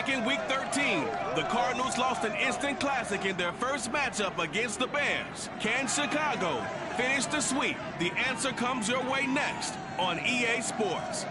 Back in Week 13, the Cardinals lost an instant classic in their first matchup against the Bears. Can Chicago finish the sweep? The answer comes your way next on EA Sports.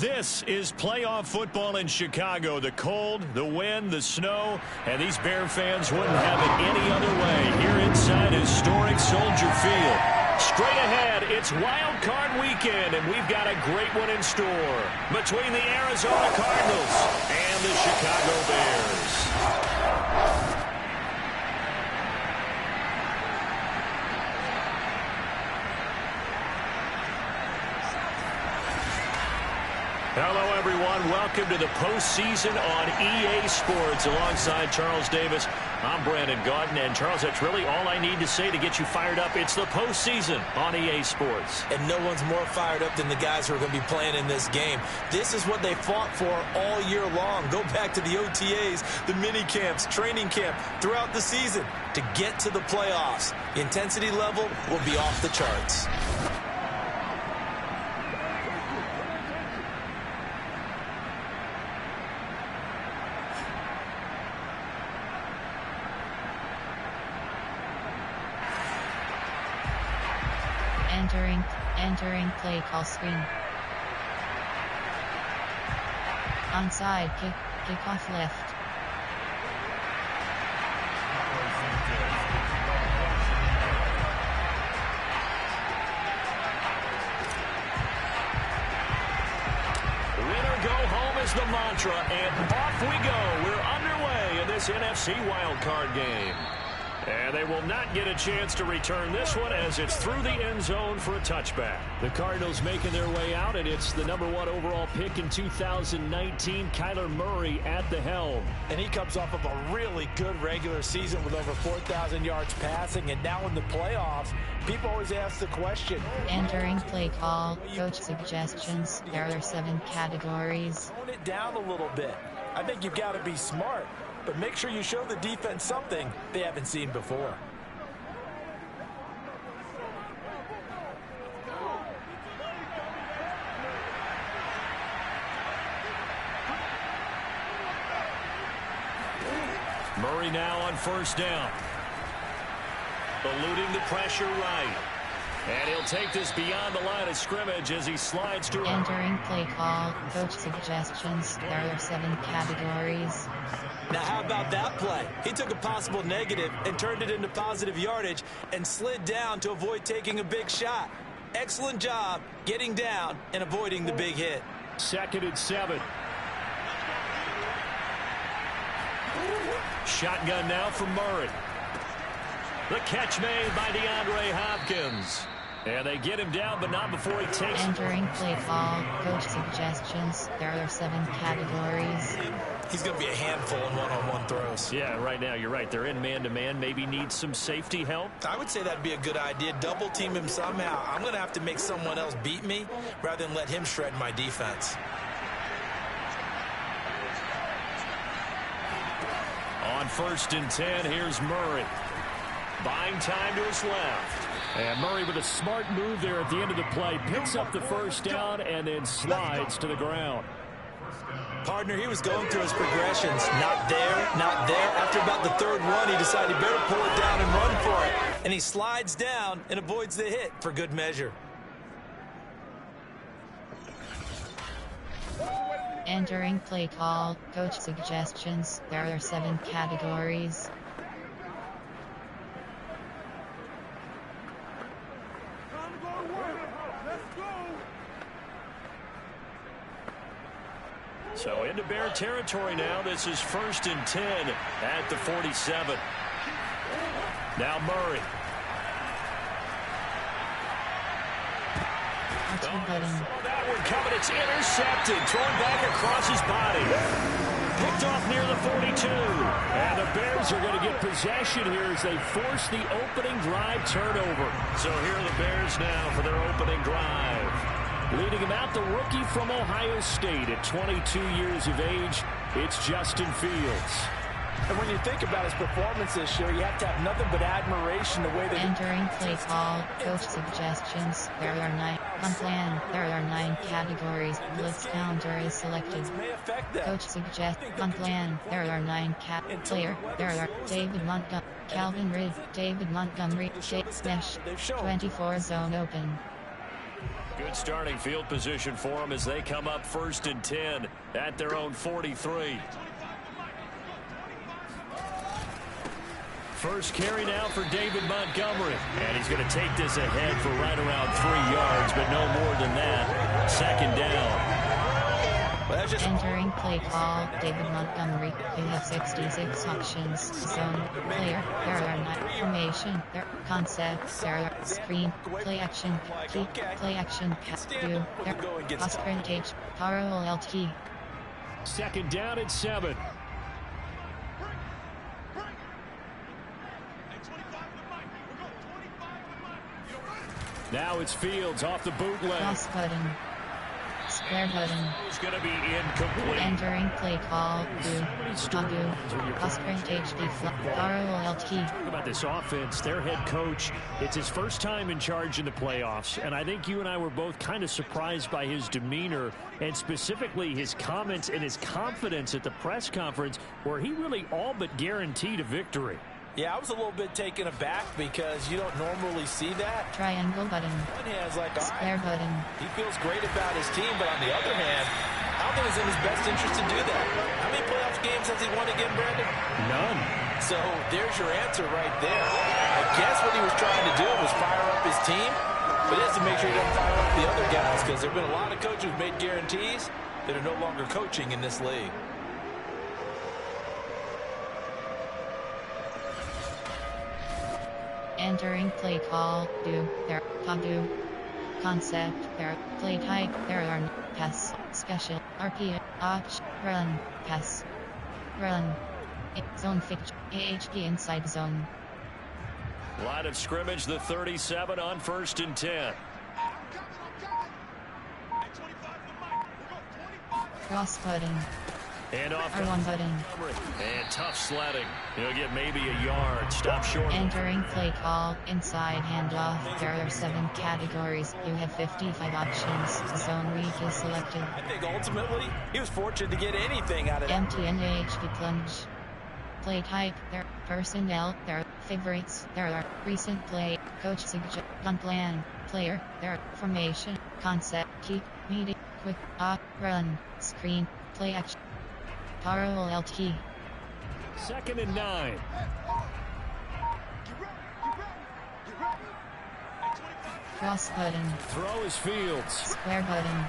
This is playoff football in Chicago. The cold, the wind, the snow, and these Bear fans wouldn't have it any other way here inside historic Soldier Field. Straight ahead, it's Wild Card weekend, and we've got a great one in store between the Arizona Cardinals and the Chicago Bears. Hello, everyone. Welcome to the postseason on EA Sports. Alongside Charles Davis, I'm Brandon Gaudin. And, Charles, that's really all I need to say to get you fired up. It's the postseason on EA Sports. And no one's more fired up than the guys who are going to be playing in this game. This is what they fought for all year long. Go back to the OTAs, the mini camps, training camp, throughout the season to get to the playoffs. The intensity level will be off the charts. Entering play call screen. Onside kick, kickoff left. Winner go home is the mantra, and off we go. We're underway in this NFC wildcard game. And they will not get a chance to return this one as it's through the end zone for a touchback. The Cardinals making their way out, and it's the #1 overall pick in 2019, Kyler Murray at the helm. And he comes off of a really good regular season with over 4,000 yards passing, and now in the playoffs, people always ask the question. Entering play call, coach suggestions. There are 7 categories. Tone it down a little bit. I think you've got to be smart, but make sure you show the defense something they haven't seen before. Murray now on first down. Eluding the pressure right. And he'll take this beyond the line of scrimmage as he slides to... Entering play call, coach suggestions. There are 7 categories. Now, how about that play? He took a possible negative and turned it into positive yardage and slid down to avoid taking a big shot. Excellent job getting down and avoiding the big hit. 2nd and 7. Shotgun now from Murray. The catch made by DeAndre Hopkins. And they get him down, but not before he takes... Entering play call, coach suggestions. There are 7 categories. He's going to be a handful in one-on-one throws. Yeah, right now, you're right. They're in man-to-man. Maybe need some safety help. I would say that'd be a good idea. Double team him somehow. I'm going to have to make someone else beat me rather than let him shred my defense. On 1st and 10, here's Murray. Buying time to his left. And Murray with a smart move there at the end of the play. Picks up the first down and then slides to the ground. Partner, he was going through his progressions. Not there, not there. After about the 3rd one, he decided he better pull it down and run for it. And he slides down and avoids the hit for good measure. Entering play call, coach suggestions. There are 7 categories. So into Bear territory now. This is 1st and 10 at the 47. Now Murray. That one coming. It's intercepted. Thrown back across his body. Picked off near the 42. And the Bears are going to get possession here as they force the opening drive turnover. So here are the Bears now for their opening drive. Leading him out, the rookie from Ohio State at 22 years of age, it's Justin Fields. And when you think about his performance this year, you have to have nothing but admiration the way that Entering play call, coach suggestions. There are 9 on plan. There are 9 categories. Blitz counter is selected. Coach suggest on plan. There are 9 player. There are David Montgomery, Calvin Reed, David Montgomery, Jake Mesh. 24 zone open. Good starting field position for them as they come up 1st and 10 at their own 43. First carry now for David Montgomery. And he's going to take this ahead for right around 3 yards, but no more than that. 2nd down. Entering play call, David Montgomery. You have 66 options. Zone, player, there are 9 formation, there concept, there are screen, play action, key, play action, pass, do, there, pass printage, power LT. 2nd down and 7. Now it's Fields off the bootleg. Cross button. Square button. It's going to be incomplete. Entering play call. Do. Cross print HD flop. ROLT. Talk about this offense. Their head coach, it's his first time in charge in the playoffs. And I think you and I were both kind of surprised by his demeanor and specifically his comments and his confidence at the press conference where he really all but guaranteed a victory. Yeah, I was a little bit taken aback because you don't normally see that. Triangle button. One hand's like, square button. He feels great about his team, but on the other hand, I don't think it's in his best interest to do that. How many playoff games has he won again, Brandon? None. So there's your answer right there. I guess what he was trying to do was fire up his team, but he has to make sure he doesn't fire up the other guys because there have been a lot of coaches who've made guarantees that are no longer coaching in this league. Entering play call, do, there, do, concept, there, play type, there are, pass, special, RP, option, run, pass, run, zone fixture, AHP inside zone. Line of scrimmage, the 37 on 1st and 10. Cross button. And off R1 button. And tough sledding. He'll get maybe a yard. Stop short. Entering play call, inside handoff. There are 7 categories. You have 55 options. Zone read is selected. I think ultimately he was fortunate to get anything out of it. Empty and AHP plunge. Play type, there, personnel, there, favorites, there are, recent play, coach suggest, on plan, player, there, formation, concept, keep, meeting, quick, run, screen, play action. Power LT. 2nd and 9. Cross button. Throw is Fields. Square button.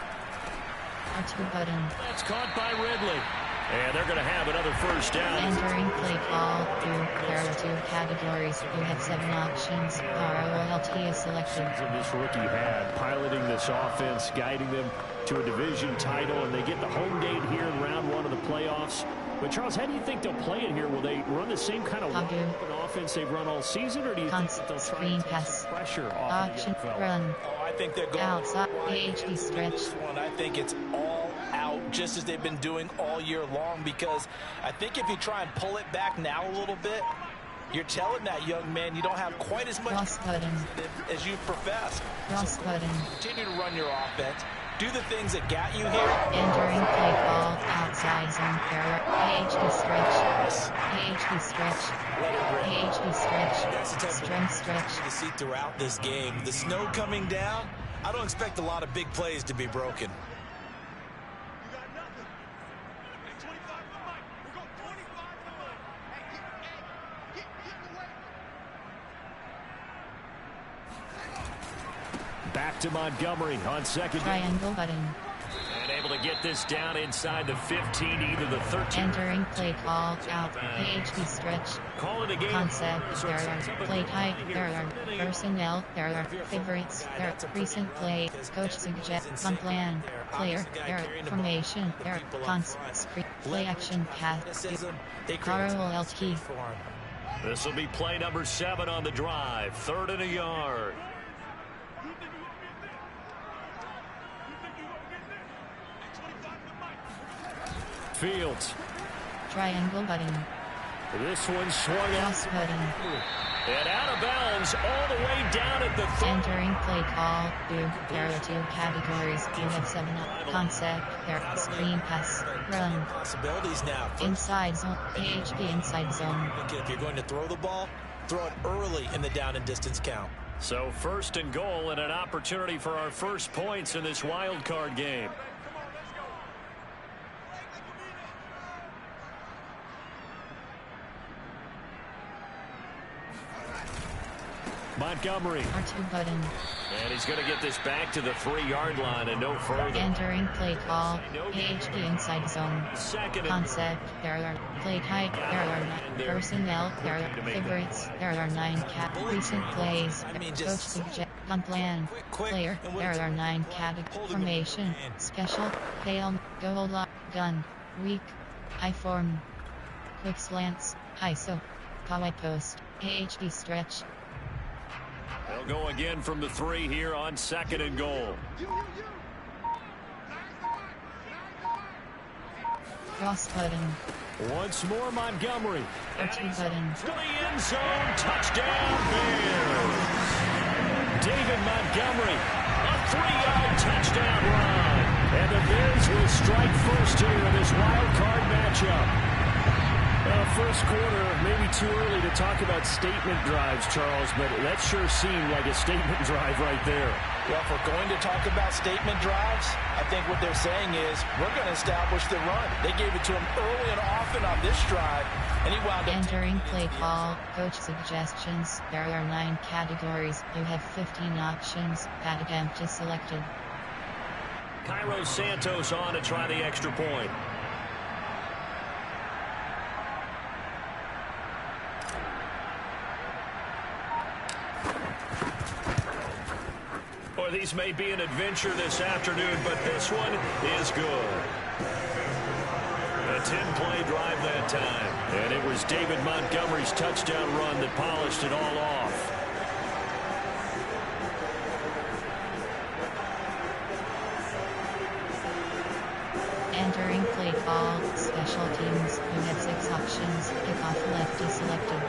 R2 button. That's caught by Ridley. And they're going to have another 1st down. Entering play call. There are 2 categories. You have 7 options. Power LT is selected. This rookie had piloting this offense, guiding them to a division title, and they get the home game here in round 1 of the playoffs. But Charles, how do you think they'll play it here? Will they run the same kind of offense they've run all season, or do you think they'll try and take some pressure off option, the NFL? run. Oh, I think they're going outside AHP stretch. I think it's all out just as they've been doing all year long, because I think if you try and pull it back now a little bit, you're telling that young man you don't have quite as much cross button as you profess. Cross button. Continue to run your offense. Do the things that got you here. Entering play call, outside zone parallel, AHP stretch, AHP stretch, AHP stretch, That's the type strength stretch. to see throughout this game. The snow coming down, I don't expect a lot of big plays to be broken. Back to Montgomery on 2nd. Triangle button. And able to get this down inside the 15, either the 13. Entering play call, out, AHP stretch. Call it a game. Concept, there are play type, there are personnel, there are favorites, there are recent play, coach suggests, on plan, player, there are formation, there are concept, screen, play action, pass, Carl LT. This will be play number 7 on the drive. 3rd and a yard. Fields. Triangle button. This one swung out. And out of bounds all the way down at the 30. Entering play call. There are 2 categories. You have 7 concept. There screen pass. Run. Possibilities now. Inside zone. AHP inside zone. If you're going to throw the ball, throw it early in the down and distance count. So 1st and goal and an opportunity for our first points in this wild card game. Montgomery. R2 button. And he's going to get this back to the 3-yard line and no further. Entering play call. AHP inside zone. Concept. There are play type. There are 9 personnel. There are favorites. There are 9 recent plays. Coach suggest on plan. Player. There are 9 categories. Formation. Special. Fail. Goal line. Gun. Weak. I form. Quick slants. ISO. Power post. AHP stretch. They'll go again from the 3 here on 2nd and goal. Cross button. Once more Montgomery. R2 button. To the end zone. Touchdown Bears. David Montgomery. A 3-yard touchdown run. And the Bears will strike first here in this wild card matchup. First quarter, maybe too early to talk about statement drives, Charles, but that sure seemed like a statement drive right there. Well, if we're going to talk about statement drives, I think what they're saying is we're going to establish the run. They gave it to him early and often on this drive, and he wound up... Entering play call. Coach suggestions. There are 9 categories. You have 15 options. Pad attempt is selected. Cairo Santos on to try the extra point. These may be an adventure this afternoon, but this one is good. A 10-play drive that time. And it was David Montgomery's touchdown run that polished it all off. Entering play call. Special teams. You have 6 options. Kickoff left is selected.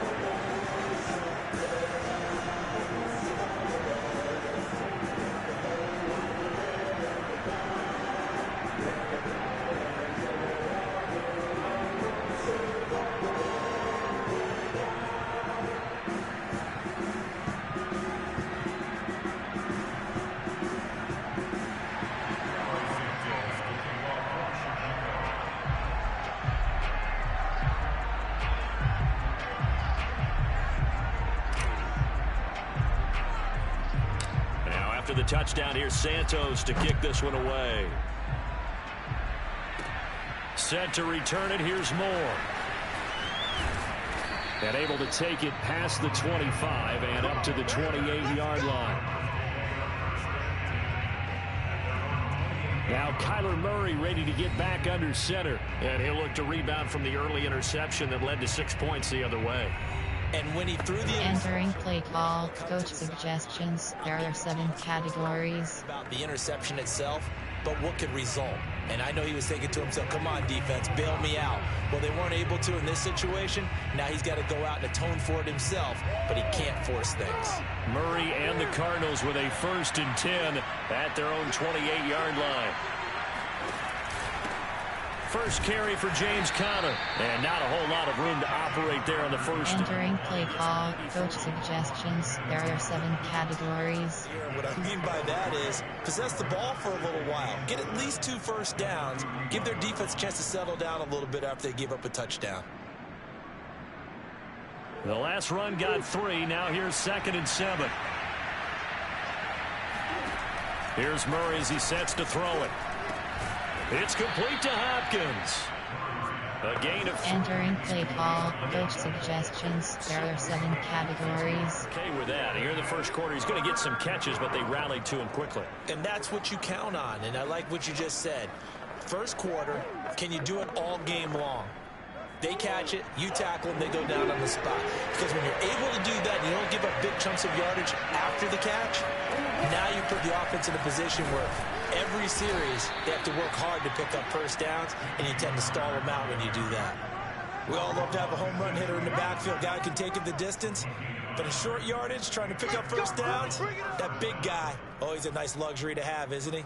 The touchdown here, Santos to kick this one away. Set to return it, here's Moore. And able to take it past the 25 and up to the 28-yard line. Now Kyler Murray ready to get back under center. And he'll look to rebound from the early interception that led to 6 points the other way. And when he threw the... Entering play call. Coach suggestions. There are 7 categories. About the interception itself, but what could result? And I know he was thinking to himself, come on, defense, bail me out. Well, they weren't able to in this situation. Now he's got to go out and atone for it himself, but he can't force things. Murray and the Cardinals with a 1st and 10 at their own 28-yard line. First carry for James Conner. And not a whole lot of room to operate there on the first. Entering play call. Coach suggestions. There are 7 categories. What I mean by that is possess the ball for a little while. Get at least 2 first downs. Give their defense a chance to settle down a little bit after they give up a touchdown. The last run got 3. Now here's 2nd and 7. Here's Murray as he sets to throw it. It's complete to Hopkins. A gain of... Entering play call. Coach suggestions. There are 7 categories. Okay with that. Here in the first quarter, he's going to get some catches, but they rallied to him quickly. And that's what you count on, and I like what you just said. First quarter, can you do it all game long? They catch it, you tackle them, they go down on the spot. Because when you're able to do that and you don't give up big chunks of yardage after the catch, now you put the offense in a position where every series they have to work hard to pick up first downs, and you tend to stall them out when you do that. We all love to have a home run hitter in the backfield. Guy can take it the distance. But in short yardage, trying to pick up first downs, that big guy, always a nice luxury to have, isn't he?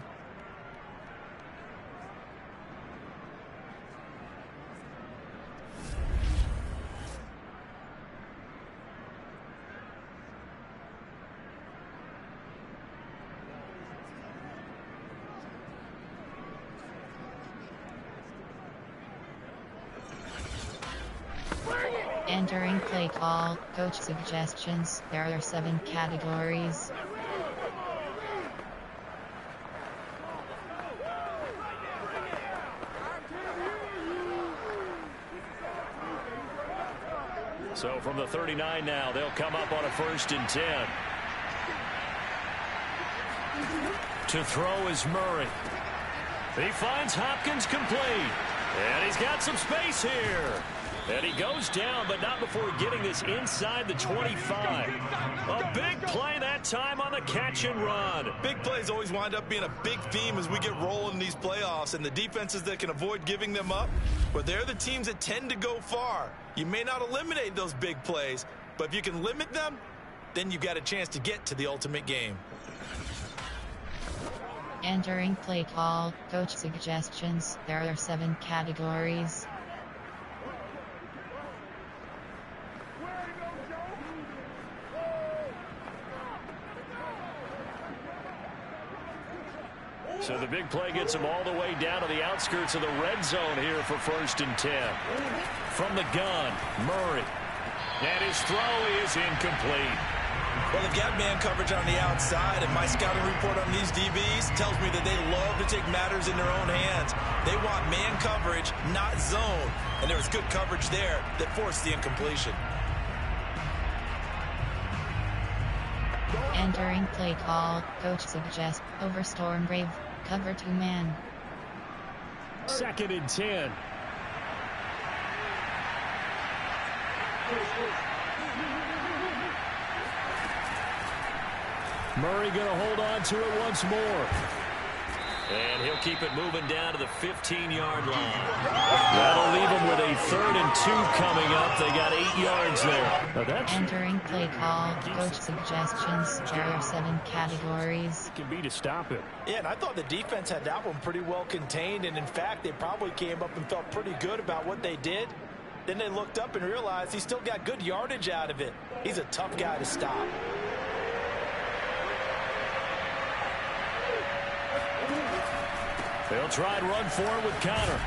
Entering play call, coach suggestions. There are 7 categories. So from the 39 now, they'll come up on a 1st and 10. To throw is Murray. He finds Hopkins complete. And he's got some space here. And he goes down, but not before getting this inside the 25. A big play that time on the catch and run. Big plays always wind up being a big theme as we get rolling in these playoffs, and the defenses that can avoid giving them up, but they're the teams that tend to go far. You may not eliminate those big plays, but if you can limit them, then you've got a chance to get to the ultimate game. Entering play call, coach suggestions. There are 7 categories. So the big play gets him all the way down to the outskirts of the red zone here for 1st and 10. From the gun, Murray. And his throw is incomplete. Well, they've got man coverage on the outside, and my scouting report on these DBs tells me that they love to take matters in their own hands. They want man coverage, not zone. And there was good coverage there that forced the incompletion. Entering play call, coach suggests over Storm Brave, cover 2 man. 2nd and 10. Murray going to hold on to it once more. And he'll keep it moving down to the 15-yard line. That'll leave them with a 3rd and 2 coming up. They got 8 yards there. Entering play call, coach suggestions. There are 7 categories. Can be to stop it. Yeah, and I thought the defense had that one pretty well contained, and in fact, they probably came up and felt pretty good about what they did. Then they looked up and realized he still got good yardage out of it. He's a tough guy to stop. They'll try and run forward with Connor.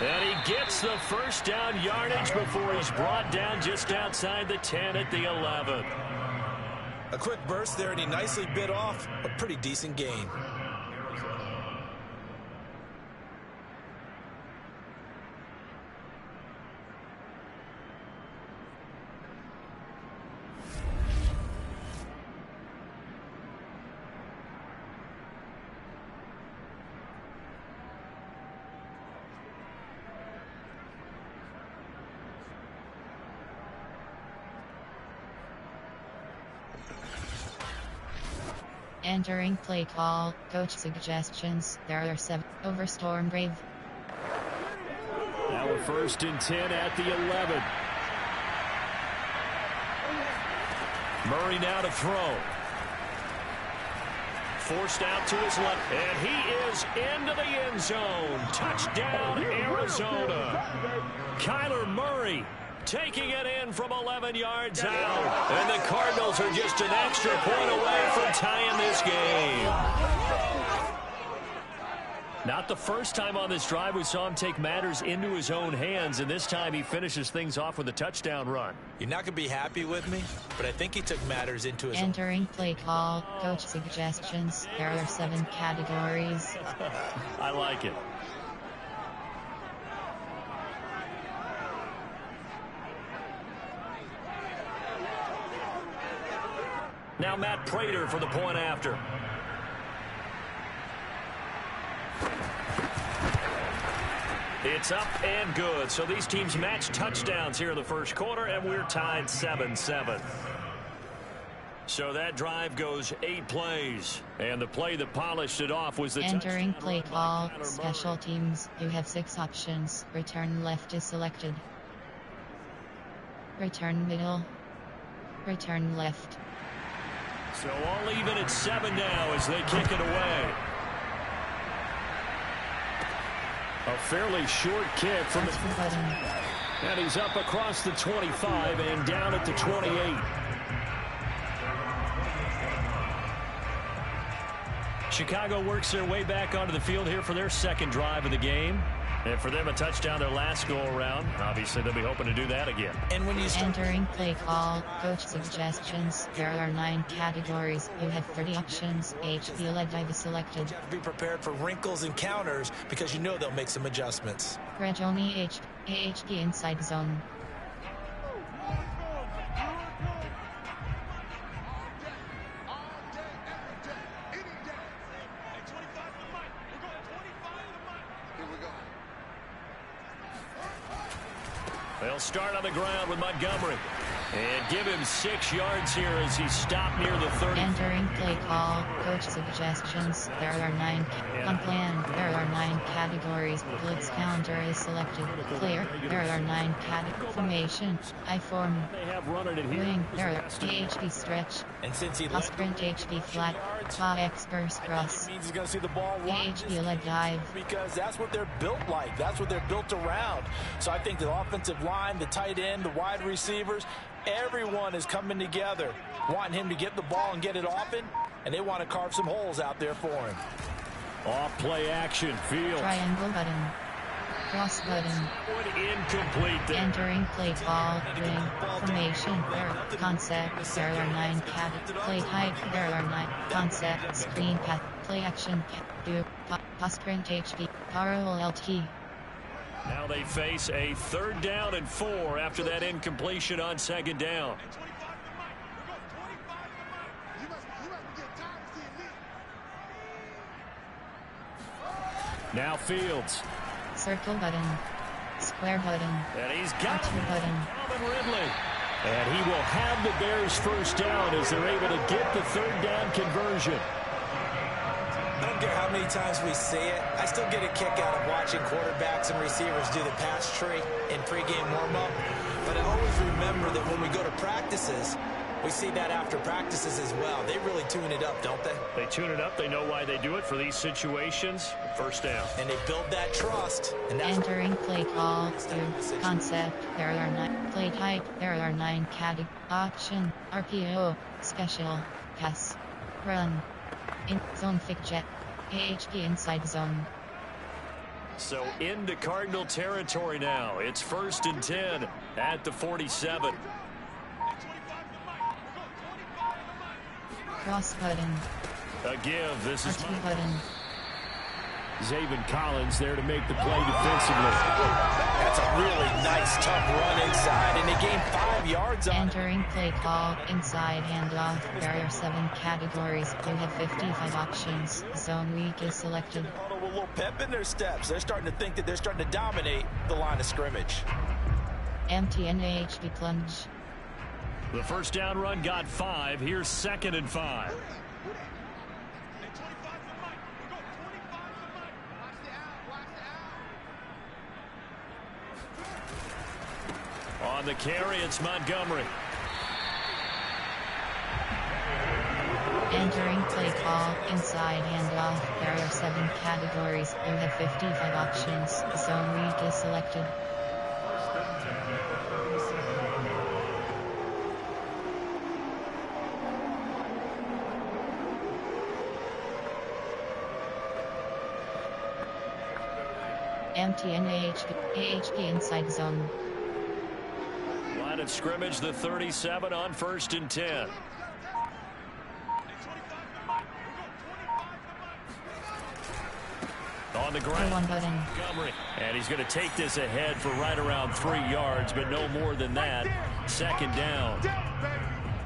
And he gets the first down yardage before he's brought down just outside the 10 at the 11. A quick burst there, and he nicely bit off a pretty decent gain. Entering play call, coach suggestions. There are 7 over Storm Brave. Now a 1st and 10 at the 11. Murray now to throw. Forced out to his left, and he is into the end zone. Touchdown, Arizona. Kyler Murray taking it in from 11 yards out. And the Cardinals are just an extra point away from tying this game. Not the first time on this drive we saw him take matters into his own hands, and this time he finishes things off with a touchdown run. You're not going to be happy with me, but I think he took matters into his own. Entering play call, coach suggestions. There are 7 categories. I like it. Now Matt Prater for the point after. It's up and good. So these teams match touchdowns here in the first quarter, and we're tied 7-7. So that drive goes 8 plays. And the play that polished it off was the Entering play call, special teams. You have 6 options. Return left is selected. Return middle. Return left. So all even at 7 now as they kick it away. A fairly short kick from the button. And he's up across the 25 and down at the 28. Chicago works their way back onto the field here for their second drive of the game. And for them, a touchdown their last go-around. Obviously, they'll be hoping to do that again. And when you entering play call, coach suggestions. There are 9 categories. You have 30 options. HB led by the selected. You have to be prepared for wrinkles and counters because you know they'll make some adjustments. Reg only AHP inside zone. They'll start on the ground with Montgomery. And give him 6 yards here as he stopped near the 30. Entering play call, coach suggestions. There are 9 on plan. There are 9 categories. Blitz counter is selected. Player. There are 9 formation. I form. They have running it here. Wing. There are AHP stretch. And since he sprint HB flat. Pa X burst cross. Means he's going to see the ball AHP leg dive. Because that's what they're built like. That's what they're built around. So I think the offensive line, the tight end, the wide receivers, everyone is coming together, wanting him to get the ball and get it often, and they want to carve some holes out there for him. Off play action, field. Triangle button. Cross button. Incomplete there. Entering play call, wing, formation, concept, there are 9 play type, there are 9 concept, screen path, play action, do, sprint HB, parallel LT. Now they face a 3rd down and 4 after that incompletion on 2nd down. Now Fields. Circle button. Square button. And he's got button. Calvin Ridley. And he will have the Bears first down as they're able to get the 3rd down conversion. I don't care how many times we say it, I still get a kick out of watching quarterbacks and receivers do the pass tree in pregame warm-up. But I always remember that when we go to practices, we see that after practices as well. They really tune it up, don't they? They tune it up. They know why they do it for these situations. First down. And they build that trust. And that's entering play call, concept, there are 9 play type, there are 9 category, option, RPO, special, pass, run, in zone fake jet, AHP inside zone. So into Cardinal territory now. It's 1st and 10 at the 47. Cross button. A give. This is RT button. Zaven Collins there to make the play defensively. That's a really nice, tough run inside, and they gain 5 yards on it. Entering play call, inside handoff. There are 7 categories. You have 55 options. Zone weak is selected. A little pep in their steps. They're starting to think that they're starting to dominate the line of scrimmage. Empty and AHP plunge. The first down run got 5. Here's 2nd and 5. On the carry, it's Montgomery. Entering play call, inside handoff. There are 7 categories. You have 55 options. Zone weak is selected. Empty and AHP inside zone. Line of scrimmage, the 37 on 1st and 10. On the ground. One button. Montgomery. And he's going to take this ahead for right around 3 yards, but no more than that. 2nd down.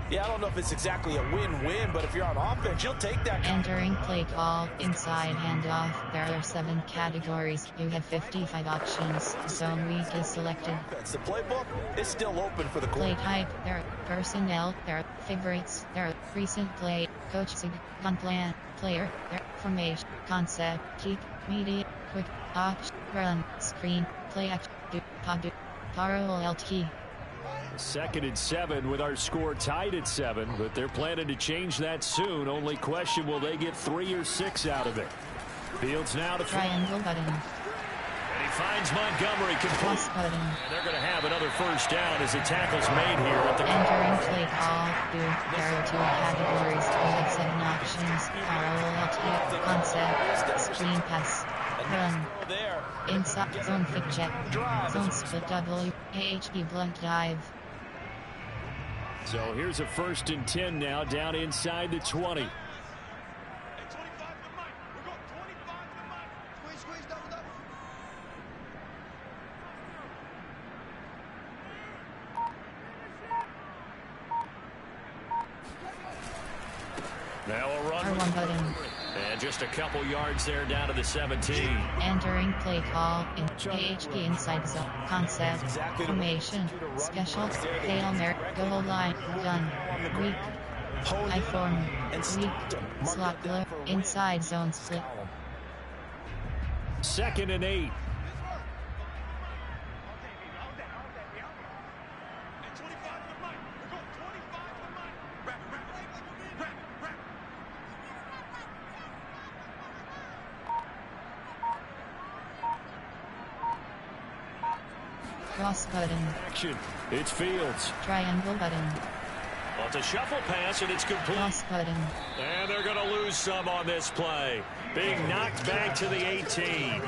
Yeah, I don't know if it's exactly a win-win, but if you're on offense, you'll take that. Entering play call, inside handoff. There are 7 categories. You have 55 options. Zone weak is selected. The playbook is still open for the play type. There are personnel. There are favorites. There are recent play. Coach on plan. Player. There formation. Concept. Keep. Media. Quick. Option. Run. Screen. Play action. Do. Parallel LT. 2nd and 7 with our score tied at 7, but they're planning to change that soon. Only question, will they get 3 or 6 out of it? Fields now to triangle button. And he finds Montgomery complete. And they're going to have another first down as the tackle's made here at the entering play call. There are 2 categories. We have 7 options. ROLT, concept, screen pass, run, inside zone flick check, zone split W, AHP blunt dive. So here's a 1st and 10 now, down inside the 20. Now a run. R1 button. And just a couple yards there down to the 17. Entering play call in AHP inside zone. Concept. Formation. Special. Hail Mary. Goal line. Gun. Weak. I form. Weak. Slot blur. Inside zone split. 2nd and 8. Cross button. Action. It's Fields. Triangle button. Well, it's a shuffle pass, and it's complete. Cross button. And they're going to lose some on this play. Being knocked back to the 18.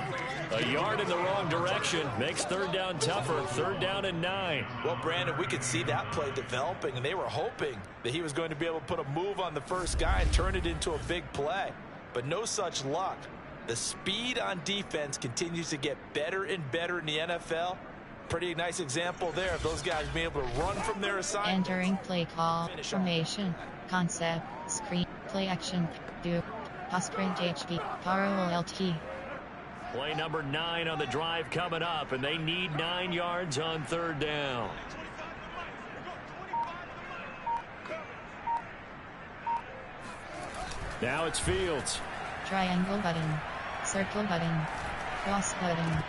A yard in the wrong direction makes 3rd down tougher. 3rd down and 9. Well, Brandon, we could see that play developing, and they were hoping that he was going to be able to put a move on the first guy and turn it into a big play. But no such luck. The speed on defense continues to get better and better in the NFL. Pretty nice example there of those guys being able to run from their assignment. Entering play call. Formation. Concept. Screen. Play action. Do. Sprint HP. ROLT. Play number 9 on the drive coming up, and they need 9 yards on 3rd down. Now it's Fields. Triangle button. Circle button. Cross button.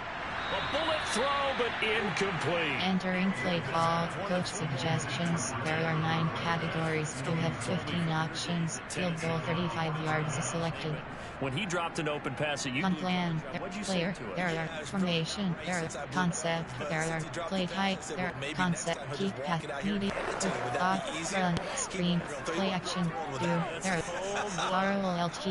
A bullet throw, but incomplete. Entering play call. Coach suggestions. There are 9 categories. You have 15 options. Field goal 35 yards is selected. When he dropped an open pass at you, plan, player, there are formation, there are concept, there are play type, there are concept, keep pass, media, off, run, screen, play action, do, there are ROLT.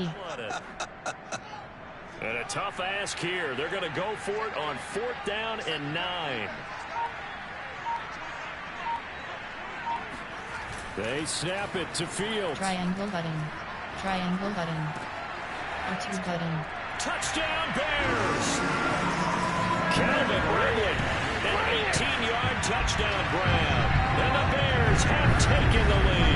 And a tough ask here. They're going to go for it on 4th down and 9. They snap it to Fields. Triangle button. Triangle button. R2 button. Touchdown Bears! Calvin Ridley. An 18-yard touchdown grab. And the Bears have taken the lead.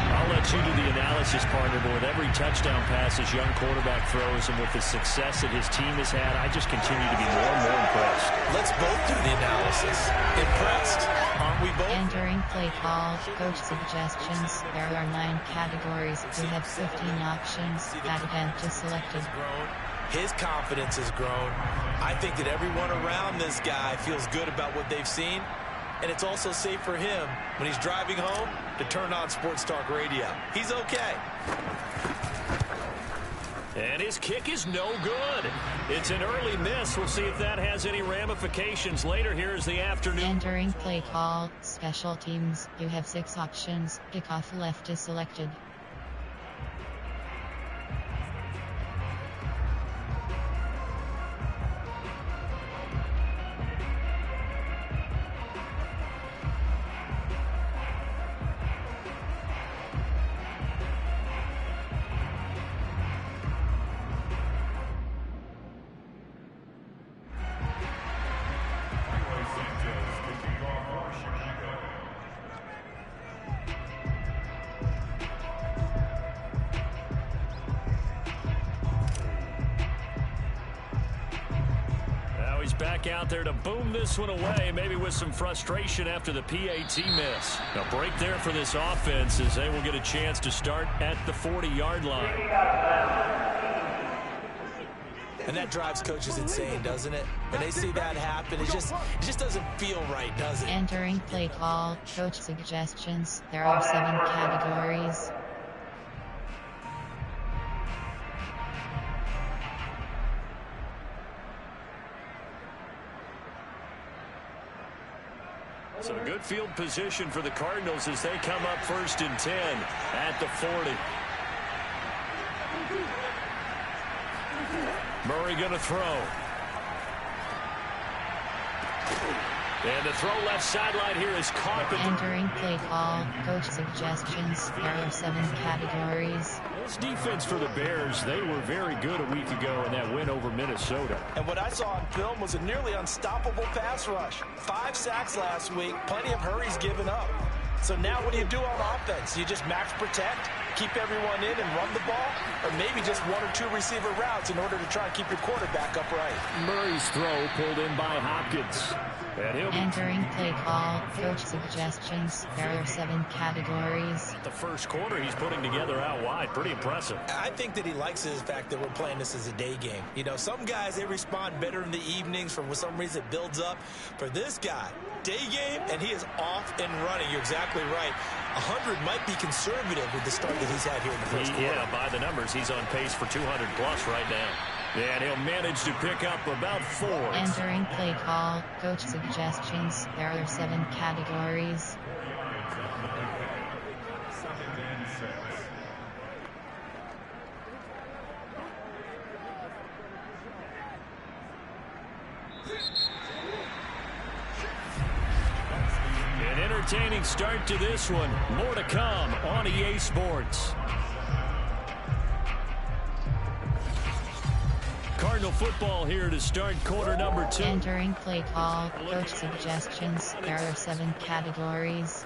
I'll let you do the analysis, partner, but with every touchdown pass his young quarterback throws and with the success that his team has had, I just continue to be more and more impressed. Let's both do the analysis. Impressed, aren't we both? Entering play call, coach suggestions. There are 9 categories. We have 15 options. That event is selected. His confidence has grown. I think that everyone around this guy feels good about what they've seen. And it's also safe for him when he's driving home to turn on Sports Talk Radio. He's okay. And his kick is no good. It's an early miss. We'll see if that has any ramifications later. Here is the afternoon. Entering play call, special teams. You have 6 options. Kickoff left is selected. Back out there to boom this one away, maybe with some frustration after the PAT miss. A break there for this offense as they will get a chance to start at the 40-yard line. And that drives coaches insane, doesn't it? When they see that happen, it just doesn't feel right, does it? Entering play call, coach suggestions. There are 7 categories. So good field position for the Cardinals as they come up 1st and 10 at the 40. Murray going to throw. And the throw left sideline here is caught. Entering play call, coach suggestions. There are 7 categories. This defense for the Bears, they were very good a week ago in that win over Minnesota. And what I saw on film was a nearly unstoppable pass rush. 5 sacks last week, plenty of hurries given up. So now what do you do on offense? You just max protect, keep everyone in and run the ball, or maybe just 1 or 2 receiver routes in order to try and keep your quarterback upright. Murray's throw pulled in by Hopkins. Entering play call, coach suggestions. There are 7 categories. The first quarter he's putting together out wide. Pretty impressive. I think that he likes the fact that we're playing this as a day game. You know, some guys, they respond better in the evenings. For some reason, it builds up. For this guy, day game, and he is off and running. You're exactly right. 100 might be conservative with the start that he's had here in the first quarter. Yeah, by the numbers, he's on pace for 200+ right now. And he'll manage to pick up about 4. Entering play call, coach suggestions. There are 7 categories. An entertaining start to this one. More to come on EA Sports. Cardinal football here to start quarter number 2. Entering play call, coach suggestions. There are 7 categories.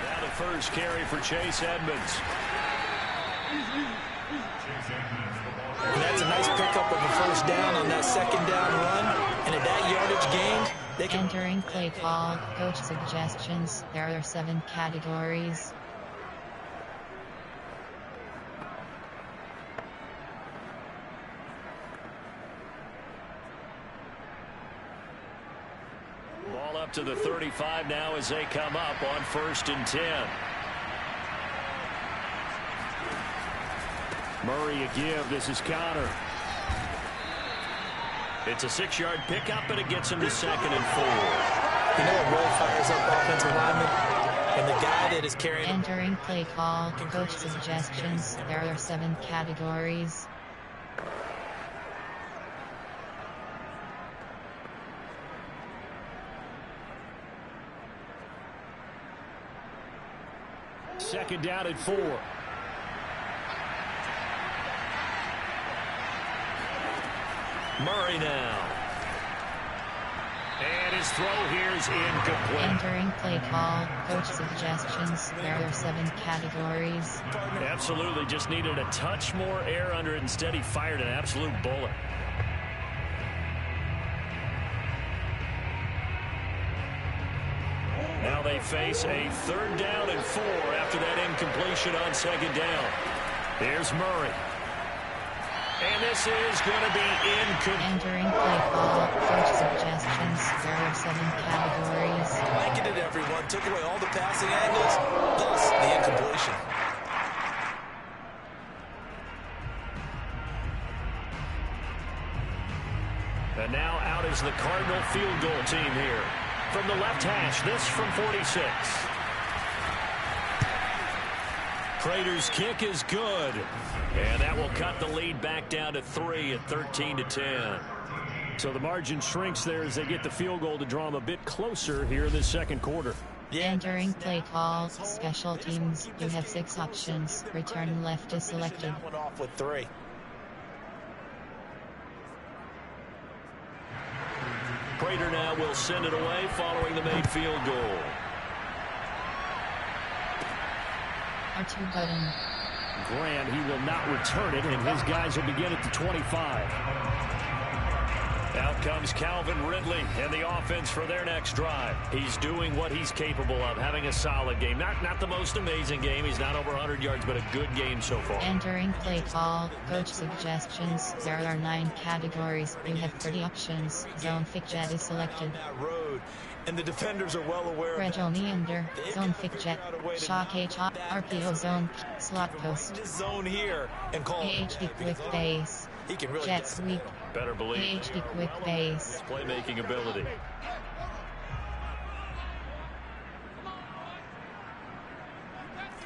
Now the first carry for Chase Edmonds. And that's a nice pickup of a first down on that second down run. And at that yardage gained, they can... Entering play call, coach suggestions. There are 7 categories. Ball up to the 35 now as they come up on 1st and 10. Murray a give. This is Connor. It's a 6-yard pickup, and it gets him to 2nd and 4. You know what really fires up offensive linemen? When the guy that is carrying... Entering play call, coach suggestions. There are 7 categories. Second down and 4. Murray now. And his throw here is incomplete. Entering play call, coach suggestions. There are 7 categories. Absolutely, just needed a touch more air under it. Instead, he fired an absolute bullet. Now they face a 3rd down and 4 after that incompletion on 2nd down. Here's Murray. And this is going to be incomplete. Entering play call, coach suggestions. There are 7 categories. Blanketed everyone, took away all the passing angles, thus the incompletion. And now out is the Cardinal field goal team here. From the left hash, this from 46. Prater's kick is good. And that will cut the lead back down to 3 at 13-10. So the margin shrinks there as they get the field goal to draw them a bit closer here in the second quarter. Entering play call, special teams. You have 6 options. Return left is selected. Went off with 3. Prater now will send it away following the made field goal. R2 button. Grant, he will not return it, and his guys will begin at the 25. Out comes Calvin Ridley and the offense for their next drive. He's doing what he's capable of, having a solid game. Not the most amazing game. He's not over 100 yards, but a good game so far. Entering play call. Coach suggestions. There are 9 categories. You have 30 options. Zone fixture is selected. And the defenders are well aware Red only under. Zone fixture. Shock H-Hop. RPO zone. Slot post. Zone here and call AHD quick base. He can really Jet sweep. Better believe AHD quick base. playmaking ability.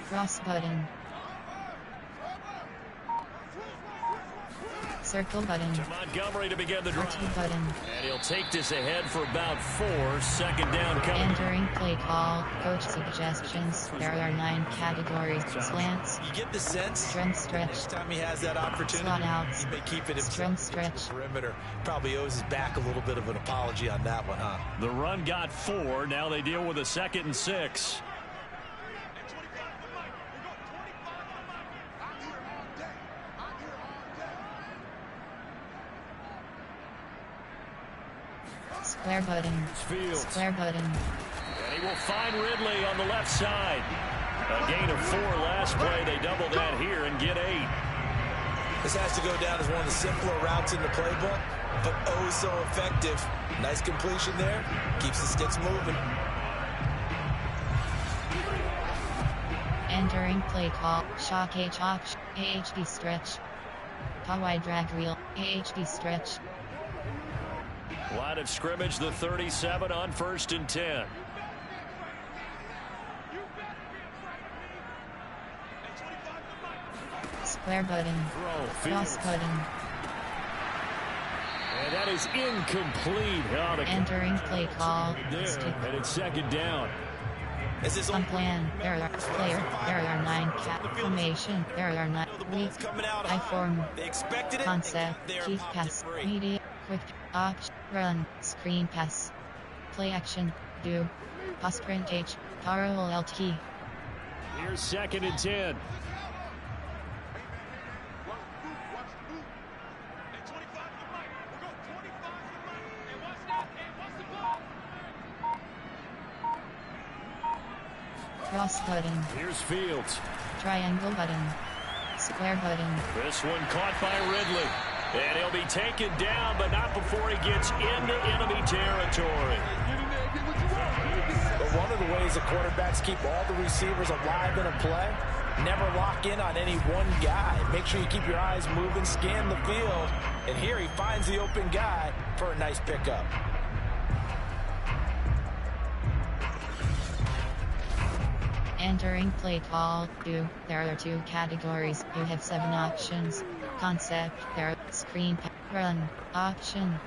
Cross button. Circle button. To Montgomery to begin the drive. R2 button. And he'll take this ahead for about 4. Second down coming. Entering play call. Coach suggestions. There are 9 categories. Slants. You get the sense Strum stretch. next time he has that opportunity, Slot outs. he may keep it Strum stretch. perimeter. Probably owes his back a little bit of an apology on that one, huh? The run got 4. Now they deal with a 2nd and 6. Square button. Fields. Square button. And he will find Ridley on the left side. A gain of 4 last play. They double that here and get 8. This has to go down as one of the simpler routes in the playbook, but oh so effective. Nice completion there. Keeps the sticks moving. Entering play call. Shock H-Hop. AHD stretch. Kawhi drag reel. AHD stretch. Line of scrimmage, the 37 on 1st and 10. Square button. Cross button. And that is incomplete. Entering play call. There, and it's 2nd down. On plan. There are 9 cap formation. There are 9 weak. I form. Concept. Keep pass. Media. Quick. Option. Run. Screen pass. Play action. Do. Pass sprint H. Parallel LT. Here's 2nd and 10. Cross button. Here's Fields. Triangle button. Square button. This one caught by Ridley. And he'll be taken down, but not before he gets into enemy territory. But one of the ways the quarterbacks keep all the receivers alive in a play, never lock in on any one guy. Make sure you keep your eyes moving, scan the field. And here he finds the open guy for a nice pickup. Entering play call. Do. There are 2 categories. You have 7 options. Concept. There. Screen pass. Run. Option.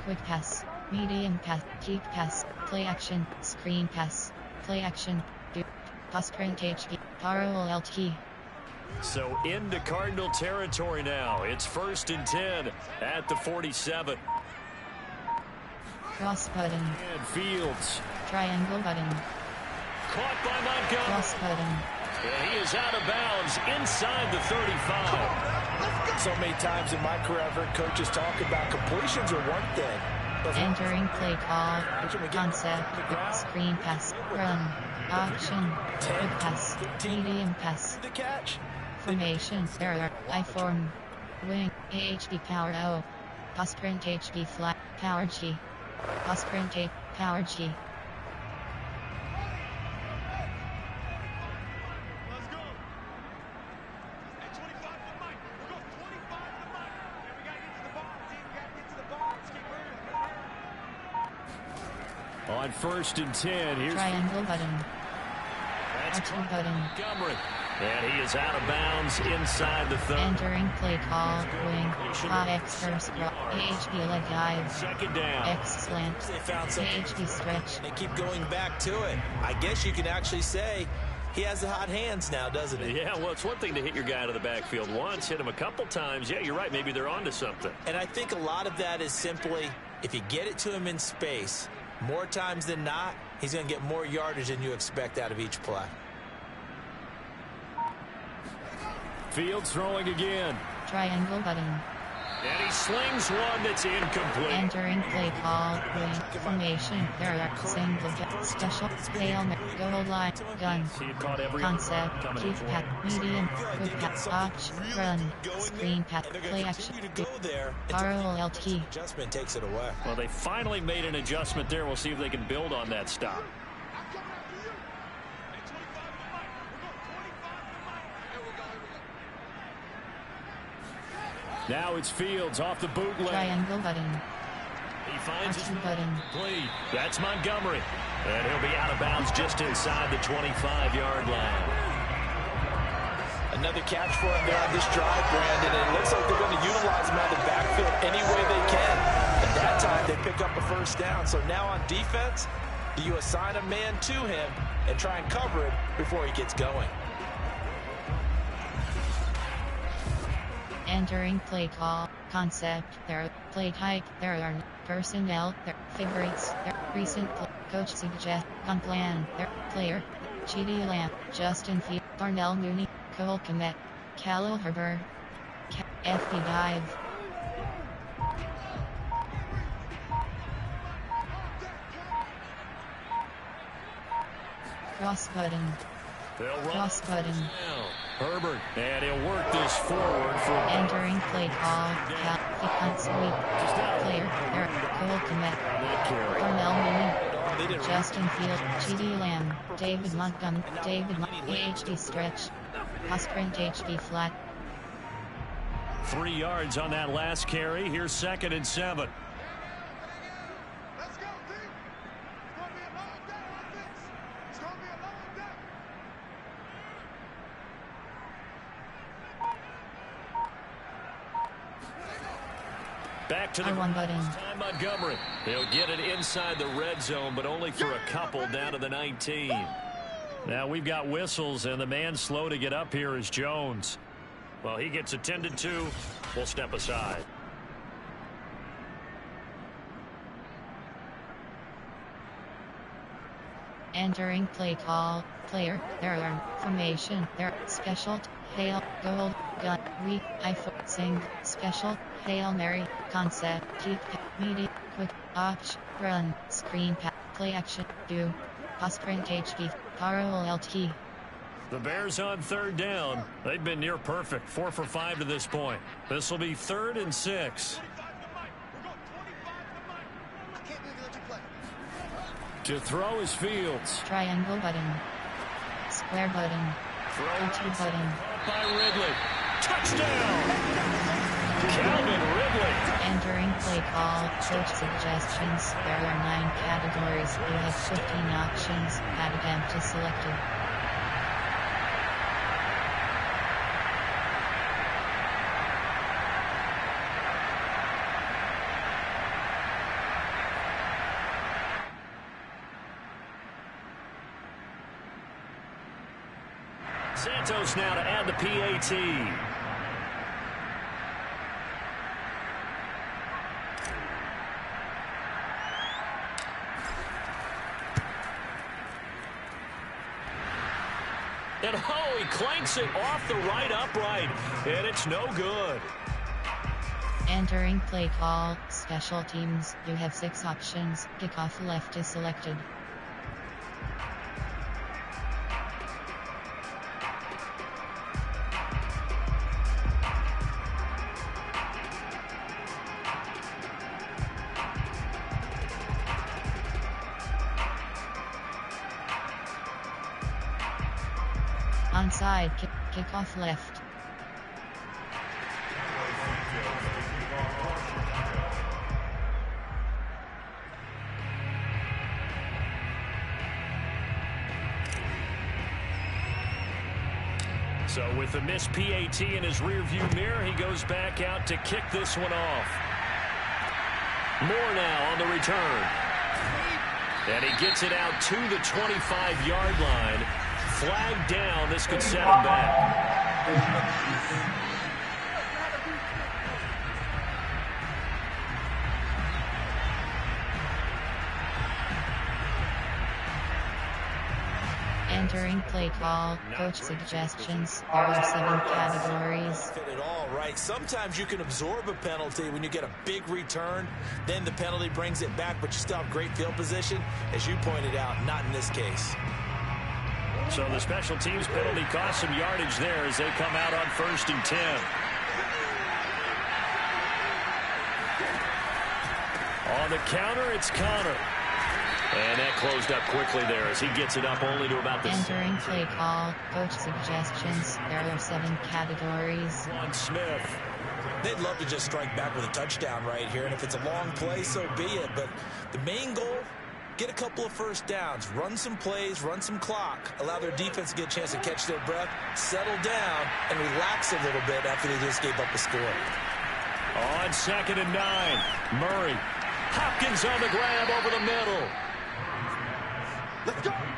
Quick pass. Medium pass. Keep pass. Play action. Screen pass. Play action. Do. Pass sprint HP. Parallel LT. So into Cardinal territory now. It's 1st and 10 at the 47. Cross button. And Fields. Triangle button. Caught by Montgomery. Cross button. And he is out of bounds inside the 35. So many times in my career, I've heard coaches talk about completions are one thing. Entering play call. Concept. Screen pass. Run. Option. Quick pass. Medium pass. The catch. Formation. There are. I form. Wing. AHD power O. Pass sprint HB flat. Power G. Pass sprint A. Power G. On 1st and 10, here's Triangle button. That's R2 button. Montgomery. And he is out of bounds inside the 30. Entering play call. Wing. Hot X first drop. AHB leg dive. 2nd down. X slant. They found something. AHB stretch. They keep going back to it. I guess you can actually say he has the hot hands now, doesn't he? Yeah, well, it's one thing to hit your guy out of the backfield once, hit him a couple times. Yeah, you're right. Maybe they're onto something. And I think a lot of that is simply if you get it to him in space, more times than not, he's going to get more yardage than you expect out of each play. Fields throwing again. Triangle button. And he slings one that's incomplete. Entering play call. Formation. There are single special. Hail Mary. Goal line. Gun. Concept. Keep pat. Medium. Quick pat. Option. Run. Screen pat. Play action. ROLT. Adjustment takes it away. Well, they finally made an adjustment there. We'll see if they can build on that stop. Now it's Fields off the bootleg. Triangle button. He finds his button. Complete. That's Montgomery. And he'll be out of bounds just inside the 25-yard line. Another catch for him there on this drive, Brandon. And it looks like they're going to utilize him out of the backfield any way they can. At that time, they pick up a first down. So now on defense, do you assign a man to him and try and cover it before he gets going? Entering play call. Concept. There. Play type. There are personnel. There. Favorites. There. Recent play. Coach suggest. On plan. There. Player. CeeDee Lamb. Justin Fields. Darnell Mooney. Cole Kmet. Khalil Herbert. FB Dive. Cross button. Cross button. Herbert, and he'll work this forward for entering play call. Hunt sweep. Player. Cole Kmet. Darnell Mooney. Justin Fields. CeeDee Lamb. David Montgomery. HD stretch. Sprint HD flat. 3 yards on that last carry. Here's 2nd and 7. Back to the one button. Time Montgomery. He'll get it inside the red zone, but only for a couple down to the 19. Now we've got whistles, and the man slow to get up here is Jones. Well, he gets attended to. We'll step aside. Entering play call. Player. There are formation. There special. Hail. Gold. Gun. Weak. Sing. Special. Hail Mary. Concept. Keep. Media. Quick. Option. Run. Screen pass. Play action. Do. Sprint HD. ROLT. The Bears on 3rd down. They've been near perfect. 4 for 5 to this point. This will be 3rd and 6. To throw is Fields. Triangle button. Square button. Throw button. By Ridley. Touchdown! Calvin Ridley. Entering play call. Coach suggestions. There are 9 categories. You have 15 options. Add attempt is selected. Santos now to add the PAT. And he clanks it off the right upright, and it's no good. Entering play call. Special teams. You have 6 options. Kickoff left is selected. Onside kickoff left. So with the missed PAT in his rearview mirror, he goes back out to kick this one off. Moore now on the return. And he gets it out to the 25-yard line. Flag down. This could set him back. Entering play call, coach suggestions. There are 7 categories. Fit it all right. Sometimes you can absorb a penalty when you get a big return. Then the penalty brings it back, but you still have great field position. As you pointed out, not in this case. So the special teams penalty cost some yardage there as they come out on 1st and 10. On the counter, it's Connor. And that closed up quickly there as he gets it up only to about the... Entering play call, coach suggestions. There are 7 categories. On Smith. They'd love to just strike back with a touchdown right here. And if it's a long play, so be it. But the main goal, get a couple of first downs. Run some plays, run some clock. Allow their defense to get a chance to catch their breath, settle down, and relax a little bit after they just gave up a score. On 2nd and 9, Murray. Hopkins on the grab over the middle.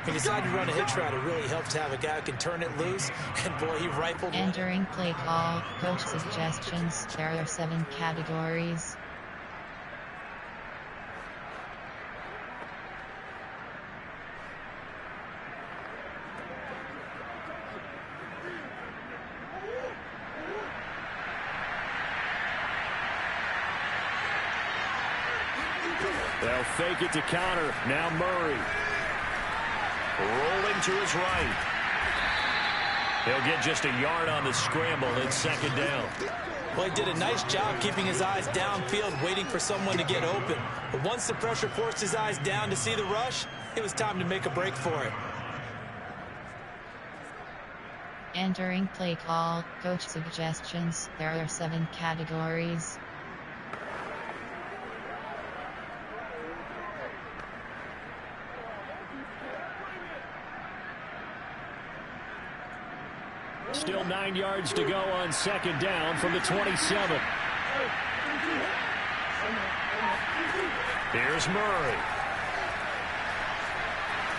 He decided to run a hitch route. It really helps to have a guy who can turn it loose. And boy, he rifled. Entering play call, coach suggestions. There are 7 categories. They'll fake it to counter. Now Murray. Rolling to his right. He'll get just a yard on the scramble in 2nd down. Well, he did a nice job keeping his eyes downfield, waiting for someone to get open. But once the pressure forced his eyes down to see the rush, it was time to make a break for it. Entering play call, coach suggestions. There are 7 categories. Still 9 yards to go on 2nd down from the 27. Here's Murray.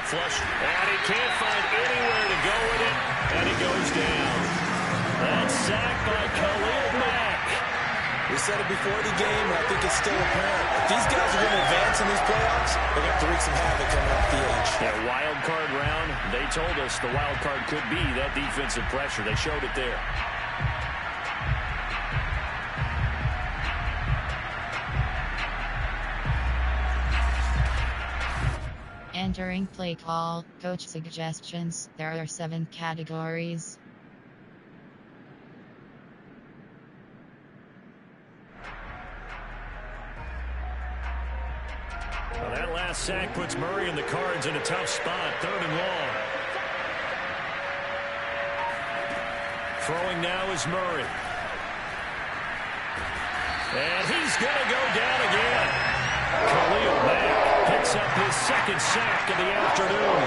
Flush. And he can't find anywhere to go with it. And he goes down. That's sacked by Khalil Mack. We said it before the game, and I think it's still apparent. If these guys are going to advance in these playoffs, they're going to have to wreak some havoc coming off the edge. Yeah, wild card round. They told us the wild card could be that defensive pressure. They showed it there. Entering play call, coach suggestions. There are 7 categories. Well, that last sack puts Murray and the Cards in a tough spot. 3rd and long. Throwing now is Murray. And he's going to go down again. Khalil Mack picks up his 2nd sack of the afternoon.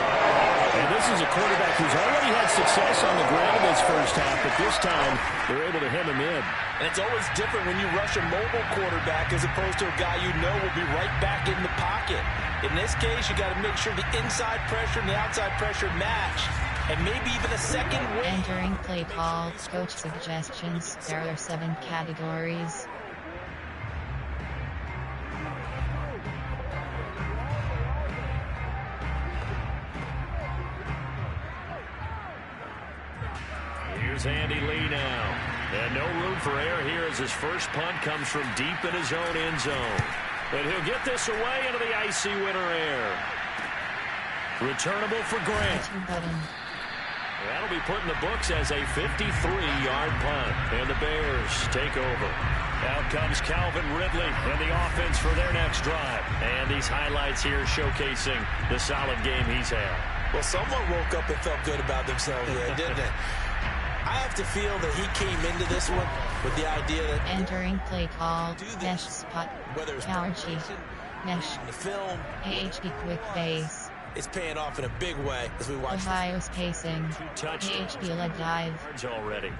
And this is a quarterback who's already had success on the ground in his first half, but this time they're able to hem him in. And it's always different when you rush a mobile quarterback as opposed to a guy you know will be right back in the pocket. In this case, you got to make sure the inside pressure and the outside pressure match. And maybe even a second win. Entering play call, coach suggestions. There are 7 categories. Here's Andy Lee now. And no room for error here as his first punt comes from deep in his own end zone. But he'll get this away into the icy winter air. Returnable for Grant. That'll be put in the books as a 53-yard punt. And the Bears take over. Out comes Calvin Ridley and the offense for their next drive. And these highlights here showcasing the solid game he's had. Well, someone woke up and felt good about themselves there, didn't they? I have to feel that he came into this one with the idea that... Entering play call, mesh spot, whether it's power G, mesh, the film, AHP quick base. It's paying off in a big way as we watch. Ohio's pacing, AHP led dive. Already.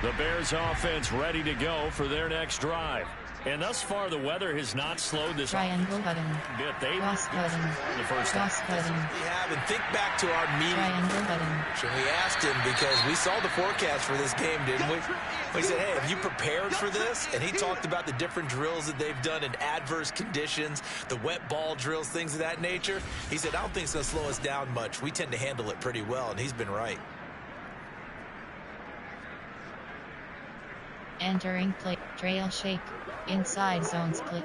The Bears offense ready to go for their next drive. And thus far, the weather has not slowed this triangle button. bit. They cross button. The first time. Cross button. We have, and think back to our meeting. Triangle button. We asked him because we saw the forecast for this game, didn't we? We said, hey, have you prepared for this? And he talked about the different drills that they've done in adverse conditions, the wet ball drills, things of that nature. He said, I don't think it's going to slow us down much. We tend to handle it pretty well, and he's been right. Entering play. Trail shake. Inside zone split.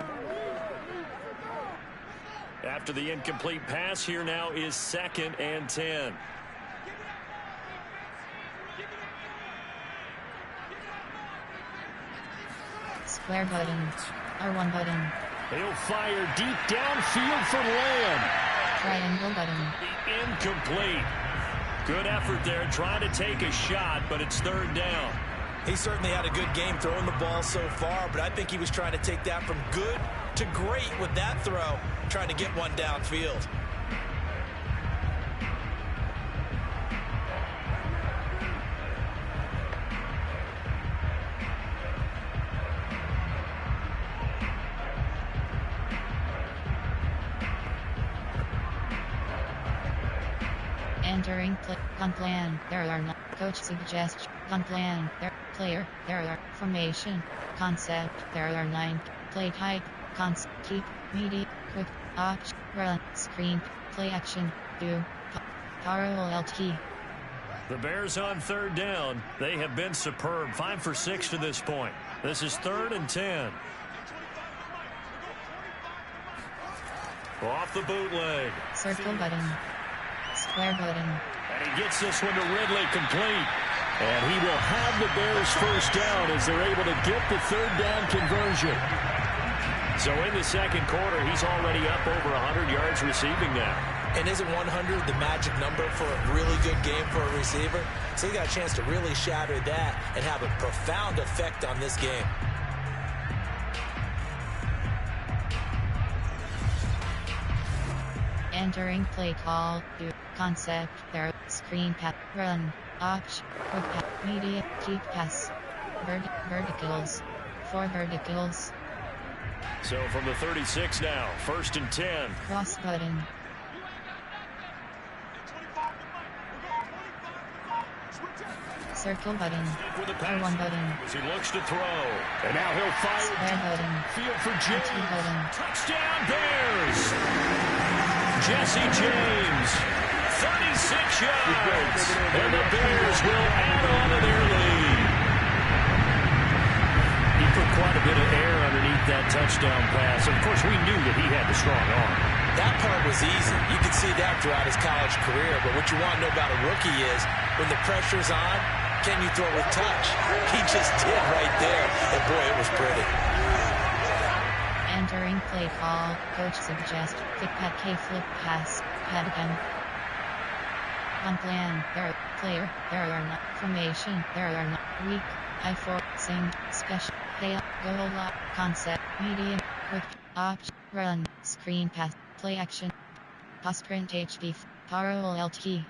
After the incomplete pass, here now is 2nd and 10. Square button. R1 button. He'll fire deep downfield for Lamb. Triangle button. Incomplete. Good effort there, trying to take a shot, but it's 3rd down. He certainly had a good game throwing the ball so far, but I think he was trying to take that from good to great with that throw, trying to get one downfield. Entering play. Gun plan. There are not. Coach suggests. Gun plan. There. Player. There are. Formation. Concept. There are 9. Play type. Concept. Keep. Media. Quick. Option. Run. Screen. Play action. Do. Powerful LT. The Bears on 3rd down. They have been superb. 5 for 6 to this point. This is 3rd and 10. Off the bootleg. Circle button. Square button. And he gets this one to Ridley, complete. And he will have the Bears first down as they're able to get the 3rd down conversion. So in the 2nd quarter, he's already up over 100 yards receiving now. And isn't 100 the magic number for a really good game for a receiver? So he got a chance to really shatter that and have a profound effect on this game. Entering play call. Do. Concept. There. Screen pass. Run. Option. Quick pass. Media. Keep pass. Verticals. 4 verticals. So from the 36 now. 1st and 10. Cross button. Circle button. With the R1 button. As he looks to throw. And now he'll fire. Square button. Field for R2 James. button. Touchdown Bears. Jesse James. 36 yards. And the Bears will add on to their lead. He put quite a bit of air underneath that touchdown pass. Of course, we knew that he had the strong arm. That part was easy. You could see that throughout his college career. But what you want to know about a rookie is when the pressure's on, can you throw with touch? He just did right there. And boy, it was pretty. Entering play call. Coach suggests. Kick pat K flip pass. Pat again. On plan. There. Player. There are not. Formation. There are not. Weak. I4. Sing. Special. Hey up. Go lot. Concept. Medium. Quick. Option. Run. Screen pass. Play action. Pass sprint HD. Powerful LT.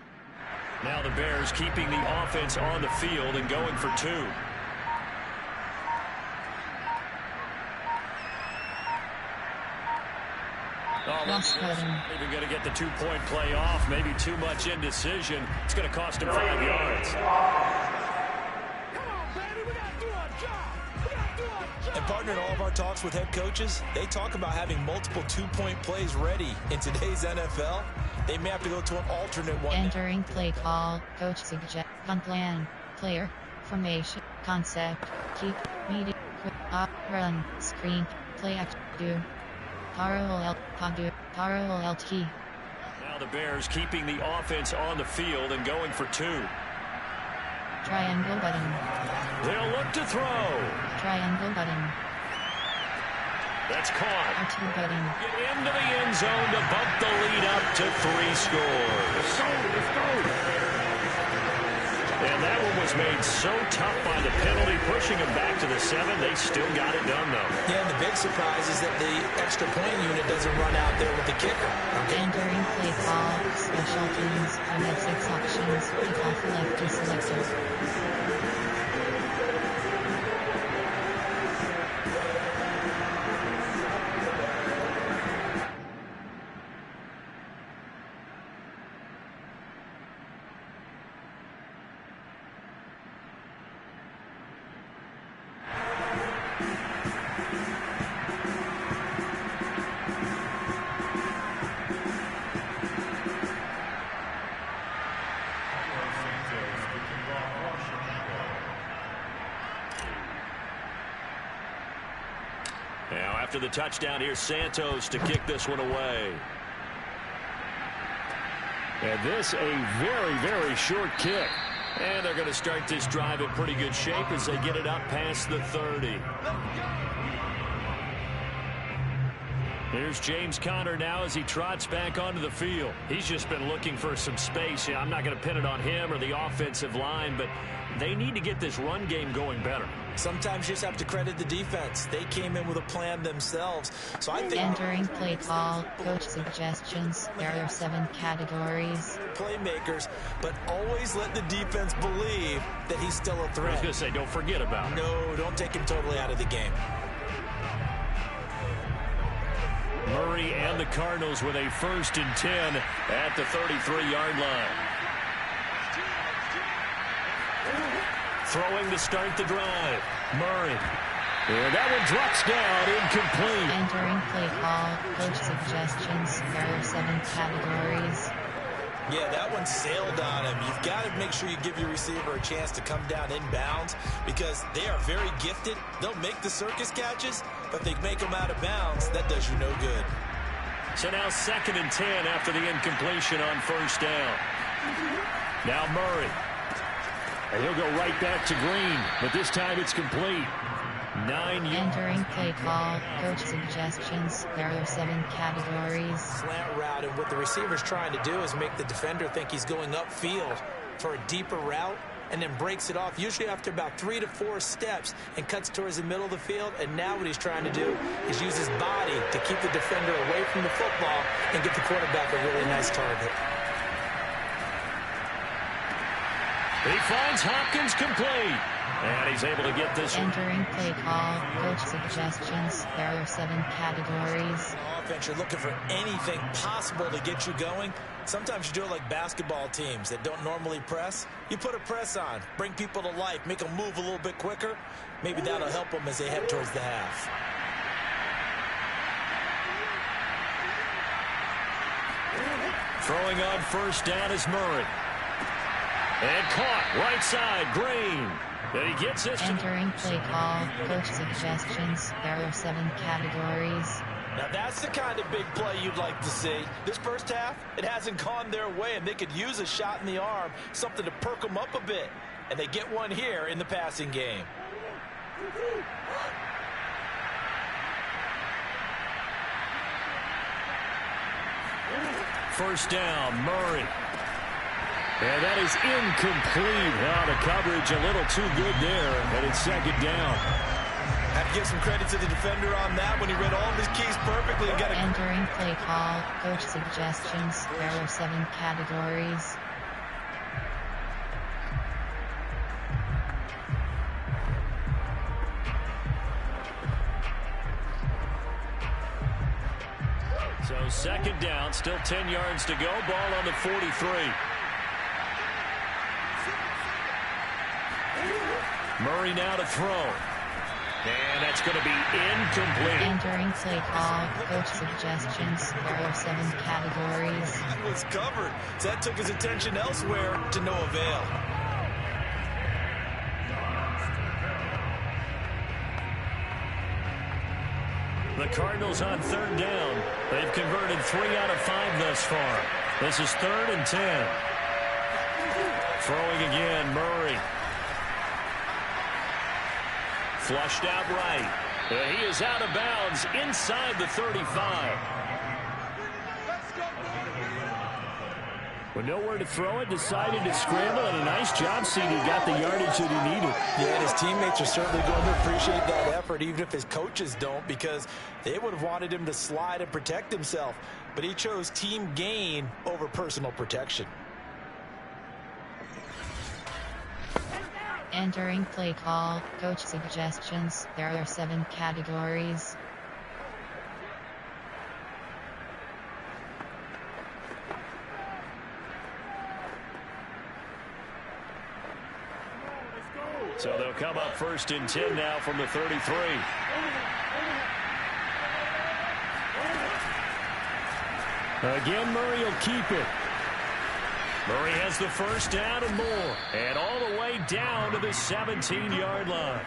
Now the Bears keeping the offense on the field and going for 2. Oh, Cross button. even going to get the 2-point play off. Maybe too much indecision. It's going to cost him 5 yards. And partner, in all of our talks with head coaches, they talk about having multiple 2-point plays ready. In today's NFL, they may have to go to an alternate one. Entering play call. Coach suggests. On plan. Player. Formation. Concept. Keep. Media. Quick. Up. Run. Screen. Play action. Do. Powerful LT. Now the Bears keeping the offense on the field and going for 2. Triangle button. They'll look to throw. Triangle button. That's caught. R2 button. Get into the end zone to bump the lead up to 3 scores. Let's go. And that one was made so tough by the penalty, pushing them back to the 7. They still got it done, though. Yeah, and the big surprise is that the extra point unit doesn't run out there with the kicker. Entering play call. Special teams. You have 6 options. Kickoff left is selected. after the touchdown. Here's Santos to kick this one away. And this a very, very short kick. And they're going to start this drive in pretty good shape as they get it up past the 30. Here's James Conner now as he trots back onto the field. He's just been looking for some space. I'm not going to pin it on him or the offensive line, but they need to get this run game going better. Sometimes you just have to credit the defense. They came in with a plan themselves. So I think entering play call, coach suggestions. There are 7 categories. Playmakers, but always let the defense believe that he's still a threat. I was going to say, don't forget about it. No, don't take him totally out of the game. Murray and the Cardinals with a 1st and 10 at the 33-yard line. Throwing to start the drive. Murray. And that one drops down, incomplete. Entering play call, coach suggestions. There are 7 categories. Yeah, that one sailed on him. You've got to make sure you give your receiver a chance to come down inbounds because they are very gifted. They'll make the circus catches, but if they make them out of bounds, that does you no good. So now 2nd and 10 after the incompletion on 1st down. Now Murray. And he'll go right back to Green, but this time it's complete. 9 yards. Entering play call, coach suggestions. There are 7 categories. Slant route, and what the receiver's trying to do is make the defender think he's going upfield for a deeper route and then breaks it off, usually after about 3 to 4 steps, and cuts towards the middle of the field. And now what he's trying to do is use his body to keep the defender away from the football and get the quarterback a really nice target. He finds Hopkins complete. And he's able to get this one. Entering play call, coach suggestions. There are 7 categories. Offense, you're looking for anything possible to get you going. Sometimes you do it like basketball teams that don't normally press. You put a press on, bring people to life, make them move a little bit quicker. Maybe that'll help them as they head towards the half. Throwing on 1st down is Murray. And caught right side, Green. And he gets this. Entering play call, coach suggestions. There are 7 categories. Now that's the kind of big play you'd like to see. This first half, it hasn't gone their way, and they could use a shot in the arm, something to perk them up a bit. And they get one here in the passing game. First down, Murray. And that is incomplete. Now the coverage a little too good there, and it's 2nd down. Have to give some credit to the defender on that when he read all of his keys perfectly and got it. Entering play call, coach suggestions. There are 7 categories. So 2nd down, still 10 yards to go. Ball on the 43. Murray now to throw. And that's going to be incomplete. Entering play call, coach suggestions. There are 7 categories. He was covered, so that took his attention elsewhere to no avail. The Cardinals on 3rd down. They've converted 3 out of 5 thus far. This is 3rd and 10. Throwing again, Murray. Flushed out right. He is out of bounds inside the 35. With nowhere to throw it, decided to scramble, and a nice job seeing he got the yardage that he needed. Yeah, and his teammates are certainly going to appreciate that effort, even if his coaches don't, because they would have wanted him to slide and protect himself. But he chose team gain over personal protection. Entering play call, coach suggestions. There are 7 categories. So they'll come up 1st and 10 now from the 33. Again, Murray will keep it. Murray has the 1st down and more. And all the way down to the 17-yard line.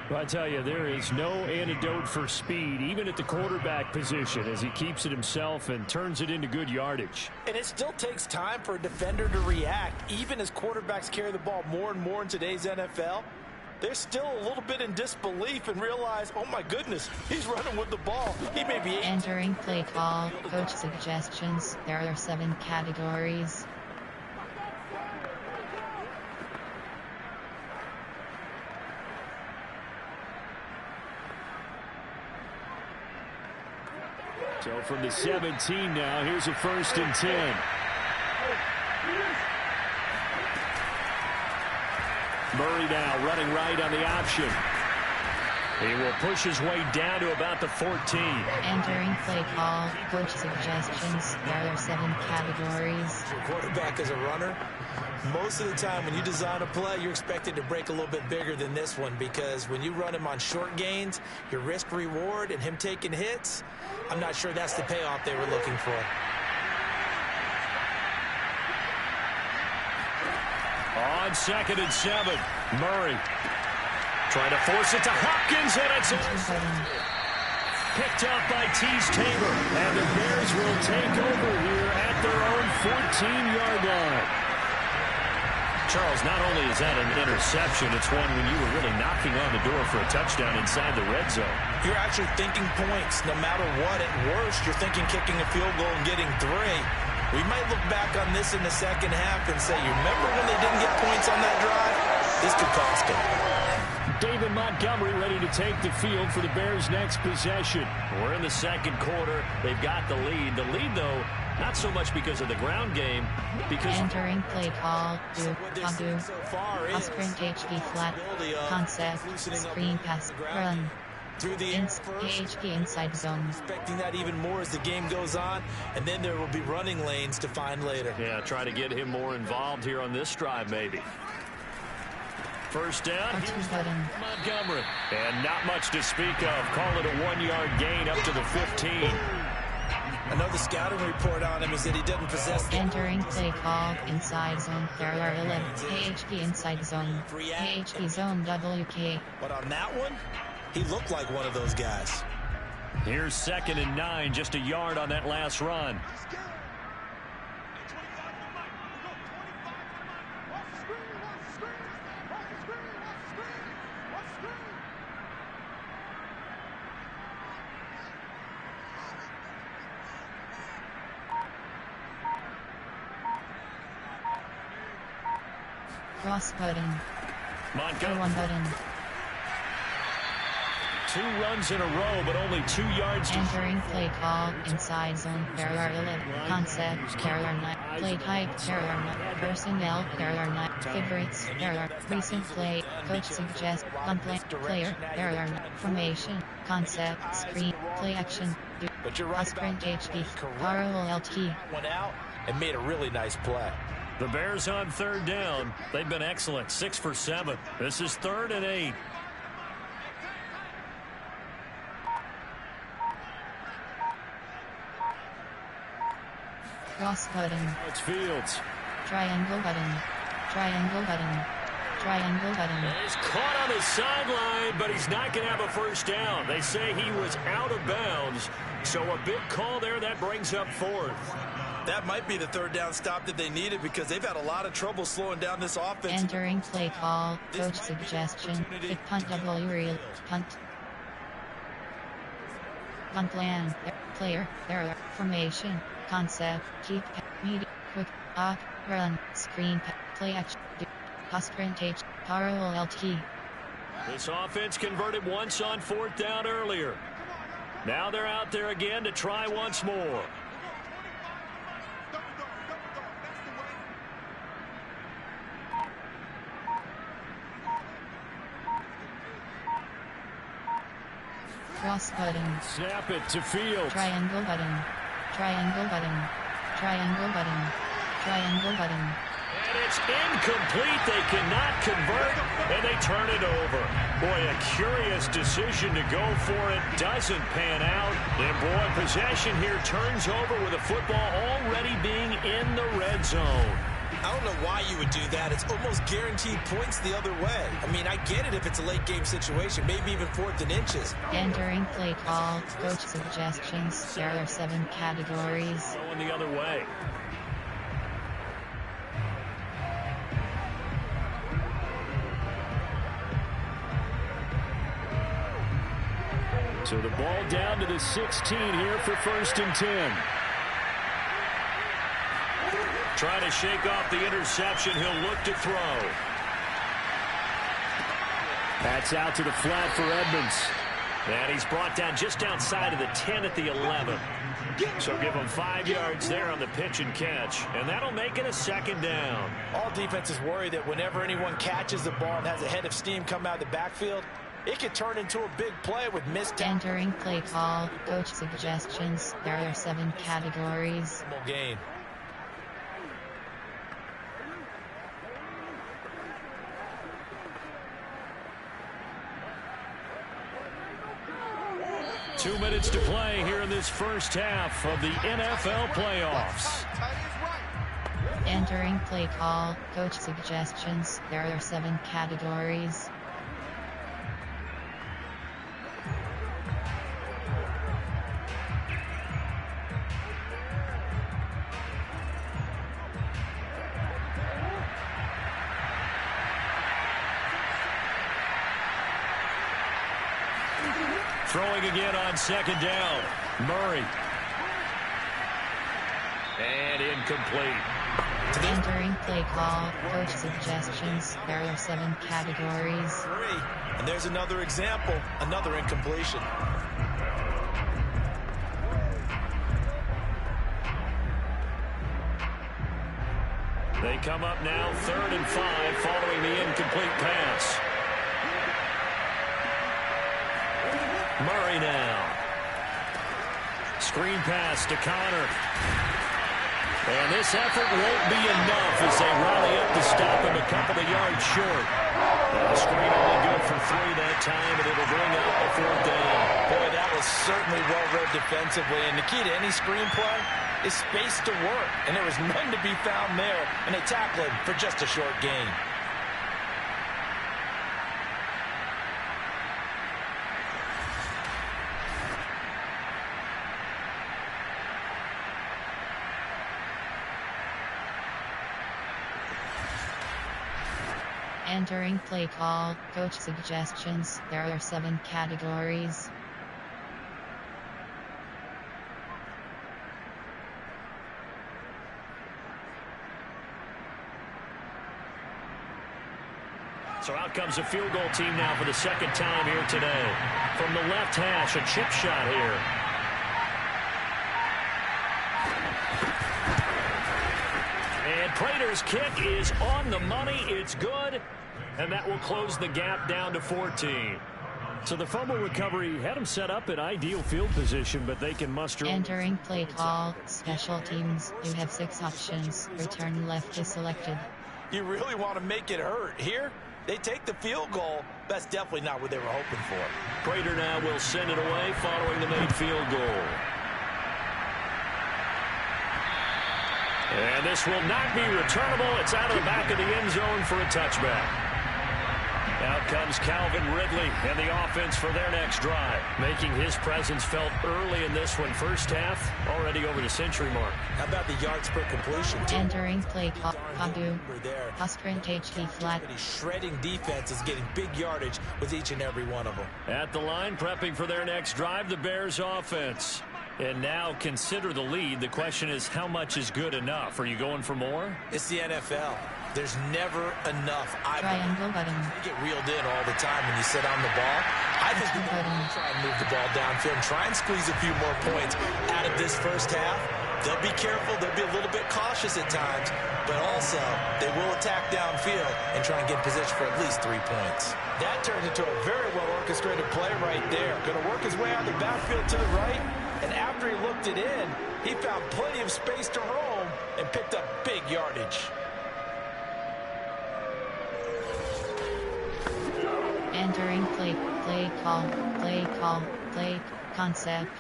Well, I tell you, there is no antidote for speed, even at the quarterback position, as he keeps it himself and turns it into good yardage. And it still takes time for a defender to react. Even as quarterbacks carry the ball more and more in today's NFL, they're still a little bit in disbelief and realize, oh my goodness, he's running with the ball. He may be... Entering play call, coach suggestions. There are 7 categories. So from the 17 now, here's a 1st and 10. Murray now running right on the option. He will push his way down to about the 14. Entering play call, coach suggestions. There are 7 categories. Your quarterback is a runner. Most of the time when you design a play, you're expected to break a little bit bigger than this one, because when you run him on short gains, your risk reward and him taking hits, I'm not sure that's the payoff they were looking for. On 2nd and 7, Murray trying to force it to Hopkins, and it's picked up by Tease Tabor. And the Bears will take over here at their own 14-yard line. Charles, not only is that an interception, it's one when you were really knocking on the door for a touchdown inside the red zone. You're actually thinking points no matter what. At worst, you're thinking kicking a field goal and getting 3. We might look back on this in the second half and say, you remember when they didn't get points on that drive? This could cost them. David Montgomery ready to take the field for the Bears' next possession. We're in the 2nd quarter. They've got the lead. The lead, though, not so much because of the ground game, because... Entering play call, sprint HB flat, concept, screen pass, run. Through the HB inside zone. Expecting that even more as the game goes on, and then there will be running lanes to find later. Yeah, try to get him more involved here on this drive, maybe. 1st down, Montgomery. And not much to speak of. Call it a 1-yard gain up to the 15. Another scouting report on him is that he doesn't possess... Entering play call, inside zone, there are 11. AHP inside zone. AHP zone WK. But on that one, he looked like one of those guys. Here's 2nd and 9, just a yard on that last run. Cross button. Montgomery. 1 button. 2 runs in a row, but only 2 yards. Entering play call, inside zone, there are 11. Concept, there are 9. Play type, there are 9. Personnel, there are 9. Favorites, there are. Recent play, coach suggests. Unplay, player, there are 9. Formation, concept, screen, play action. But you're right. Sprint HB, ROLT. Went out and made a really nice play. The Bears on 3rd down. They've been excellent, 6 for 7. This is 3rd and 8. Cross button. It's Fields. Triangle button. Triangle button. Triangle button. He's caught on the sideline, but he's not going to have a 1st down. They say he was out of bounds. So a big call there that brings up 4th. That might be the 3rd down stop that they needed, because they've had a lot of trouble slowing down this offense. Entering play call, coach suggestion, hit punt double reel, punt. Punt land, player, there, formation, concept, keep, meet, quick, up, run, screen, play action, sprint H, ROLT. This offense converted once on 4th down earlier. Now they're out there again to try once more. Cross button. Snap it to Fields. Triangle button. Triangle button. Triangle button. Triangle button. And it's incomplete. They cannot convert, and they turn it over. Boy, a curious decision to go for it. Doesn't pan out. And boy, possession here turns over with the football already being in the red zone. I don't know why you would do that. It's almost guaranteed points the other way. I mean, I get it if it's a late game situation, maybe even 4th and inches. Entering play call, coach suggestions. There are 7 categories. Going the other way. So the ball down to the 16 here for 1st and 10. Trying to shake off the interception. He'll look to throw. That's out to the flat for Edmonds. And he's brought down just outside of the 10 at the 11. So give him 5 yards there on the pitch and catch. And that'll make it a 2nd down. All defenses worry that whenever anyone catches the ball and has a head of steam come out of the backfield, it could turn into a big play with missed. Entering play call, coach suggestions. There are 7 categories. Gain. Two minutes to play here in this first half of the NFL playoffs. Entering play call, coach suggestions. There are 7 categories. Throwing again on 2nd down. Murray. And incomplete. Entering play call, coach suggestions. There are 7 categories. And there's another example, another incompletion. They come up now 3rd and 5 following the incomplete pass. Murray now. Screen pass to Connor. And this effort won't be enough as they rally up to stop him a couple of yards short. The screen only good for 3 that time, and it'll bring up a 4th down. Boy, that was certainly well read defensively. And the key to any screen play is space to work. And there was none to be found there. And they tackle him for just a short gain. Entering play call, coach suggestions. There are 7 categories. So out comes a field goal team now for the 2nd time here today. From the left hash, a chip shot here. And Prater's kick is on the money. It's good. And that will close the gap down to 14. So the fumble recovery had them set up in ideal field position, but they can muster. Entering play call, special teams. You have 6 options. Return left is selected. You really want to make it hurt. Here, they take the field goal. That's definitely not what they were hoping for. Prater now will send it away following the made field goal. And this will not be returnable. It's out of the back of the end zone for a touchback. Out comes Calvin Ridley and the offense for their next drive. Making his presence felt early in this one. First half, already over the century mark. How about the yards per completion? Entering play call, Padu, Sprint HT flat. Shredding defense is getting big yardage with each and every one of them. At the line, prepping for their next drive, the Bears offense. And now consider the lead. The question is, how much is good enough? Are you going for more? It's the NFL. There's never enough. Triangle button. You get reeled in all the time when you sit on the ball. I think they're going to try and move the ball downfield and try and squeeze a few more points out of this first half. They'll be careful. They'll be a little bit cautious at times. But also, they will attack downfield and try and get in position for at least 3 points. That turns into a very well-orchestrated play right there. Going to work his way out of the backfield to the right. And after he looked it in, he found plenty of space to roam and picked up big yardage. Entering play call, play concept,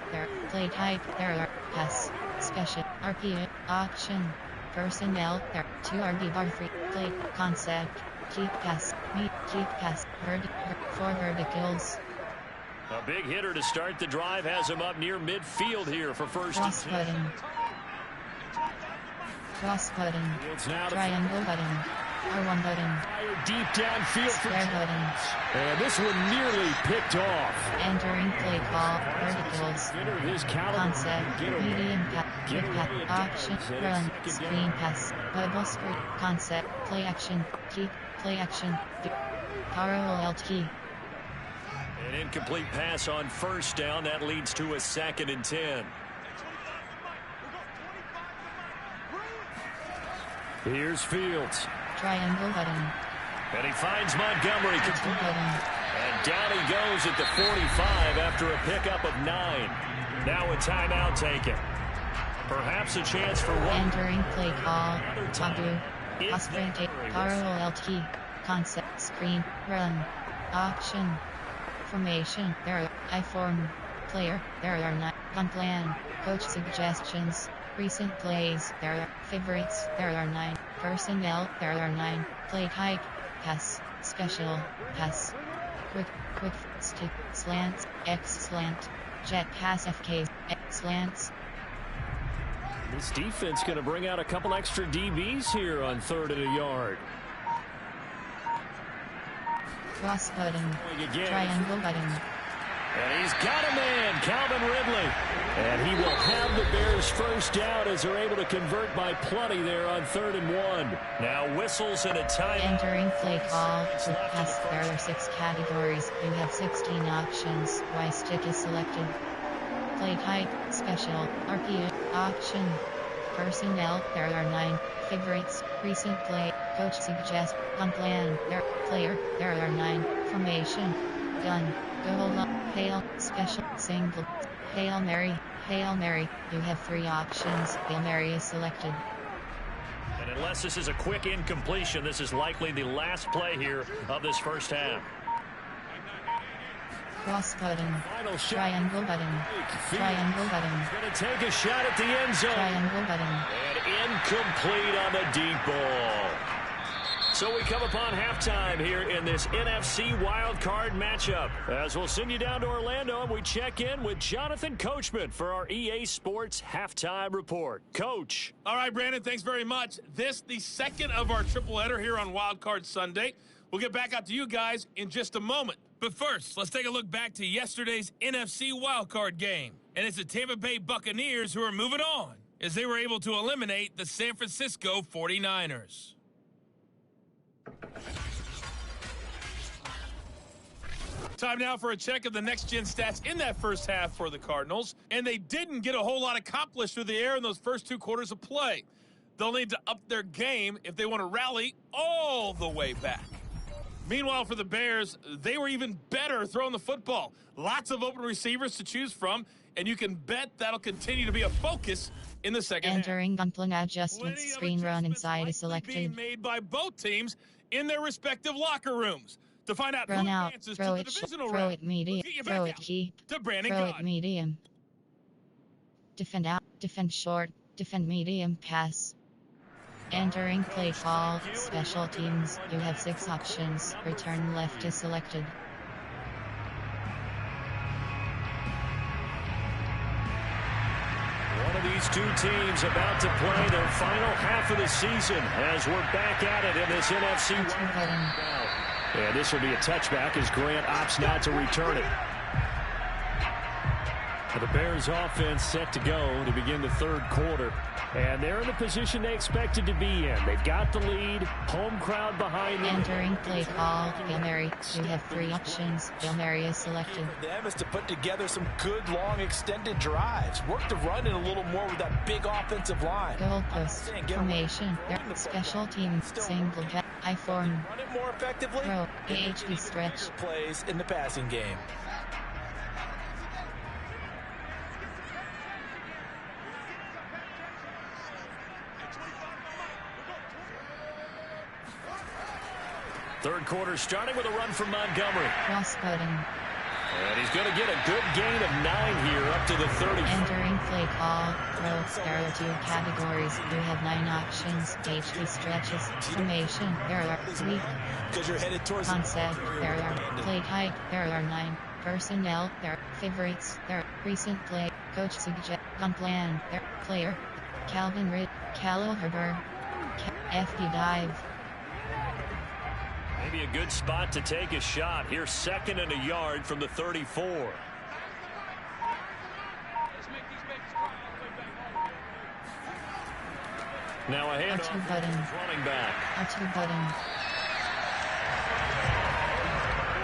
play type, error, pass, special, RPA, option, personnel, 2RB bar 3. Play. Concept. Keep pass. Meet. Keep pass. For verticals. A big hitter to start the drive has him up near midfield here for first. Cross button. Cross button. Triangle button. R1 button. Deep downfield. Square button. And this one nearly picked off. Entering play call. Verticals. Concept. Medium pass. Quick pass. Option. Run. Screen pass. Bubble screen. Concept. Play action. Keep. Play action. Power LT. An incomplete pass on first down. That leads to a 2nd and 10. Here's Fields. Triangle button. And he finds Montgomery. Button. And down he goes at the 45 after a pickup of 9. Now a timeout taken. Perhaps a chance for one. Entering play call. Tabu. Sprint. Power LT. Concept. Screen. Run. Option. Formation. There. I form. Player. There are 9. Gun plan. Coach suggestions. Recent plays. There are favorites. There are 9. Personnel. There are 9. Play hike. Pass. Special. Pass. Quick. Stick. Slants. X slant. Jet pass FK. X slants. This defense going to bring out a couple extra DBs here on 3rd and a yard. Cross button. Triangle button. And he's got a man, Calvin Ridley. And he will have the Bears first down as they're able to convert by plenty there on 3rd and 1. Now whistles and a time. Entering play call. To pass. There are 6 categories. You have 16 options. Y stick is selected. Play type. Special. RPA. Option. Personnel. There are 9. Favorites. Recent play. Coach suggests. On plan. Player. There are 9. Formation. Gun. Goal. Hail. Special. Single. Hail Mary. Hail Mary. You have 3 options. Hail Mary is selected. And unless this is a quick incompletion, this is likely the last play here of this first half. Cross button. Triangle button. Triangle button. Going to take a shot at the end zone. Triangle button. And incomplete on the deep ball. So we come upon halftime here in this NFC wildcard matchup. As we'll send you down to Orlando and we check in with Jonathan Coachman for our EA Sports Halftime Report. Coach. All right, Brandon, thanks very much. This, the second of our triple header here on Wildcard Sunday. We'll get back out to you guys in just a moment. But first, let's take a look back to yesterday's NFC wildcard game. And it's the Tampa Bay Buccaneers who are moving on as they were able to eliminate the San Francisco 49ers. Time now for a check of the next-gen stats in that first half for the Cardinals. And they didn't get a whole lot accomplished through the air in those first 2 quarters of play. They'll need to up their game if they want to rally all the way back. Meanwhile, for the Bears, they were even better throwing the football. Lots of open receivers to choose from, and you can bet that'll continue to be a focus in the second half. Entering gun plan adjustments. Screen run inside is selected. Being made by both teams in their respective locker rooms. To find out Run who out, advances throw to it, the divisional throw round, it medium, we'll get you throw back it out cheap, to Brandon throw God. it medium. Defend out, defend short, defend medium, pass. Entering play call, special teams, you have 6 options, return left is selected. One of these 2 teams about to play their final half of the season as we're back at it in this NFC. And this will be a touchback as Grant opts not to return it. The Bears offense set to go to begin the 3rd quarter. And they're in the position they expected to be in. They've got the lead, home crowd behind them. Entering play call, Hail Mary. You have 3 options. Hail Mary is selected. For them is to put together some good, long, extended drives. Work the run in a little more with that big offensive line. Goalpost, formation, special team, single jet, I form. Run it more effectively. Throw, AHB stretch. Plays in the passing game. Third quarter starting with a run from Montgomery. Cross button. And he's going to get a good gain of 9 here up to the 30. Entering play call. Throw. There are 2 categories. You have 9 options. HD stretches. Formation. There are 3. Because you're headed towards Concept. There are play type. There are 9. Personnel. There are favorites. There are recent play. Coach suggest. Gun plan. There player. Calvin Ridd. Khalil Herbert. FD dive. Maybe a good spot to take a shot. Here's 2nd and a yard from the 34. Now a handoff to running back. R2 button.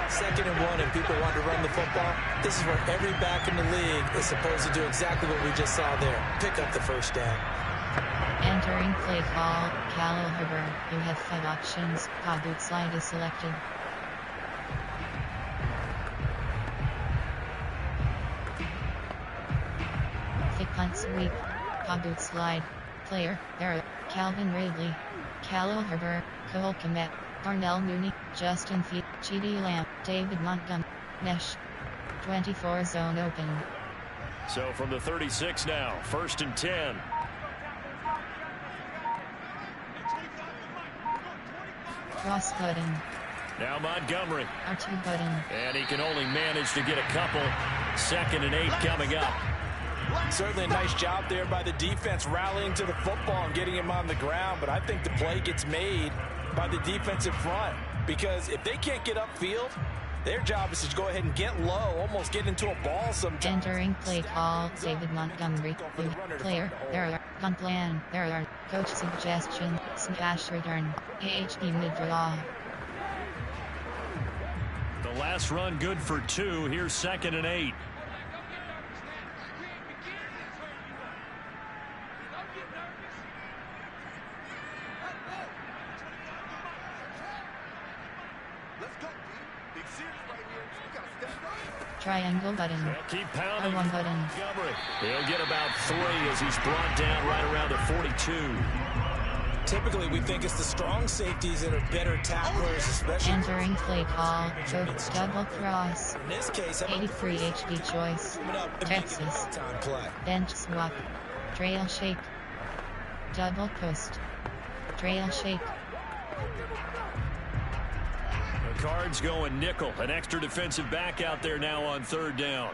2nd and 1 and people want to run the football. This is where every back in the league is supposed to do exactly what we just saw there. Pick up the first down. Entering play call. Khalil Herbert. You have 5 options. Boot slide is selected. Thick punt sweep. Boot slide. Player. There are Calvin Ridley. Khalil Herbert. Cole Kmet. Darnell Mooney. Justin Fee. G.D. Lamb. David Montgomery. Mesh. 24 zone open. So from the 36 now. 1st and 10. Cross button. Now Montgomery. R2 button. And he can only manage to get a couple. 2nd and 8 coming up. Certainly a nice job there by the defense rallying to the football and getting him on the ground. But I think the play gets made by the defensive front. Because if they can't get upfield, their job is to go ahead and get low, almost get into a ball sometimes. Entering play call. David Montgomery. Player. There are gun plan. There are coach suggestion. Smash return. AHP mid-draw. The last run good for 2. Here's 2nd and 8. Triangle button. Keep pounding. R1 button. He'll get about 3 as he's brought down right around the 42. Typically, we think it's the strong safeties that are better tacklers, especially. Entering play call. Double cross. In this case, 83 HD choice. Texas. Bench swap. Trail shake. Double post. Trail shake. The Cards going nickel. An extra defensive back out there now on 3rd down.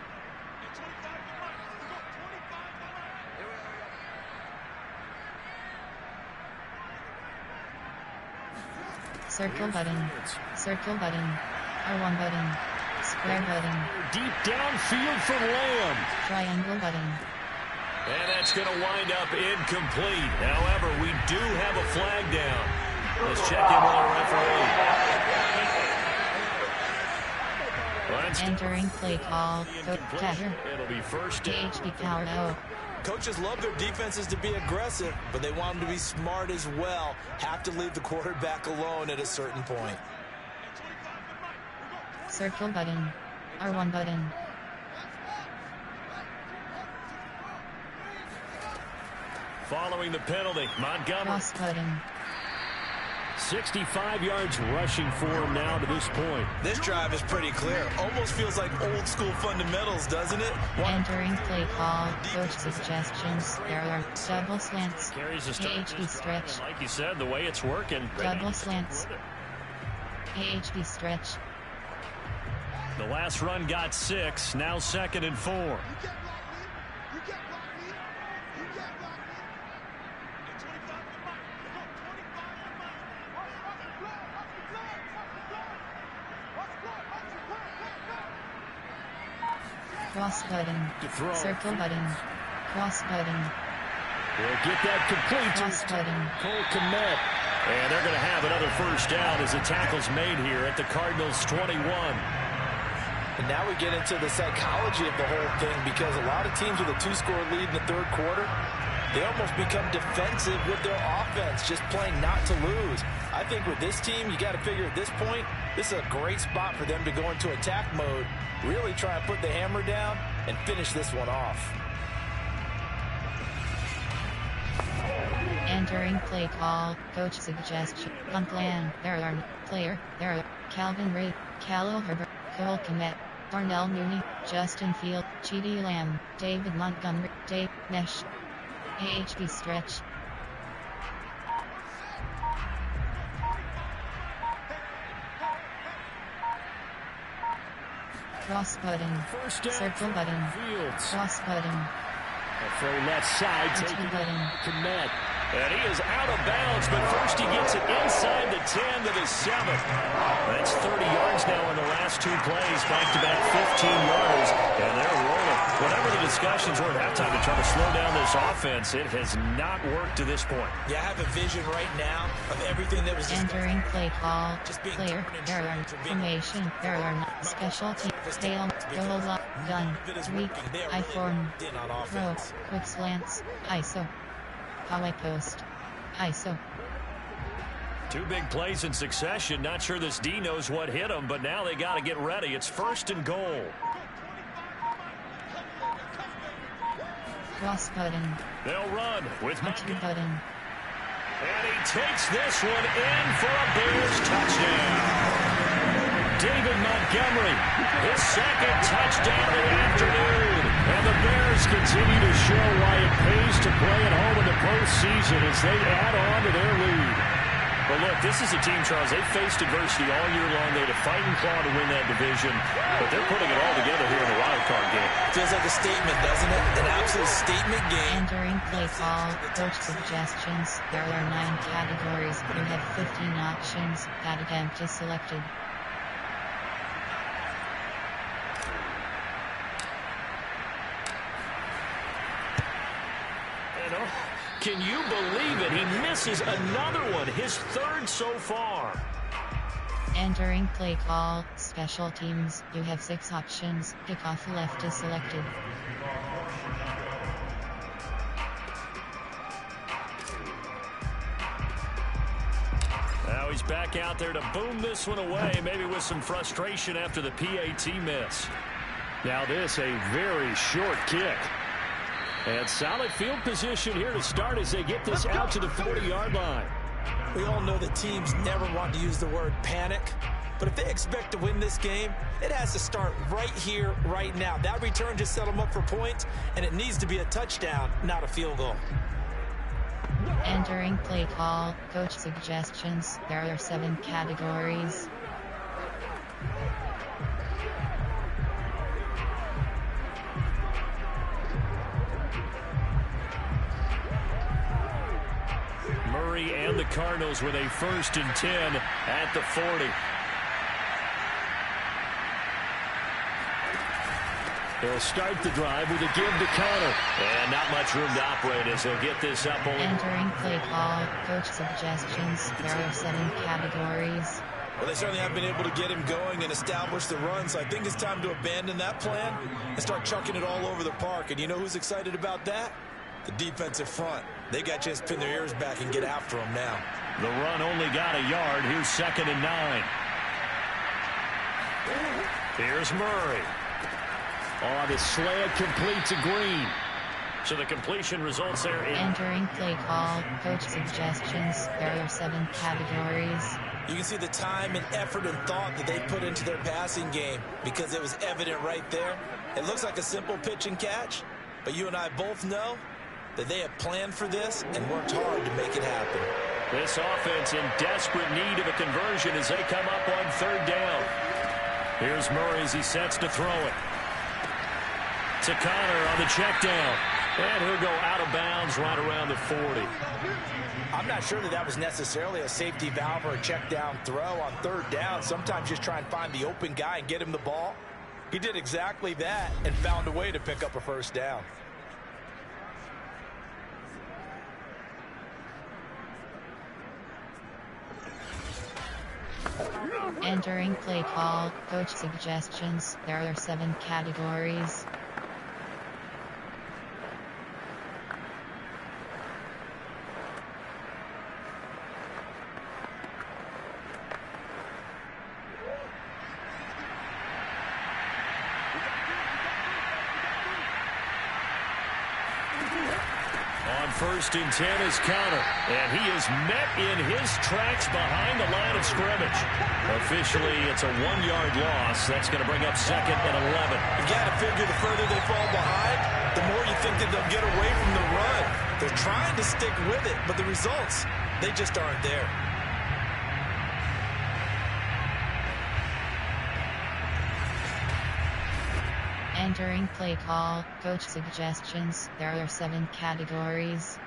Circle button. Circle button. R1 button. Square button. Deep downfield for Lamb. Triangle button. And that's going to wind up incomplete. However, we do have a flag down. Let's check in with our referee. Entering play call. Catcher. It'll be 1st down. HB power O. Coaches love their defenses to be aggressive, but they want them to be smart as well. Have to leave the quarterback alone at a certain point. Circle button. R1 button. Following the penalty, Montgomery. Cross button. 65 yards rushing for him now to this point. This drive is pretty clear. Almost feels like old school fundamentals, doesn't it? Entering play call. Coach suggestions. There are double slants. Carries the AHB stretch. Like you said, the way it's working. Double slants. AHB stretch. The last run got 6. Now 2nd and 4. Cross button. Circle button. Cross button. We'll get that complete. Cross button. Cole Kmet. And they're going to have another 1st down as the tackle's made here at the Cardinals 21. And now we get into the psychology of the whole thing, because a lot of teams with a 2-score lead in the 3rd quarter, they almost become defensive with their offense, just playing not to lose. I think with this team, you got to figure at this point, this is a great spot for them to go into attack mode, really try and put the hammer down and finish this one off. Entering play call. Coach suggestion. On plan. There are player. There are Calvin Ray. Khalil Herbert. Cole Kmet. Darnell Mooney, Justin Field, CeeDee Lamb, David Montgomery, Dave Mesh, AHB Stretch. Cross button, circle button, cross button. Throw left side, taking Komet. And he is out of bounds, but first he gets it inside the 10 to the 7. That's 30 yards now in the last 2 plays, back-to-back 15 yards, and they're rolling. Whatever the discussions were at halftime to try to slow down this offense, it has not worked to this point. Yeah, I have a vision right now of everything that was entering play call, player, error, formation, error, special team, tail, goal line, gun, weak, I-form, throw, quick slants, ISO. High post. ISO. 2 big plays in succession. Not sure this D knows what hit him, but now they got to get ready. It's 1st and goal. Cross button. They'll run with button. And he takes this one in for a Bears touchdown. David Montgomery, his 2nd touchdown of the afternoon. And the Bears continue to show why it pays to play at home in the postseason as they add on to their lead. But look, this is a team, Charles, they faced adversity all year long. They had to fight and claw to win that division, but they're putting it all together here in the wildcard game. Feels like a statement, doesn't it? An absolute statement game. Entering play call, coach suggestions. There are 9 categories. You have 15 options. That attempt is selected. Can you believe it? He misses another one, his 3rd so far. Entering play call, special teams. You have 6 options. Kickoff left is selected. Now he's back out there to boom this one away, maybe with some frustration after the PAT miss. Now this a very short kick. And solid field position here to start as they get this out to the 40-yard line. We all know that teams never want to use the word panic, but if they expect to win this game, it has to start right here, right now. That return just set them up for points, and it needs to be a touchdown, not a field goal. Entering play call, coach suggestions. There are 7 categories. Murray and the Cardinals with a 1st and 10 at the 40. They'll start the drive with a give to Connor. And not much room to operate as they'll get this up. Entering play call, coach suggestions. There are 7 categories. Well, they certainly have been able to get him going and establish the run, so I think it's time to abandon that plan and start chucking it all over the park. And you know who's excited about that? The defensive front. They got just pin their ears back and get after him now. The run only got a yard. Here's 2nd and 9. Here's Murray. Oh, the slant complete to Green. So the completion results there. Entering play call, coach suggestions. There are 7 categories. You can see the time and effort and thought that they put into their passing game because it was evident right there. It looks like a simple pitch and catch, but you and I both know that they have planned for this and worked hard to make it happen. This offense in desperate need of a conversion as they come up on 3rd down. Here's Murray as he sets to throw it. To Connor on the check down. And he'll go out of bounds right around the 40. I'm not sure that was necessarily a safety valve or a check down throw on 3rd down. Sometimes just try and find the open guy and get him the ball. He did exactly that and found a way to pick up a 1st down. Entering play call, coach suggestions. There are 7 categories. 1st and 10 is counter. And he is met in his tracks behind the line of scrimmage. Officially, it's a 1-yard loss. That's going to bring up 2nd and 11. You got to figure the further they fall behind, the more you think that they'll get away from the run. They're trying to stick with it, but the results, they just aren't there. Entering play call, coach suggestions. There are 7 categories.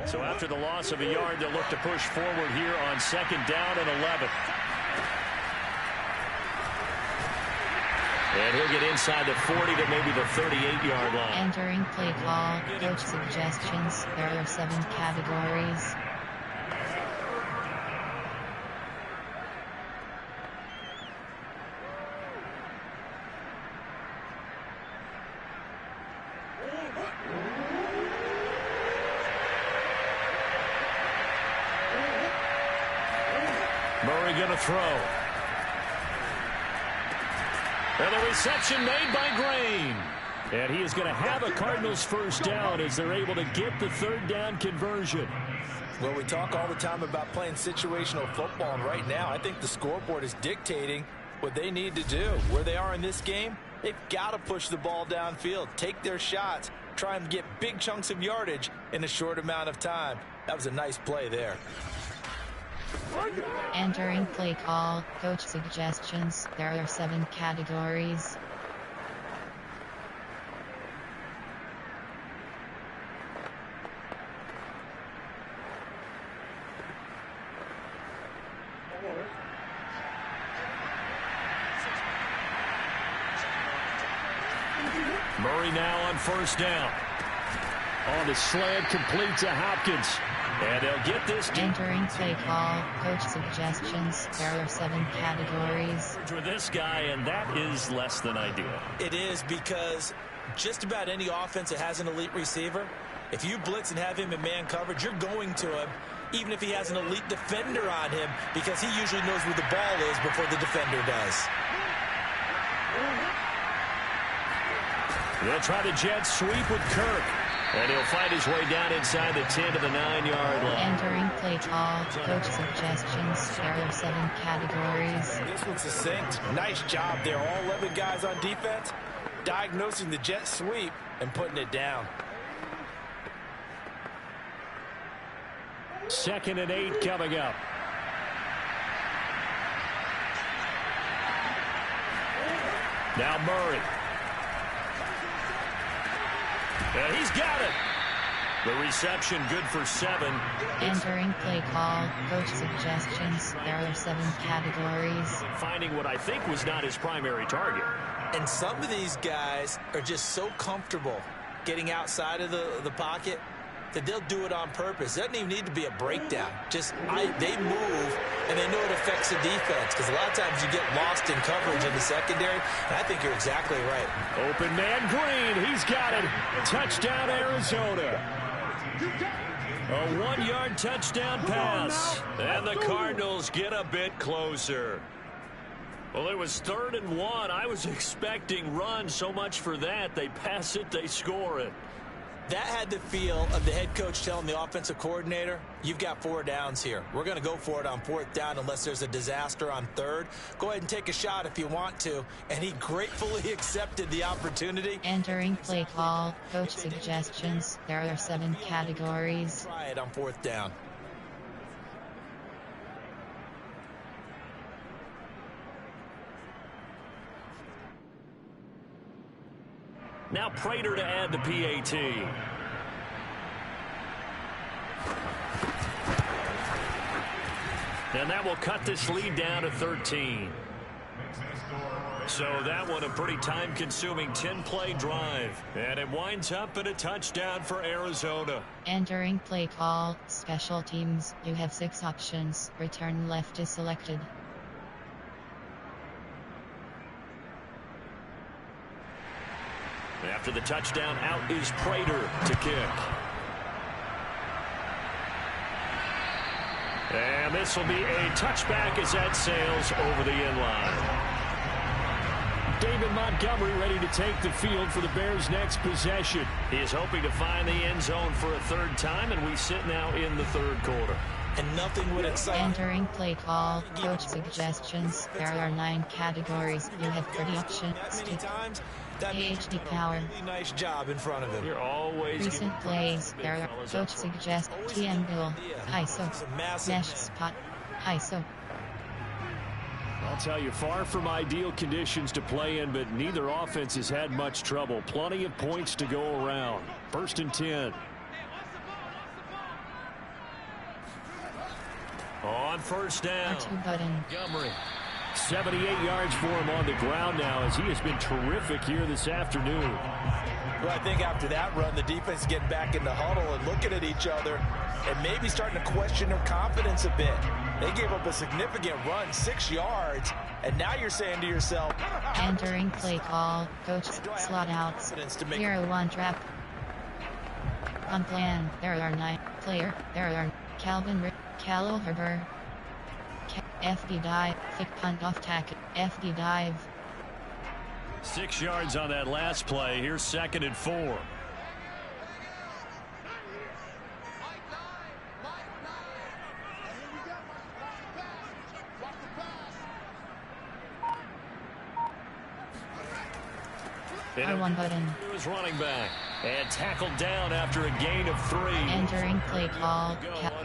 So after the loss of a yard, they'll look to push forward here on 2nd down and 11. And he'll get inside the 40 to maybe the 38-yard line. Entering play call, coach suggestions. There are 7 categories. Murray going to throw. And the reception made by Grain. And he is going to have a Cardinals 1st down as they're able to get the 3rd down conversion. Well, we talk all the time about playing situational football, and right now I think the scoreboard is dictating what they need to do. Where they are in this game, they've got to push the ball downfield, take their shots, try and get big chunks of yardage in a short amount of time. That was a nice play there. Entering play call, coach suggestions. There are 7 categories. Murray now on 1st down. On the slant, complete to Hopkins. And they'll get this. Entering play call, coach suggestions. There are 7 categories. With this guy, and that is less than ideal. It is, because just about any offense that has an elite receiver, if you blitz and have him in man coverage, you're going to him, even if he has an elite defender on him, because he usually knows where the ball is before the defender does. They'll try the jet sweep with Kirk. And he'll find his way down inside the 10 to the 9-yard line. Entering play call, coach suggestions. There are 7 categories. This one's succinct. Nice job there. All 11 guys on defense diagnosing the jet sweep and putting it down. 2nd and 8 coming up. Now Murray. And he's got it. The reception good for 7. Entering play call, coach suggestions. There are 7 categories. Finding what I think was not his primary target. And some of these guys are just so comfortable getting outside of the pocket that they'll do it on purpose. It doesn't even need to be a breakdown. Just they move, and they know it affects the defense, because a lot of times you get lost in coverage in the secondary, and I think you're exactly right. Open man Green. He's got it. Touchdown, Arizona. A 1-yard touchdown pass. And the Cardinals get a bit closer. Well, it was 3rd and 1. I was expecting run. So much for that. They pass it, they score it. That had the feel of the head coach telling the offensive coordinator, you've got 4 downs here. We're going to go for it on 4th down unless there's a disaster on 3rd. Go ahead and take a shot if you want to. And he gratefully accepted the opportunity. Entering play call, coach suggestions. There are 7 categories. Try it on 4th down. Now Prater to add the PAT. And that will cut this lead down to 13. So that one a pretty time-consuming 10-play drive. And it winds up at a touchdown for Arizona. Entering play call, special teams. You have 6 options. Return left is selected. After the touchdown, out is Prater to kick. And this will be a touchback as that sails over the end line. David Montgomery ready to take the field for the Bears' next possession. He is hoping to find the end zone for a third time, and we sit now in the third quarter. And nothing would excite. Entering play call, coach suggestions. There are 9 categories. You have 30 options. HD power. Really nice job in front of him. You're always recent plays. There are coach suggest TM goal, ISO, mesh spot, ISO. I'll tell you, far from ideal conditions to play in, but neither offense has had much trouble. Plenty of points to go around. 1st and 10. On first down, Montgomery. 78 yards for him on the ground now, as he has been terrific here this afternoon. Well, I think after that run, the defense is getting back in the huddle and looking at each other and maybe starting to question their confidence a bit. They gave up a significant run, 6 yards, and now you're saying to yourself... Entering play call, coach slot outs, 0-1 trap. On plan, there are 9 player, there are Calvin Callow Herber. FD dive, thick punt off tackle, FD dive. 6 yards on that last play. Here's 2nd and 4. R1 button. He was running back and tackled down after a gain of 3. Entering play call,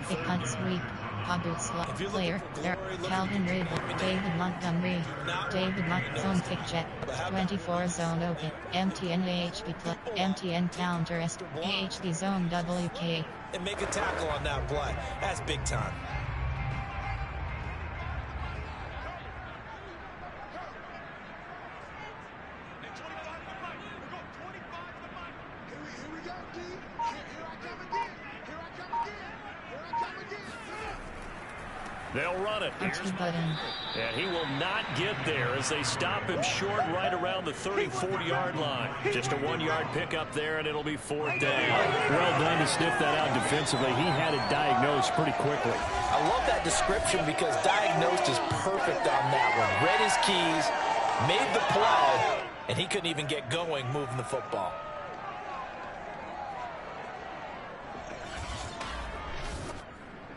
thick punt sweep. Hubbard slot player, there, Calvin Ridley, David Montgomery, zone kick jet, 24 zone open, MTN AHB plus, MTN counter S, AHB zone WK. And make a tackle on that play. That's big time. They'll run it. And he will not get there as they stop him short right around the 34-yard line. Just a 1-yard pickup there, and it'll be 4th down. Well done to sniff that out defensively. He had it diagnosed pretty quickly. I love that description because diagnosed is perfect on that one. Read his keys, made the play, and he couldn't even get going moving the football.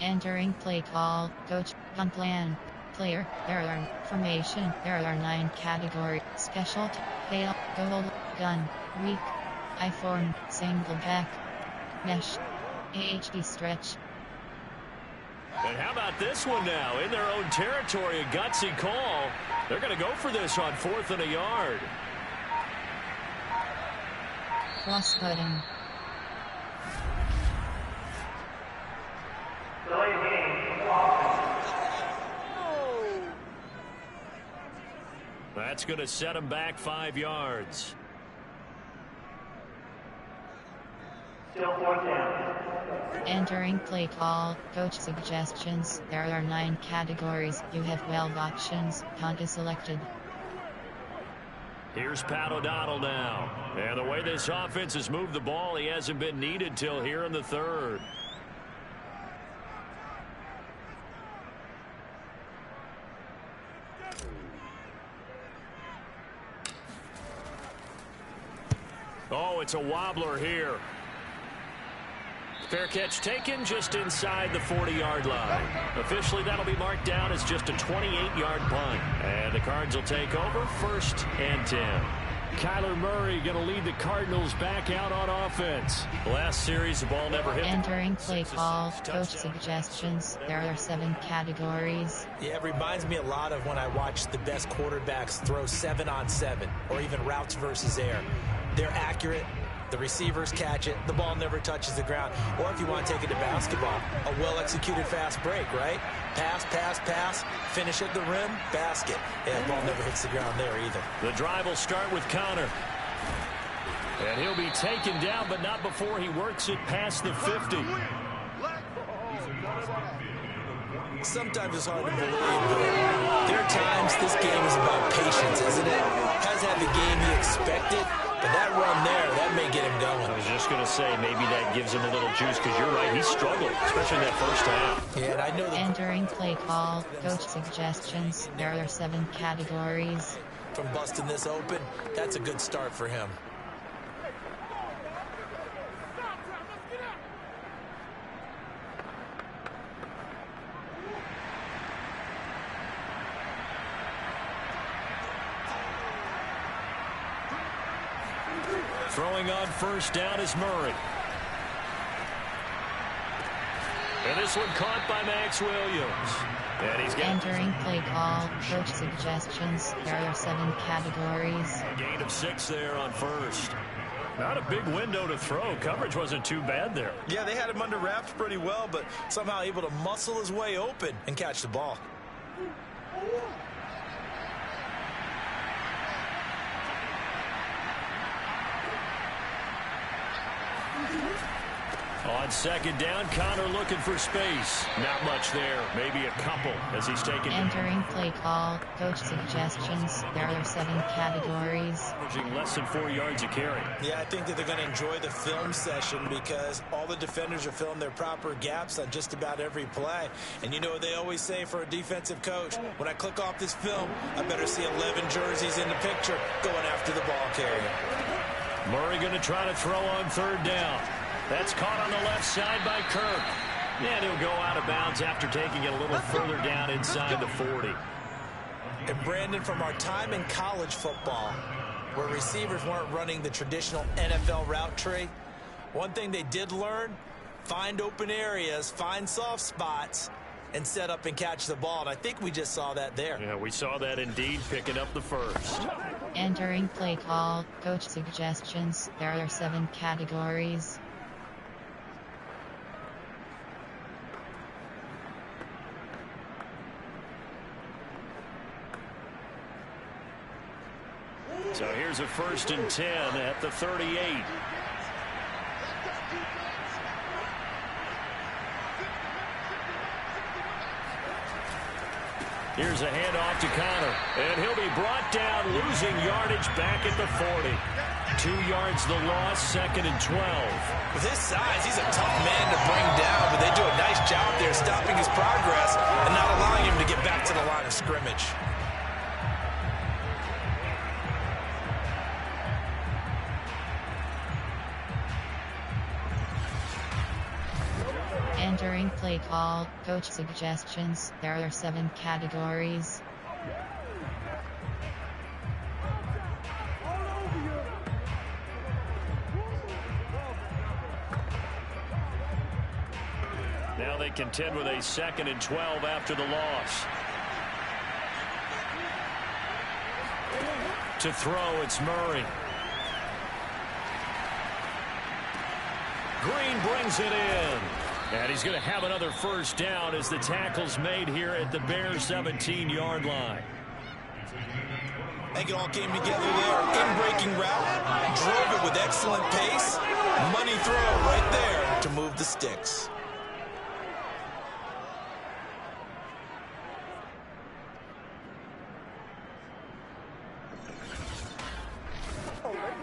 Entering play call, coach, gun plan, player, there are formation, there are 9 categories, special, fail, goal, gun, weak, I-form, single back, mesh, AHD stretch. And how about this one now? In their own territory, a gutsy call. They're going to go for this on 4th and a yard. Cross cutting. That's going to set him back 5 yards. Still 4th down. Entering play call, coach suggestions. There are 9 categories. You have 12 options. Punt is selected. Here's Pat O'Donnell now. And the way this offense has moved the ball, he hasn't been needed till here in the 3rd. Oh, it's a wobbler here. Fair catch taken just inside the 40-yard line. Officially, that'll be marked down as just a 28-yard punt. And the Cards will take over 1st and 10. Kyler Murray going to lead the Cardinals back out on offense. Last series, the ball never hit. Entering play call, coach suggestions. There are 7 categories. Yeah, it reminds me a lot of when I watch the best quarterbacks throw 7-on-7 or even routes versus air. They're accurate. The receivers catch it. The ball never touches the ground. Or if you want to take it to basketball, a well-executed fast break, right? Pass, pass, pass. Finish at the rim, basket. Yeah, the ball never hits the ground there either. The drive will start with Connor. And he'll be taken down, but not before he works it past the 50. Sometimes it's hard to believe, but there are times this game is about patience, isn't it? Hasn't had the game he expected, But that run there, that may get him going. I was just going to say, maybe that gives him a little juice, because you're right, he struggled, especially in that first half. Yeah, and I know that... Entering play call, coach suggestions. There are 7 categories. From busting this open, that's a good start for him. Throwing on first down is Murray. And this one caught by Max Williams. And he's Entering play call, coach suggestions. There are 7 categories. A gain of 6 there on first. Not a big window to throw. Coverage wasn't too bad there. Yeah, they had him under wraps pretty well, but somehow able to muscle his way open and catch the ball. On second down, Connor looking for space. Not much there. Maybe a couple as he's taking. Entering play call, coach suggestions. There are 7 categories. Averaging less than 4 yards a carry. Yeah, I think that they're going to enjoy the film session because all the defenders are filling their proper gaps on just about every play. And you know what they always say for a defensive coach? When I click off this film, I better see 11 jerseys in the picture going after the ball carrier. Murray going to try to throw on third down. That's caught on the left side by Kirk. And he'll go out of bounds after taking it a little further down inside the 40. And Brandon, from our time in college football, where receivers weren't running the traditional NFL route tree, one thing they did learn, find open areas, find soft spots, and set up and catch the ball. And I think we just saw that there. Yeah, we saw that indeed, picking up the first. Entering play call, coach suggestions. There are 7 categories. So here's a 1st and 10 at the 38. Here's a handoff to Connor, and he'll be brought down, losing yardage back at the 40. 2 yards the loss, 2nd and 12. With his size, he's a tough man to bring down, but they do a nice job there stopping his progress and not allowing him to get back to the line of scrimmage. Entering play call, coach suggestions. There are 7 categories. Now they contend with a 2nd and 12 after the loss. To throw, it's Murray. Green brings it in. And he's going to have another first down as the tackle's made here at the Bears' 17-yard line. I think it all came together there. In-breaking route, drove it with excellent pace. Money throw right there to move the sticks.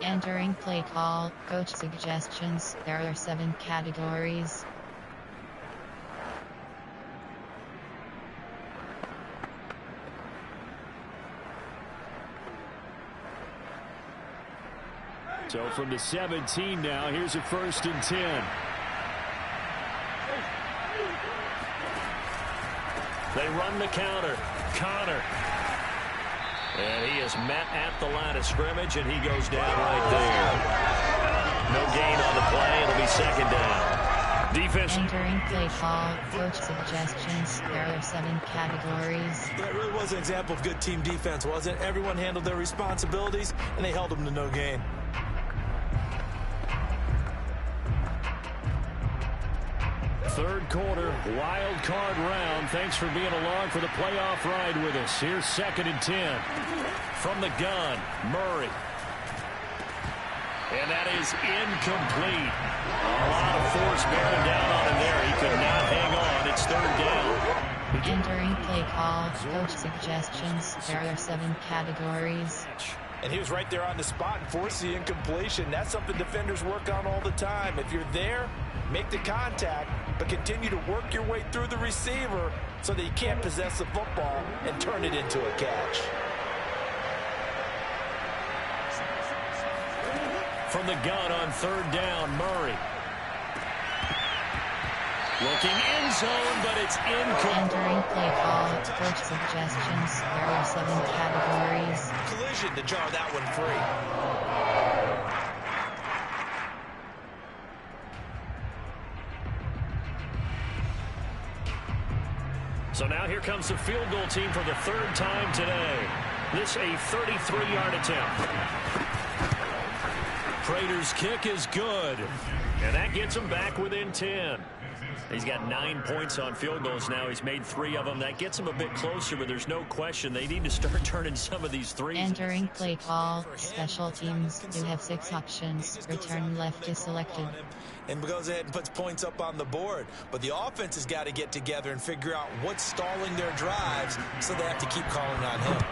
Entering play call, coach suggestions. There are 7 categories. So from the 17 now, here's a 1st and 10. They run the counter. Connor. And he is met at the line of scrimmage, and he goes down right there. No gain on the play. It'll be 2nd down. Defense. Entering play call, coach suggestions. There are 7 categories. Yeah, it really was an example of good team defense, wasn't it? Everyone handled their responsibilities, and they held them to no gain. Third quarter, wild card round. Thanks for being along for the playoff ride with us. Here's 2nd and 10. From the gun, Murray. And that is incomplete. A lot of force bearing down on him there. He could not hang on. It's 3rd down. Entering play call, coach suggestions. There are 7 categories. And he was right there on the spot and forced the incompletion. That's something defenders work on all the time. If you're there, make the contact, but continue to work your way through the receiver so that you can't possess the football and turn it into a catch. From the gun on third down, Murray. Looking end zone, but it's incomplete. Entering play call, coach suggestions. There are 7 categories. Collision to jar that one free. So now here comes the field goal team for the 3rd time today. This a 33-yard attempt. Prater's kick is good, and that gets him back within 10. He's got 9 points on field goals now. He's made 3 of them. That gets him a bit closer, but there's no question they need to start turning some of these threes. Entering play call, special teams. You have 6 options. Return left is selected. And goes ahead and puts points up on the board. But the offense has got to get together and figure out what's stalling their drives, so they have to keep calling on him.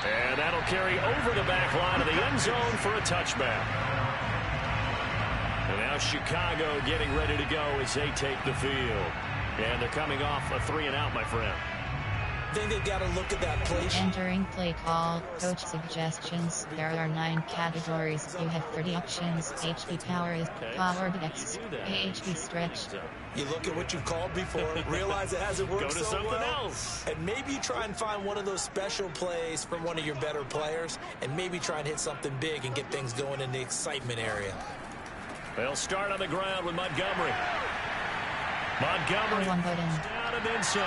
And that'll carry over the back line of the end zone for a touchback. And now Chicago getting ready to go as they take the field. And they're coming off a 3-and-out, my friend. I think they've got to look at that play. Entering play call, coach suggestions. There are 9 categories. You have 30 options. HP power is powered X. HP stretch. You look at what you've called before, realize it hasn't worked Go to so something well, else. and maybe you try and find one of those special plays from one of your better players, and maybe try and hit something big and get things going in the excitement area. They'll start on the ground with Montgomery. Montgomery One button. down and then some.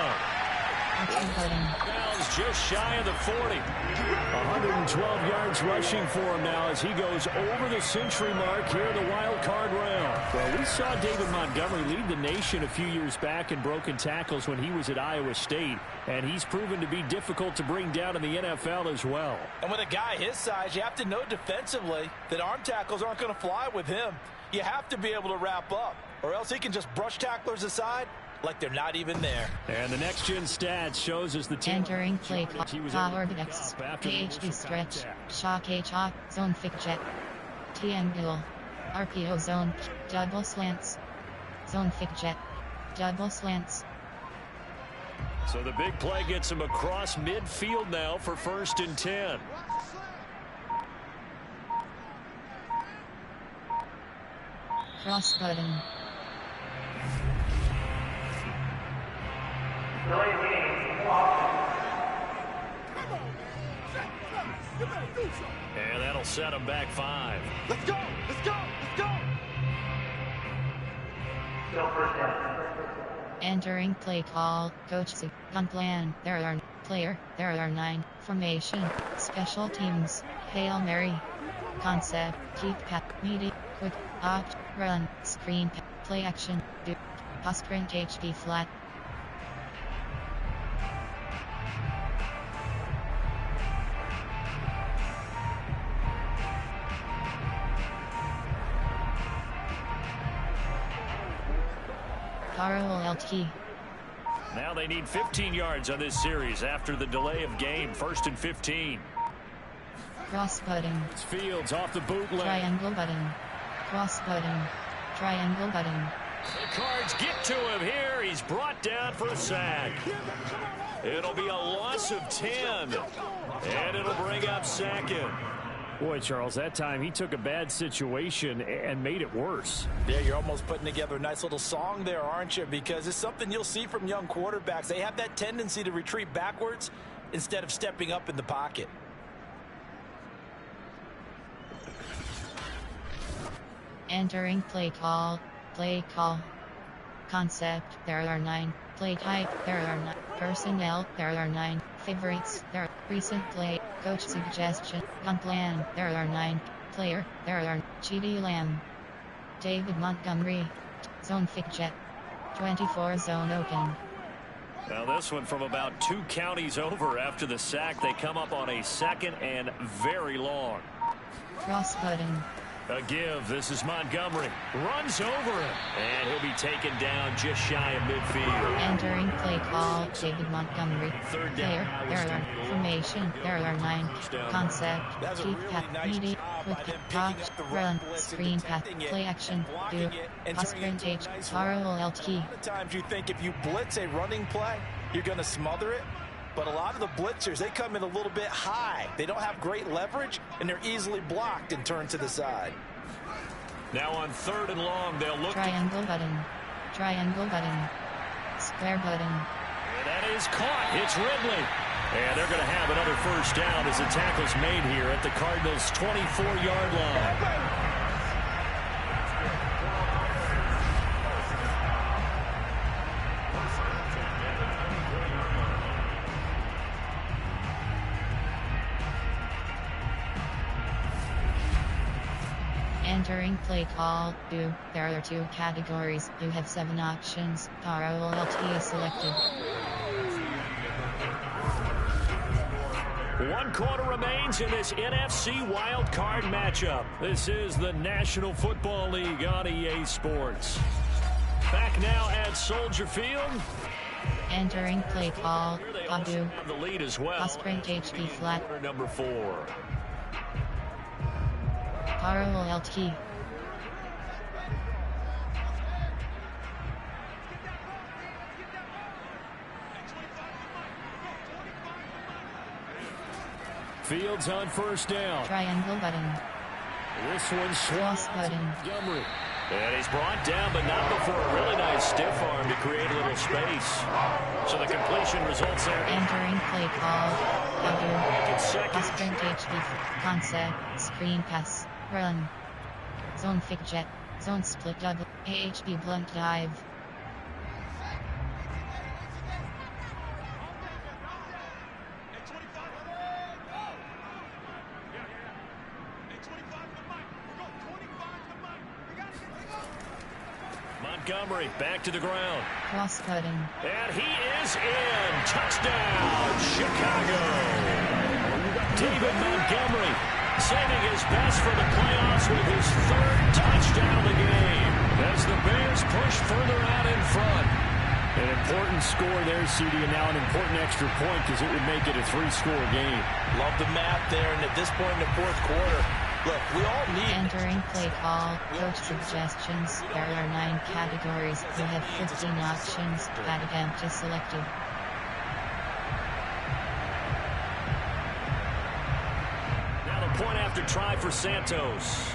Action button. Bell's just shy of the 40. 112 yards rushing for him now as he goes over the century mark here in the wild card round. Well, we saw David Montgomery lead the nation a few years back in broken tackles when he was at Iowa State, and he's proven to be difficult to bring down in the NFL as well. And with a guy his size, you have to know defensively that arm tackles aren't going to fly with him. You have to be able to wrap up, or else he can just brush tacklers aside like they're not even there. And the next-gen stats shows us the team. Entering play call, powered X. PHD stretch. Shock H-Hawk. Zone fake jet. Triangle. RPO zone. Double slants. Zone fake jet. Double slants. So the big play gets him across midfield now for 1st and 10. Cross button. And that'll set him back 5. Let's go! Let's go! Let's go! Still first down. Entering play call, coach gun plan. There are 9. Formation, special teams, Hail Mary. Concept, keep pat, media, quick, opt, run, screen, play action, do, pass print HD flat. Parallel LT. Now they need 15 yards on this series after the delay of game. 1st and 15. Cross button. It's Fields off the bootleg. Triangle button. Cross button. Triangle button. The Cards get to him here. He's brought down for a sack. It'll be a loss of 10. And it'll bring up 2nd. Boy, Charles, that time he took a bad situation and made it worse. Yeah, you're almost putting together a nice little song there, aren't you? Because it's something you'll see from young quarterbacks. They have that tendency to retreat backwards instead of stepping up in the pocket. Entering play call. Play call. Concept, there are 9. Play type, there are 9. Personnel, there are 9. Favorites, there are recent play. Coach suggestion, gun plan, there are 9. Player, there are GD Lamb. David Montgomery. Zone fake jet. 24 zone open. Now this one from about 2 counties over after the sack. They come up on a 2nd and very long. Cross button. A give. This is Montgomery. Runs over him. And he'll be taken down just shy of midfield. Entering play call, David Montgomery. Third down. Error. Formation. Error 9. Concept. Chief cat. Media. Quick catch. Run. Screen pass. Play action. Do. Sprint H. Taro LT. A lot of times you think if you blitz a running play, you're going to smother it. But a lot of the blitzers, they come in a little bit high. They don't have great leverage, and they're easily blocked and turned to the side. Now on 3rd and long, they'll look. Triangle button. Triangle button. Square button. And that is caught. It's Ridley. And they're going to have another first down as the tackle's made here at the Cardinals' 24-yard line. Entering play call, do. There are 2 categories. You have 7 options. Taro LT is selected. 1 quarter remains in this NFC WildCard matchup. This is the National Football League on EA Sports. Back now at Soldier Field. Entering play call, do. The lead as well. Sprint HB flat. Number 4. Taro LT. Fields on first down. Triangle button. This one's Cross button. Montgomery. And he's brought down, but not before a really nice stiff arm to create a little space. So the completion results there. Entering play call, do. Second. Sprint HB concept. Screen pass. Run. Zone fake jet. Zone split double. AHB blunt dive. Montgomery back to the ground. Cross cutting. And he is in. Touchdown, Chicago. David Montgomery saving his best for the playoffs with his 3rd touchdown of the game as the Bears push further out in front. An important score there, CD, and now an important extra point because it would make it a 3-score game. Love the math there, and at this point in the 4th quarter, look, we all need... Entering play call, coach suggestions. There are 9 categories. You have 15 options. That event is selected. Point after try for Santos.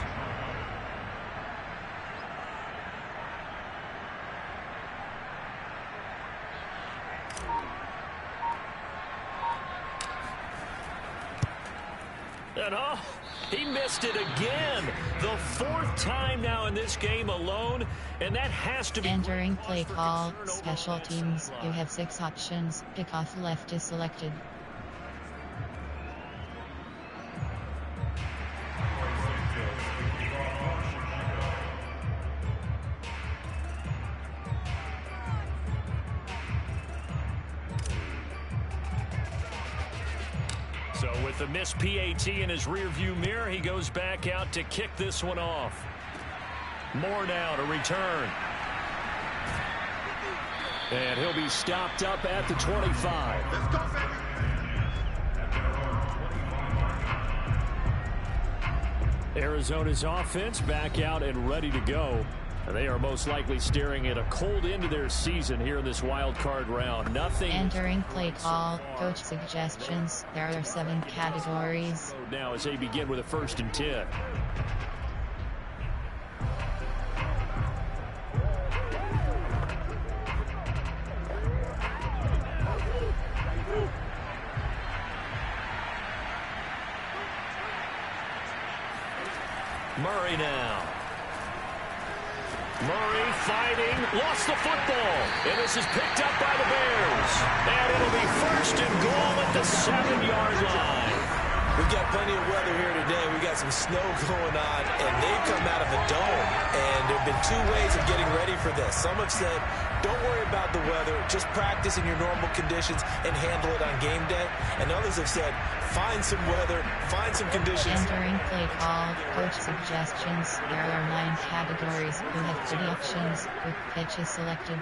And he missed it again. The 4th time now in this game alone, and that has to be... Entering play call, special teams. You have 6 options. Kickoff left is selected. So with the missed PAT in his rearview mirror, he goes back out to kick this one off. Moore now to return. And he'll be stopped up at the 25. Let's go, baby. Arizona's offense back out and ready to go. They are most likely staring at a cold end to their season here in this wild card round. Nothing. Entering play call, coach suggestions. There are 7 categories. Now as they begin with a 1st and 10. Murray now. Murray fighting, lost the football, and this is picked up by the Bears. And it'll be 1st and goal at the 7-yard line. We've got plenty of weather here today. We got got some snow going on, and they've come out of the dome. And there have been two ways of getting ready for this. Some have said, don't worry about the weather, just practice in your normal conditions and handle it on game day. And others have said, find some weather, find some conditions. Entering play call, coach suggestions. There are 9 categories. You have 3 options with pitches selected.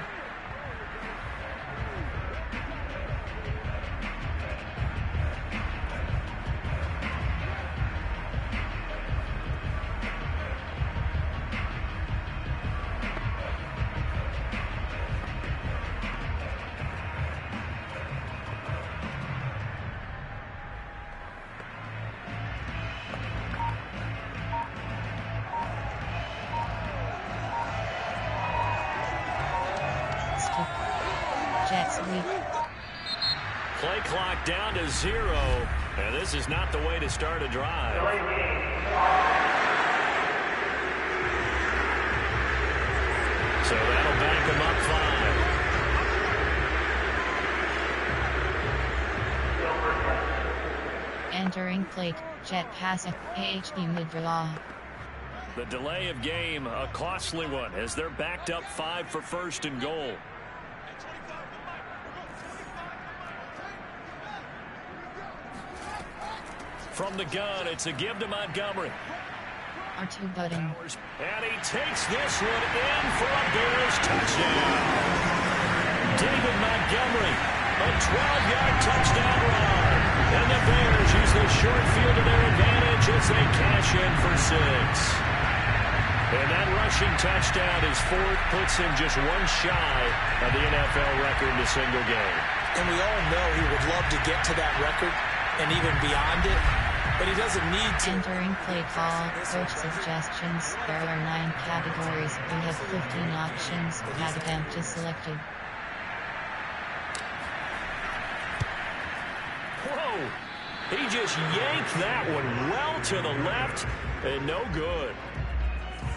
Jets week. Play clock down to 0. And this is not the way to start a drive. So that'll back them up 5. Entering plate, jet pass, AHB mid-draw. The delay of game, a costly one, as they're backed up 5 for first and goal. From the gun, it's a give to Montgomery. R2 button. And he takes this one in for a Bears touchdown. David Montgomery, a 12-yard touchdown run. And the Bears use the short field to their advantage as they cash in for 6. And that rushing touchdown, his 4th, puts him just one shy of the NFL record in a single game. And we all know he would love to get to that record and even beyond it. But he doesn't need to. Entering play call, coach suggestions. There are 9 categories. You have 15 options. Have empty selected. Whoa! He just yanked that one well to the left, and no good.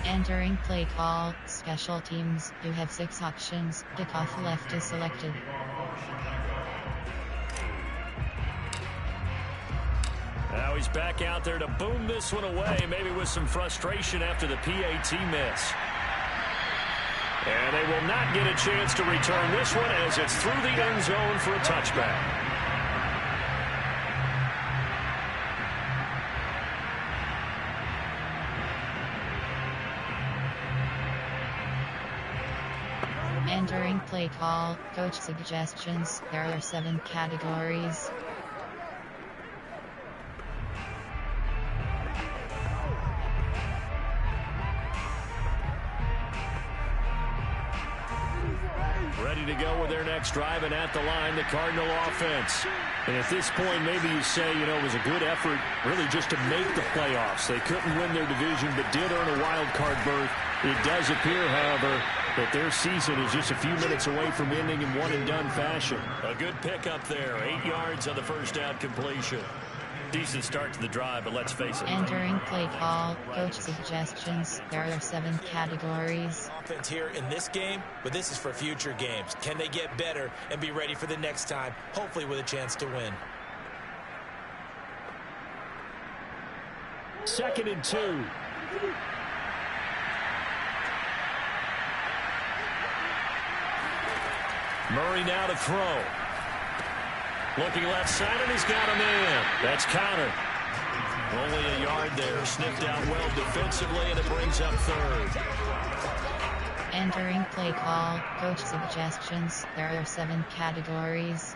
Entering play call, special teams. You have 6 options. Kickoff left is selected. Now he's back out there to boom this one away, maybe with some frustration after the PAT miss. And they will not get a chance to return this one as it's through the end zone for a touchback. Entering play call, coach suggestions. There are 7 categories. Ready to go with their next drive, and at the line, the Cardinal offense. And at this point, maybe you say, you know, it was a good effort really just to make the playoffs. They couldn't win their division, but did earn a wild card berth. It does appear, however, that their season is just a few minutes away from ending in one-and-done fashion. A good pickup there, 8 yards on the first down completion. Decent start to the drive, but let's face it. Entering play call, coach suggestions. There are 7 categories. Offense here in this game, but this is for future games. Can they get better and be ready for the next time, hopefully with a chance to win? 2nd and 2. Murray now to throw. Looking left side, and he's got him in. That's countered. Only a yard there. Sniffed out well defensively, and it brings up 3rd. Entering play call, coach suggestions. There are 7 categories.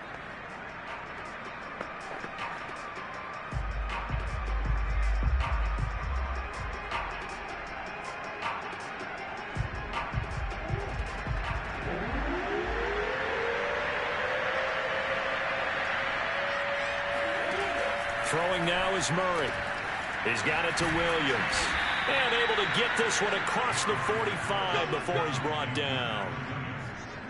Throwing now is Murray. He's got it to Williams. And able to get this one across the 45 before he's brought down.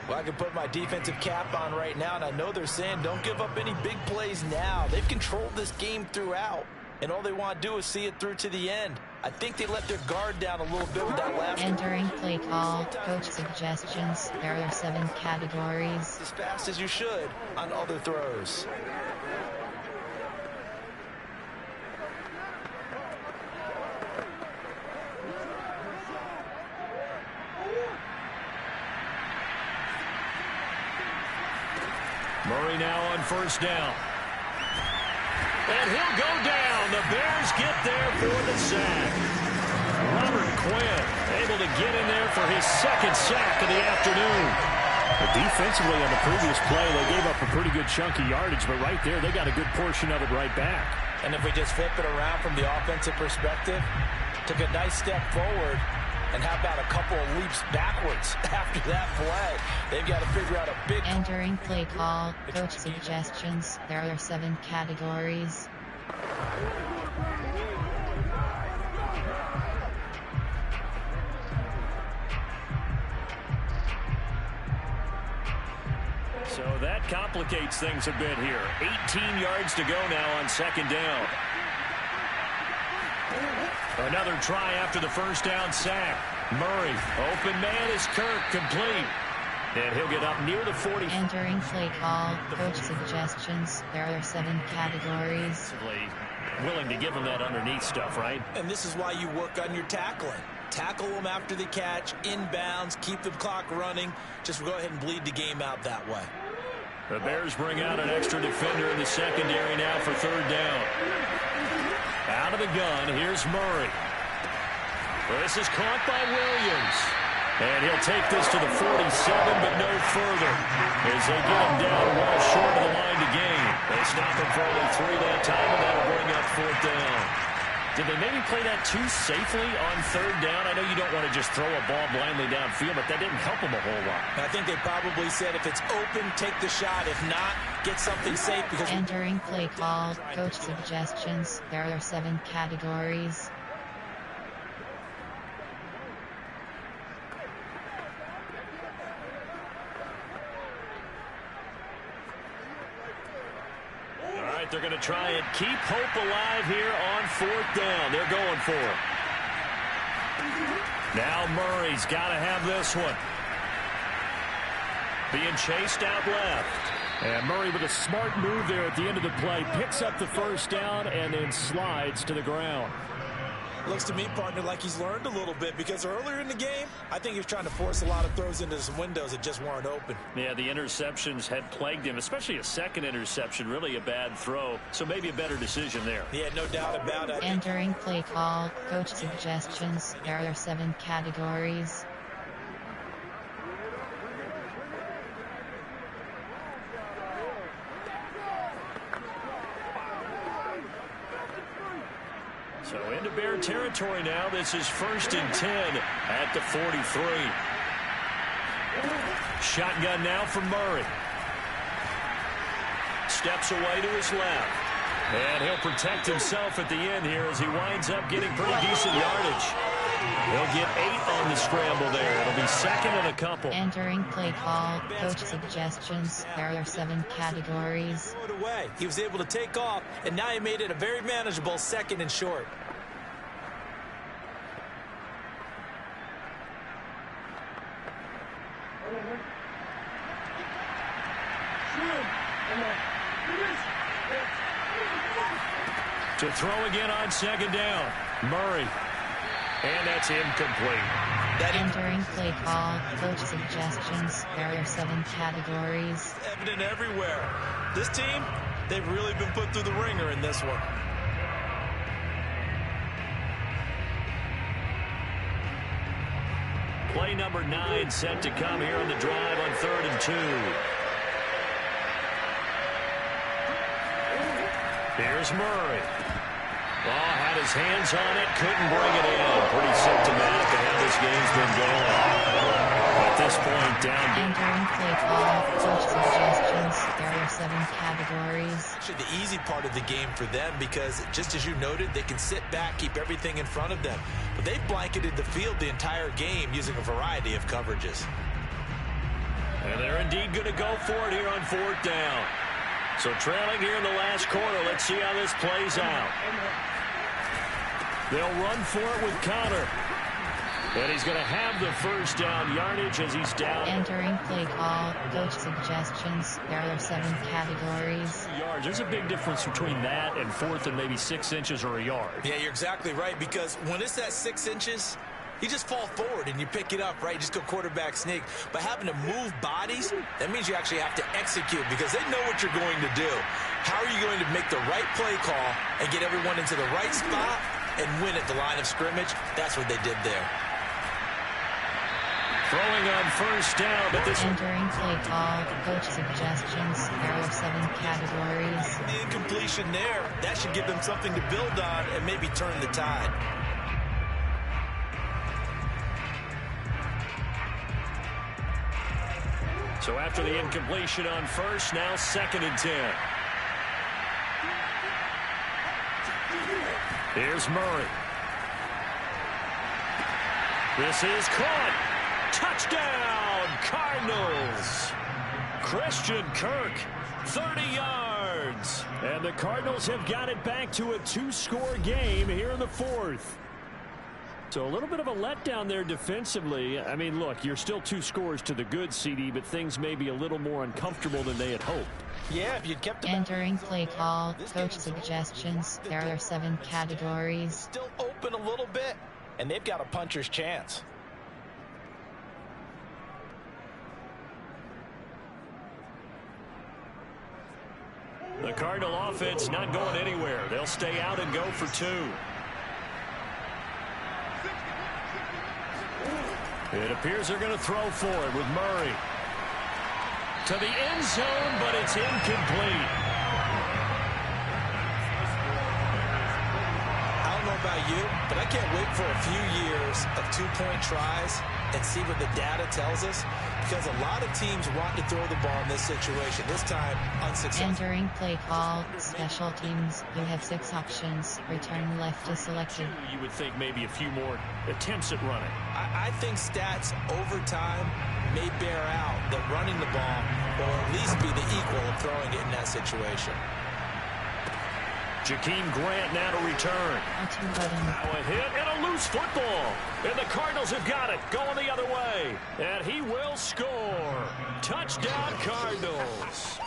Well, I can put my defensive cap on right now, and I know they're saying don't give up any big plays now. They've controlled this game throughout, and all they want to do is see it through to the end. I think they let their guard down a little bit with that last. Entering play call, coach suggestions. There are 7 categories. As fast as you should on other throws. Murray now on first down. And he'll go down. The Bears get there for the sack. Robert Quinn able to get in there for his second sack of the afternoon. But defensively on the previous play, they gave up a pretty good chunk of yardage, but right there, they got a good portion of it right back. And if we just flip it around from the offensive perspective, took a nice step forward, and how about a couple of leaps backwards after that play? They've got to figure out a big... Entering play call, coach suggestions. There are 7 categories. So that complicates things a bit here. 18 yards to go now on second down. Another try after the first down sack. Murray, open man is Kirk, complete. And he'll get up near the 40. Entering play call, coach suggestions. There are 7 categories. Willing to give him that underneath stuff, right? And this is why you work on your tackling. Tackle them after the catch, inbounds, keep the clock running. Just go ahead and bleed the game out that way. The Bears bring out an extra defender in the secondary now for third down. Out of the gun, here's Murray. This is caught by Williams. And he'll take this to the 47, but no further, as they get him down well short of the line to gain. They stop him for only 3 that time, and that'll bring up fourth down. Did they maybe play that too safely on third down? I know you don't want to just throw a ball blindly downfield, but that didn't help them a whole lot. I think they probably said if it's open, take the shot. If not, get something safe. Because Entering play call, coach suggestions. There are 7 categories. They're going to try and keep hope alive here on fourth down. They're going for it. Now Murray's got to have this one. Being chased out left. And Murray with a smart move there at the end of the play. Picks up the first down and then slides to the ground. Looks to me, partner, like he's learned a little bit, because earlier in the game, I think he was trying to force a lot of throws into some windows that just weren't open. Yeah, the interceptions had plagued him, especially a second interception, really a bad throw. So maybe a better decision there. Yeah, no doubt about it. Entering play call, coach suggestions. There are 7 categories. So into Bear territory now. This is 1st and 10 at the 43. Shotgun now from Murray. Steps away to his left. And he'll protect himself at the end here as he winds up getting pretty decent yardage. He'll get 8 on the scramble there. It'll be second and a couple. Entering play call, coach suggestions. There are 7 categories. He was able to take off, and now he made it a very manageable 2nd and short. To throw again on second down. Murray. And that's incomplete. Entering play call, coach suggestions. There are 7 categories. Evident everywhere. This team, they've really been put through the ringer in this one. Play number 9 set to come here on the drive on 3rd and 2. Here's Murray. Had his hands on it, couldn't bring it in. Pretty symptomatic of how this game's been going. At this point, down. Entering play call, coach suggestions. There are 7 categories. Actually, the easy part of the game for them, because just as you noted, they can sit back, keep everything in front of them. But they've blanketed the field the entire game using a variety of coverages. And they're indeed going to go for it here on 4th down. So trailing here in the last quarter. Let's see how this plays out. They'll run for it with Connor. And he's going to have the first down yardage as he's down. Entering play call, coach suggestions. There are 7 categories. Yards. There's a big difference between that and 4th and maybe 6 inches or a yard. Yeah, you're exactly right, because when it's at 6 inches, you just fall forward and you pick it up, right? You just go quarterback sneak. But having to move bodies, that means you actually have to execute because they know what you're going to do. How are you going to make the right play call and get everyone into the right spot and win at the line of scrimmage? That's what they did there. Throwing on first down, but this... Entering play call, coach suggestions, there are 7 categories. The incompletion there, that should give them something to build on and maybe turn the tide. So after the incompletion on first, now 2nd and 10. Here's Murray. This is caught. Touchdown, Cardinals. Christian Kirk, 30 yards. And the Cardinals have got it back to a 2-score game here in the 4th. So a little bit of a letdown there defensively. I mean, look, you're still 2 scores to the good, CD, but things may be a little more uncomfortable than they had hoped. Yeah, if you'd kept them... Entering play call, coach suggestions, there are 7 categories. Still open a little bit, and they've got a puncher's chance. The Cardinal offense not going anywhere. They'll stay out and go for 2. It appears they're going to throw for it with Murray. To the end zone, but it's incomplete. I don't know about you, but I can't wait for a few years of 2-point tries and see what the data tells us, because a lot of teams want to throw the ball in this situation. This time, unsuccessful. Entering play call, special teams, you have 6 options. Return left is selected. You would think maybe a few more attempts at running. I think stats over time may bear out that running the ball will at least be the equal of throwing it in that situation. Jakeem Grant now to return. Now a hit and a loose football. And the Cardinals have got it. Going the other way. And he will score. Touchdown, Cardinals.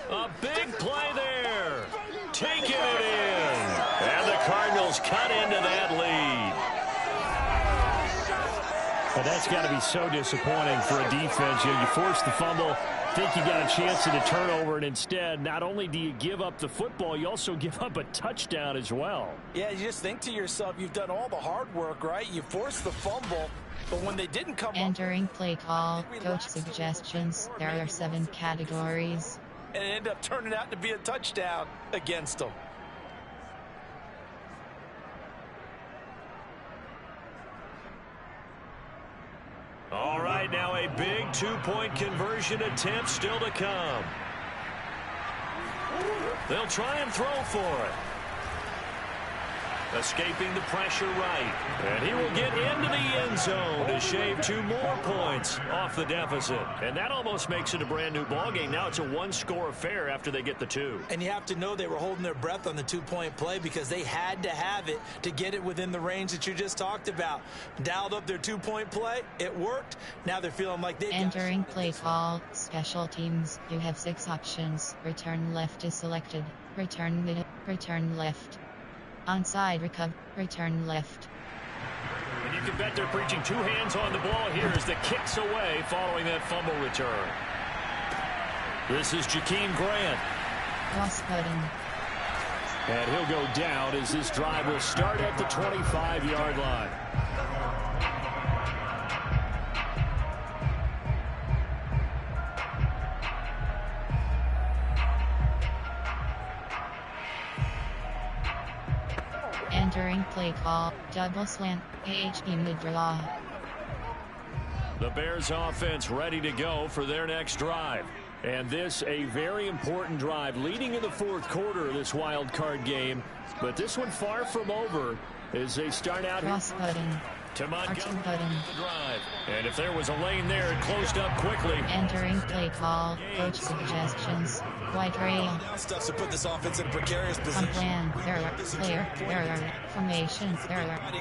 A big play there. Taking it in. And the Cardinals cut into that lead. Well, that's got to be so disappointing for a defense. You force the fumble, think you got a chance at a turnover, and instead, not only do you give up the football, you also give up a touchdown as well. Yeah, you just think to yourself, you've done all the hard work, right? You forced the fumble, but when they didn't come Entering play call, coach suggestions, there are 7 categories. And it ended up turning out to be a touchdown against them. All right, now a big 2-point conversion attempt still to come. They'll try and throw for it. Escaping the pressure right. And he will get into the end zone to shave 2 more points off the deficit. And that almost makes it a brand new ballgame. Now it's a 1-score affair after they get the 2. And you have to know they were holding their breath on the 2-point play because they had to have it to get it within the range that you just talked about. Dialed up their 2-point play. It worked. Now they're feeling like they Entering play call, special teams, you have 6 options. Return left is selected. Return middle, return left. Onside recover, return left. And you can bet they're preaching 2 hands on the ball here as the kick's away following that fumble return. This is Jakeem Grant. Cross cutting. And he'll go down as this drive will start at the 25-yard line. Entering play call, double slant, AHP mid-draw. The Bears offense ready to go for their next drive. And this a very important drive leading in the 4th quarter of this wild card game. But this one far from over as they start out cross-cutting. To Montgomery drive. And if there was a lane there, it closed up quickly. Entering play call, coach suggestions, wide rail. Stuff to put this offense in a precarious position. On plan, player, formation,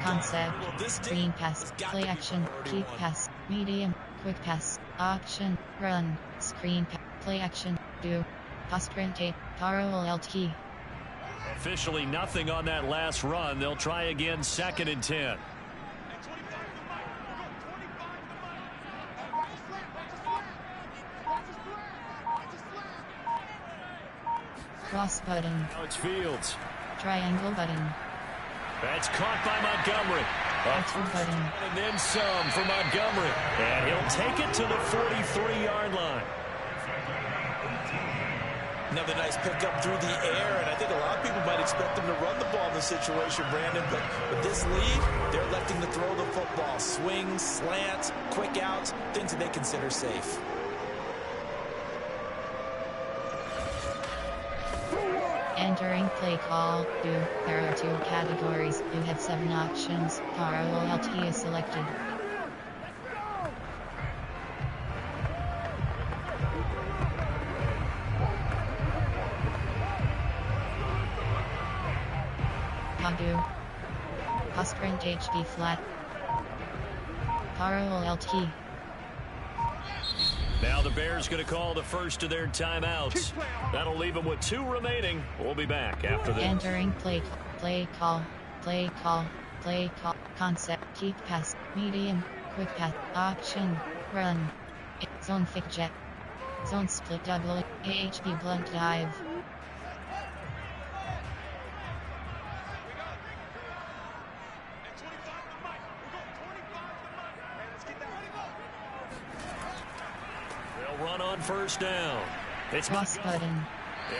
concept, screen pass, play action, keep pass, medium, quick pass, option, run, screen pass, play action, do, pass printate, Taro LT. Officially nothing on that last run. They'll try again 2nd and 10. Cross button. Now it's Fields. Triangle button. That's caught by Montgomery. X button. And then some for Montgomery. And he'll take it to the 43-yard line. Another nice pickup through the air, and I think a lot of people might expect them to run the ball in this situation, Brandon, but with this lead, they're electing to throw the football. Swings, slants, quick outs, things that they consider safe. Entering play call. There are 2 categories. You have 7 options. Parallel LT is selected. Padu. Sprint HB flat. Parallel LT. Now the Bears going to call the first of their timeouts. That'll leave them with 2 remaining. We'll be back after this. Entering play call. Concept, keep pass, medium, quick pass, option, run, zone fake jet, zone split double, AHB blunt dive. They'll run on first down. It's Cross button.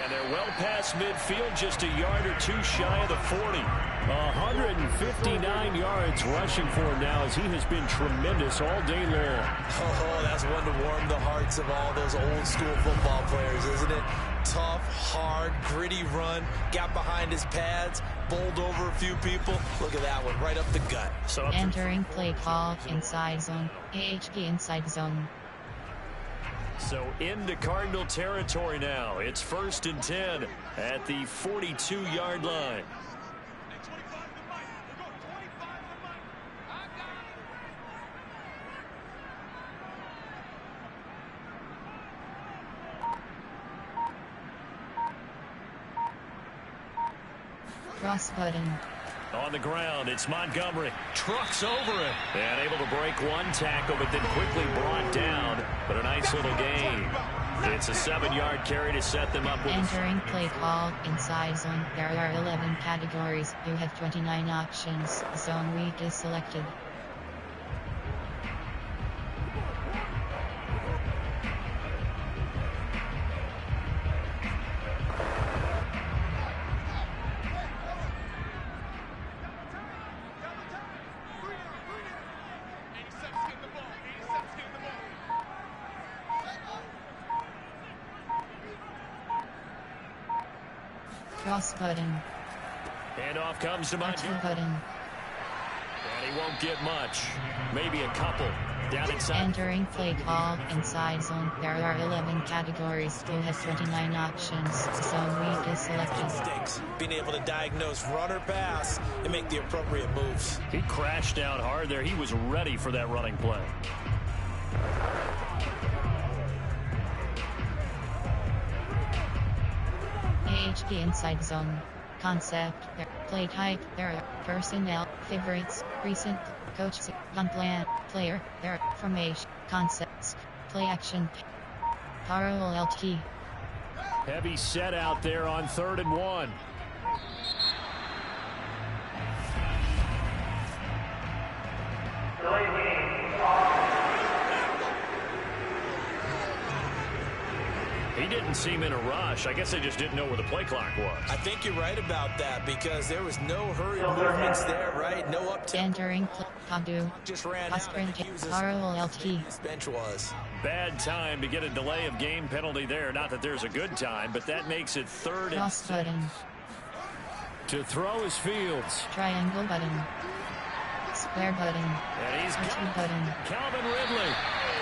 And they're well past midfield, just a yard or 2 shy of the 40. 159 yards rushing for him now, as he has been tremendous all day long. Oh, that's one to warm the hearts of all those old school football players, isn't it? Tough, hard, gritty run, got behind his pads, bowled over a few people. Look at that one, right up the gut. So Entering play call, inside zone, AHB inside zone. So into Cardinal territory now. It's 1st and 10 at the 42-yard line. Cross button. On the ground, it's Montgomery. Trucks over him. And able to break 1 tackle, but then quickly brought down. But a nice little gain. It's a 7-yard carry to set them up with. Entering play call, inside zone. There are 11 categories. You have 29 options. Zone weak is selected. Cross button. Handoff comes to Montgomery. Button. And he won't get much. Maybe a couple. Down inside. Entering play call, inside zone. There are 11 categories. You have 29 options. Zone weak is selected. Stinks. Being able to diagnose run or pass and make the appropriate moves. He crashed down hard there. He was ready for that running play. AHB inside zone. Concept, play type, there are personnel, favorites, recent, coach, gun plan, player, there are formation, concepts, play action, parallel LT. Heavy set out there on 3rd and 1. Delay game. He didn't seem in a rush. I guess they just didn't know where the play clock was. I think you're right about that because there was no hurried movements there, right? No up tempo. Entering Padu. Just ran out. Sprint parallel LT. This bench was. Bad time to get a delay of game penalty there. Not that there's a good time, but that makes it 3rd and Cross button. to throw is Fields. Triangle button. Square button. And he's RT got button. Calvin Ridley.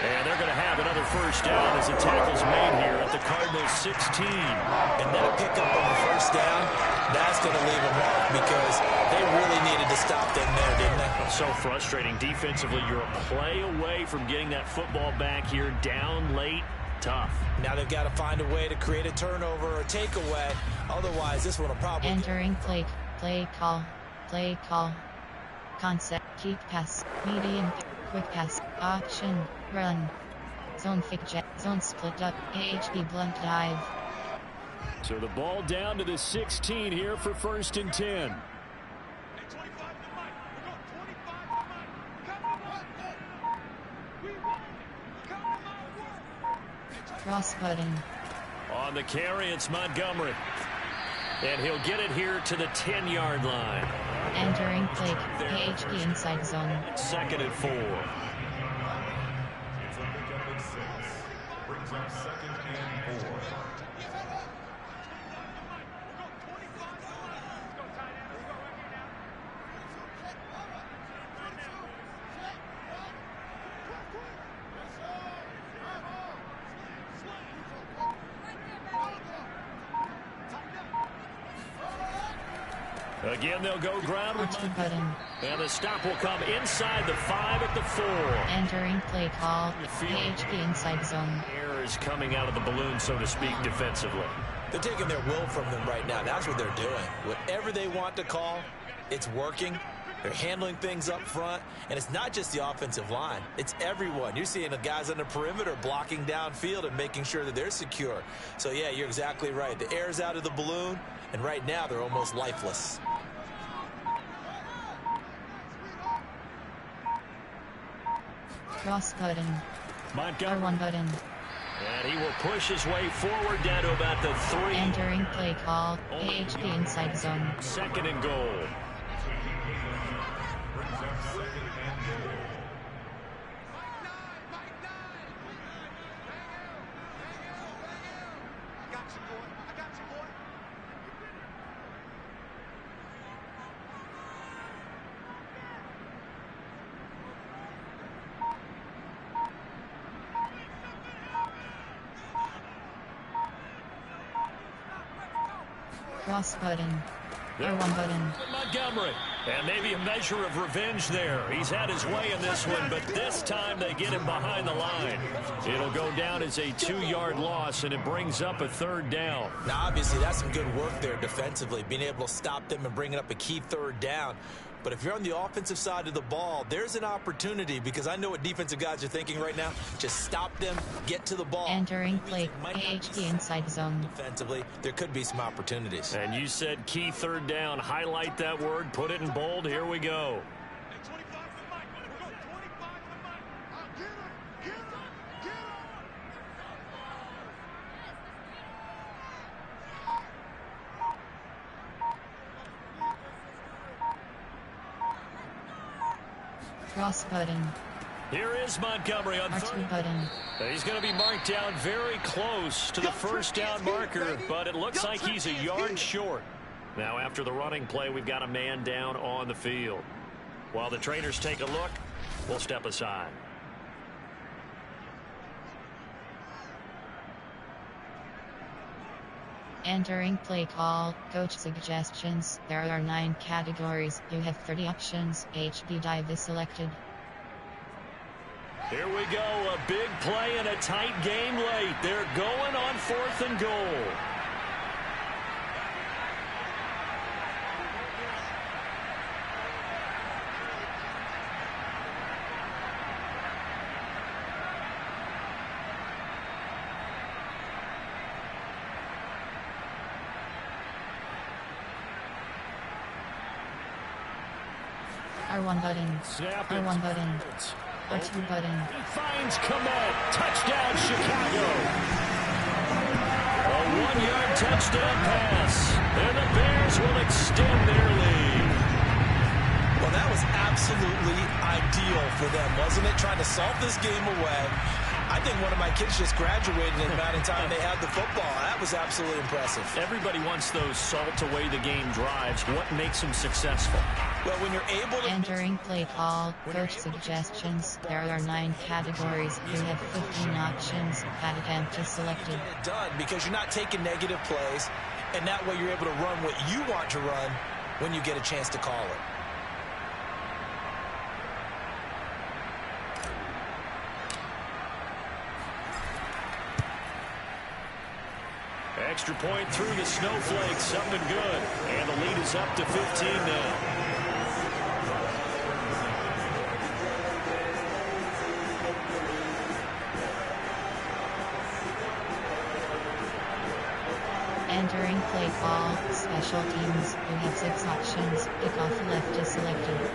And they're going to have another first down as the tackle's made here at the Cardinals 16. And that pickup of the first down, that's going to leave a mark because they really needed to stop them there, didn't they? So frustrating. Defensively, you're a play away from getting that football back here down late. Tough. Now they've got to find a way to create a turnover or a takeaway. Otherwise, this one will probably... Entering play call, concept, keep pass, medium, quick pass, option, run, zone fake jet, zone split up, AHB blunt dive. So the ball down to the 16 here for 1st and 10. Cross button. On the carry, it's Montgomery. And he'll get it here to the 10-yard line. Entering play, PHP inside zone. 2nd and 4. Brings up 2nd and 4. Again, they'll go ground with button. And the stop will come inside the 5 at the 4. Entering play call, PHP inside zone. Errors coming out of the balloon, so to speak, defensively. They're taking their will from them right now. That's what they're doing. Whatever they want to call, it's working. They're handling things up front, and it's not just the offensive line. It's everyone. You're seeing the guys on the perimeter blocking downfield and making sure that they're secure. So, yeah, you're exactly right. The air's out of the balloon, and right now they're almost lifeless. Cross button. Montgomery. R1 button. And he will push his way forward down to about the 3. Entering play call, PHP inside zone. 2nd and goal. Cross button. R1 button. Montgomery. And maybe a measure of revenge there. He's had his way in this one, but this time they get him behind the line. It'll go down as a 2-yard loss, and it brings up a 3rd down. Now, obviously, that's some good work there defensively, being able to stop them and bringing up a key 3rd down. But if you're on the offensive side of the ball, there's an opportunity, because I know what defensive guys are thinking right now. Just stop them, get to the ball. Entering play, PHP inside zone. Defensively, there could be some opportunities. And you said key 3rd down. Highlight that word, put it in bold. Here we go. Cross button. Here is Montgomery on 3rd. Button. He's going to be marked down very close to the 1st down marker, but it looks like he's a yard short. Now, after the running play, we've got a man down on the field. While the trainers take a look, we'll step aside. Entering play call, coach suggestions. There are 9 categories. You have 30 options. HB dive is selected. Here we go. A big play and a tight game late. They're going on 4th and goal. R1 button. Snap it. R1 button. R2 button. He finds Komet. Touchdown, Chicago. A 1-yard touchdown pass. And the Bears will extend their lead. Well, that was absolutely ideal for them, wasn't it? Trying to solve this game away. I think one of my kids just graduated in the amount of time they had the football. That was absolutely impressive. Everybody wants those salt-away-the-game drives. What makes them successful? Well, when you're able to... Entering play call, coach suggestions. There are 9 categories. You have 15 options. Attempt is selected. Done, because you're not taking negative plays, and that way you're able to run what you want to run when you get a chance to call it. Extra point through the snowflakes, something good. And the lead is up to 15 now. play call, special teams. You have 6 options. Kickoff left is selected.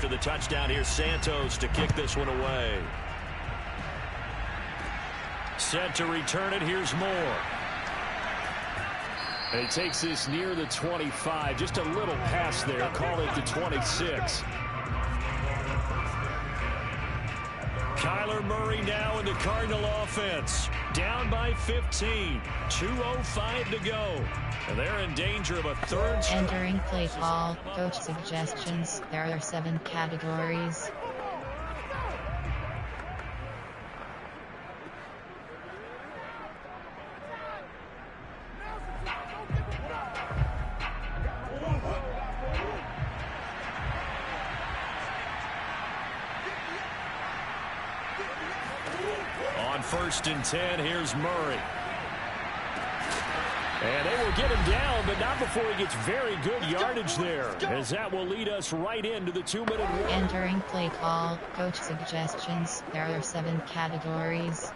After the touchdown, here's Santos to kick this one away. Set to return it, here's Moore. And he takes this near the 25. Just a little pass there. Call it the 26. Kyler Murray now in the Cardinal offense. Down by 15. 2:05 to go. And they're in danger of a third. Entering play call, coach suggestions. There are 7 categories. On 1st and 10, here's Murray. And they will get him down, but not before he gets very good yardage there, as that will lead us right into the 2-minute warning. Entering play call, coach suggestions. There are 7 categories.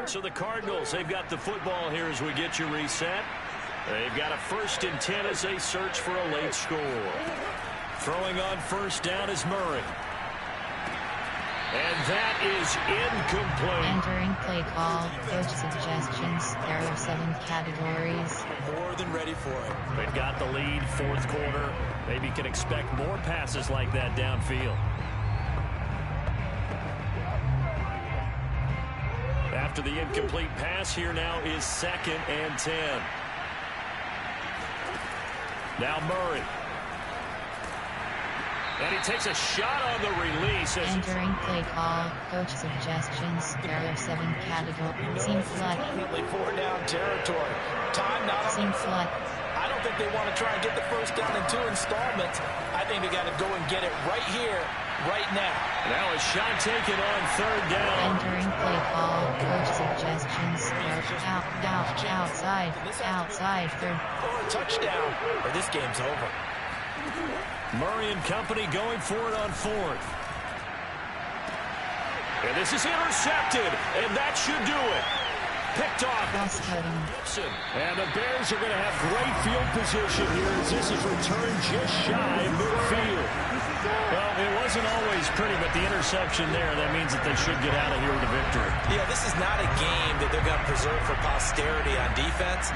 So the Cardinals, they've got the football here as we get you reset. They've got a 1st and 10 as they search for a late score. Throwing on 1st down is Murray. And that is incomplete. Entering play call, coach suggestions. There are 7 categories. More than ready for it. They've got the lead, 4th quarter. Maybe can expect more passes like that downfield. After the incomplete pass, here now is 2nd and 10. Now Murray. And he takes a shot on the release. Entering play call, coach suggestions. There are 7 categories. Seam flat. Definitely 4-down territory. Time not Seam flat. I don't think they want to try and get the 1st down in 2 installments. I think they got to go and get it right here, right now. Now a shot taken on 3rd down. Entering play call, coach suggestions. Outside, 3rd. Or a touchdown, or this game's over. Murray and company going for it on 4th. And this is intercepted, and that should do it. Picked off. And the Bears are going to have great field position here as this is returned just shy midfield. Well, it wasn't always pretty, but the interception there, that means that they should get out of here with a victory. Yeah, this is not a game that they're going to preserve for posterity on defense,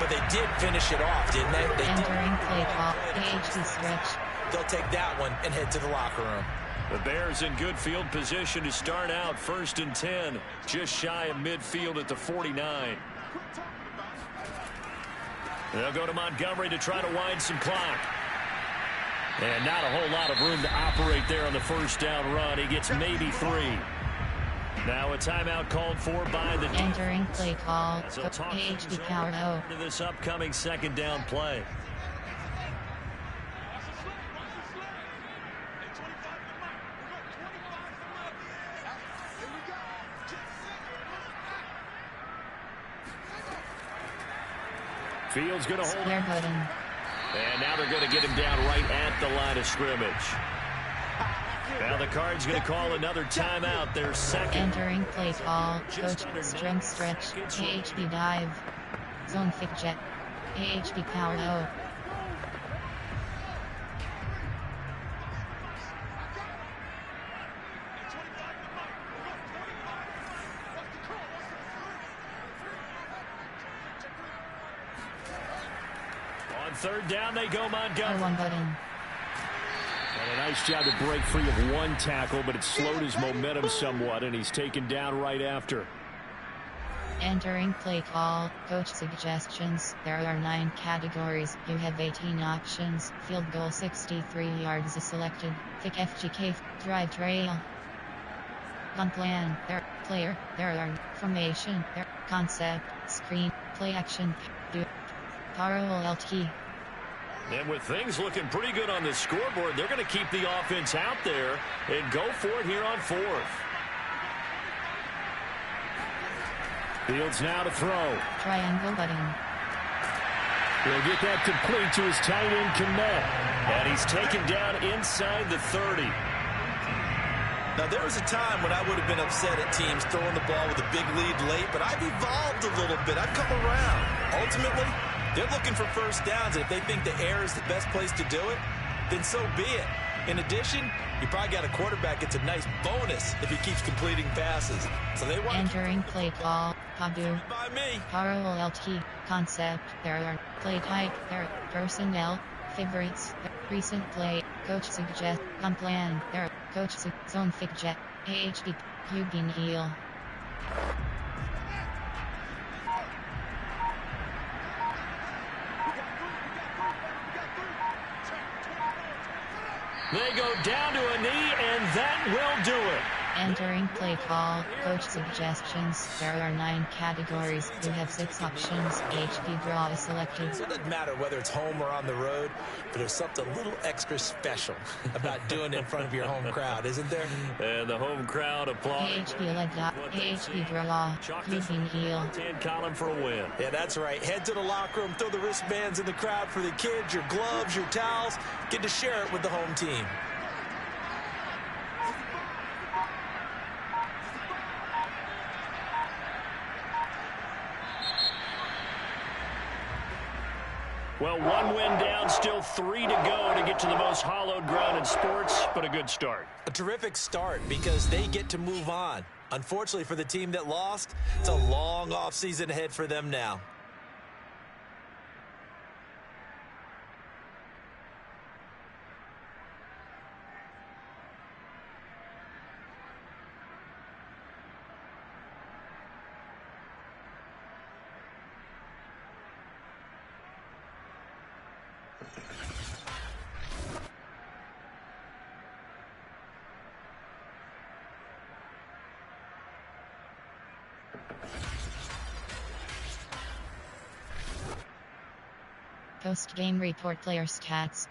but they did finish it off, didn't they? Entering play call, AHD stretch. They'll take that one and head to the locker room. The Bears in good field position to start out 1st and 10, just shy of midfield at the 49. They'll go to Montgomery to try to wind some clock. And not a whole lot of room to operate there on the 1st down run. He gets maybe 3. Now a timeout called for by the... Entering play call, AHD power O. ...to this upcoming 2nd down play. Fields going to hold Square button. And now they're going to get him down right at the line of scrimmage. Now the Cards going to call another timeout. Their 2nd. Entering play call, coach strength stretch, AHD dive. Zone thick jet, AHD power O. On 3rd down they go, Montgomery. R1 button. And a nice job to break free of 1 tackle, but it slowed his momentum somewhat, and he's taken down right after. Entering play call, coach suggestions. There are 9 categories. You have 18 options. Field goal 63 yards is selected. Kick FGK, drive trail. Gun plan, there, player, there are, formation, there, concept, screen, play action, do, parallel LT. And with things looking pretty good on the scoreboard, they're going to keep the offense out there and go for it here on 4th. Fields now to throw. Triangle button. He'll get that complete to his tight end, Komet. And he's taken down inside the 30. Now, there was a time when I would have been upset at teams throwing the ball with a big lead late, but I've evolved a little bit. I've come around. Ultimately, they're looking for first downs, and if they think the air is the best place to do it, then so be it. In addition, you probably got a quarterback that's a nice bonus if he keeps completing passes. So they want entering play call, Padu, by me. parallel LT, concept, there are, play type, there, personnel, favorites, there, recent play, coach suggest, gun plan, there, coach zone fig jet, AHD, Hugin heel. They go down to a knee, and that will do it. Entering play call, coach suggestions. There are 9 categories. You have 6 options. HP draw is selected. So it doesn't matter whether it's home or on the road, but there's something a little extra special about doing it in front of your home crowd, isn't there? And the home crowd applauding. HP leg up, HP draw, using heel. 10 column for a win. Yeah, that's right. Head to the locker room, throw the wristbands in the crowd for the kids, your gloves, your towels. Get to share it with the home team. Well, 1 win down, still 3 to go to get to the most hallowed ground in sports, but a good start. A terrific start because they get to move on. Unfortunately for the team that lost, it's a long offseason ahead for them now. Post-game report player stats.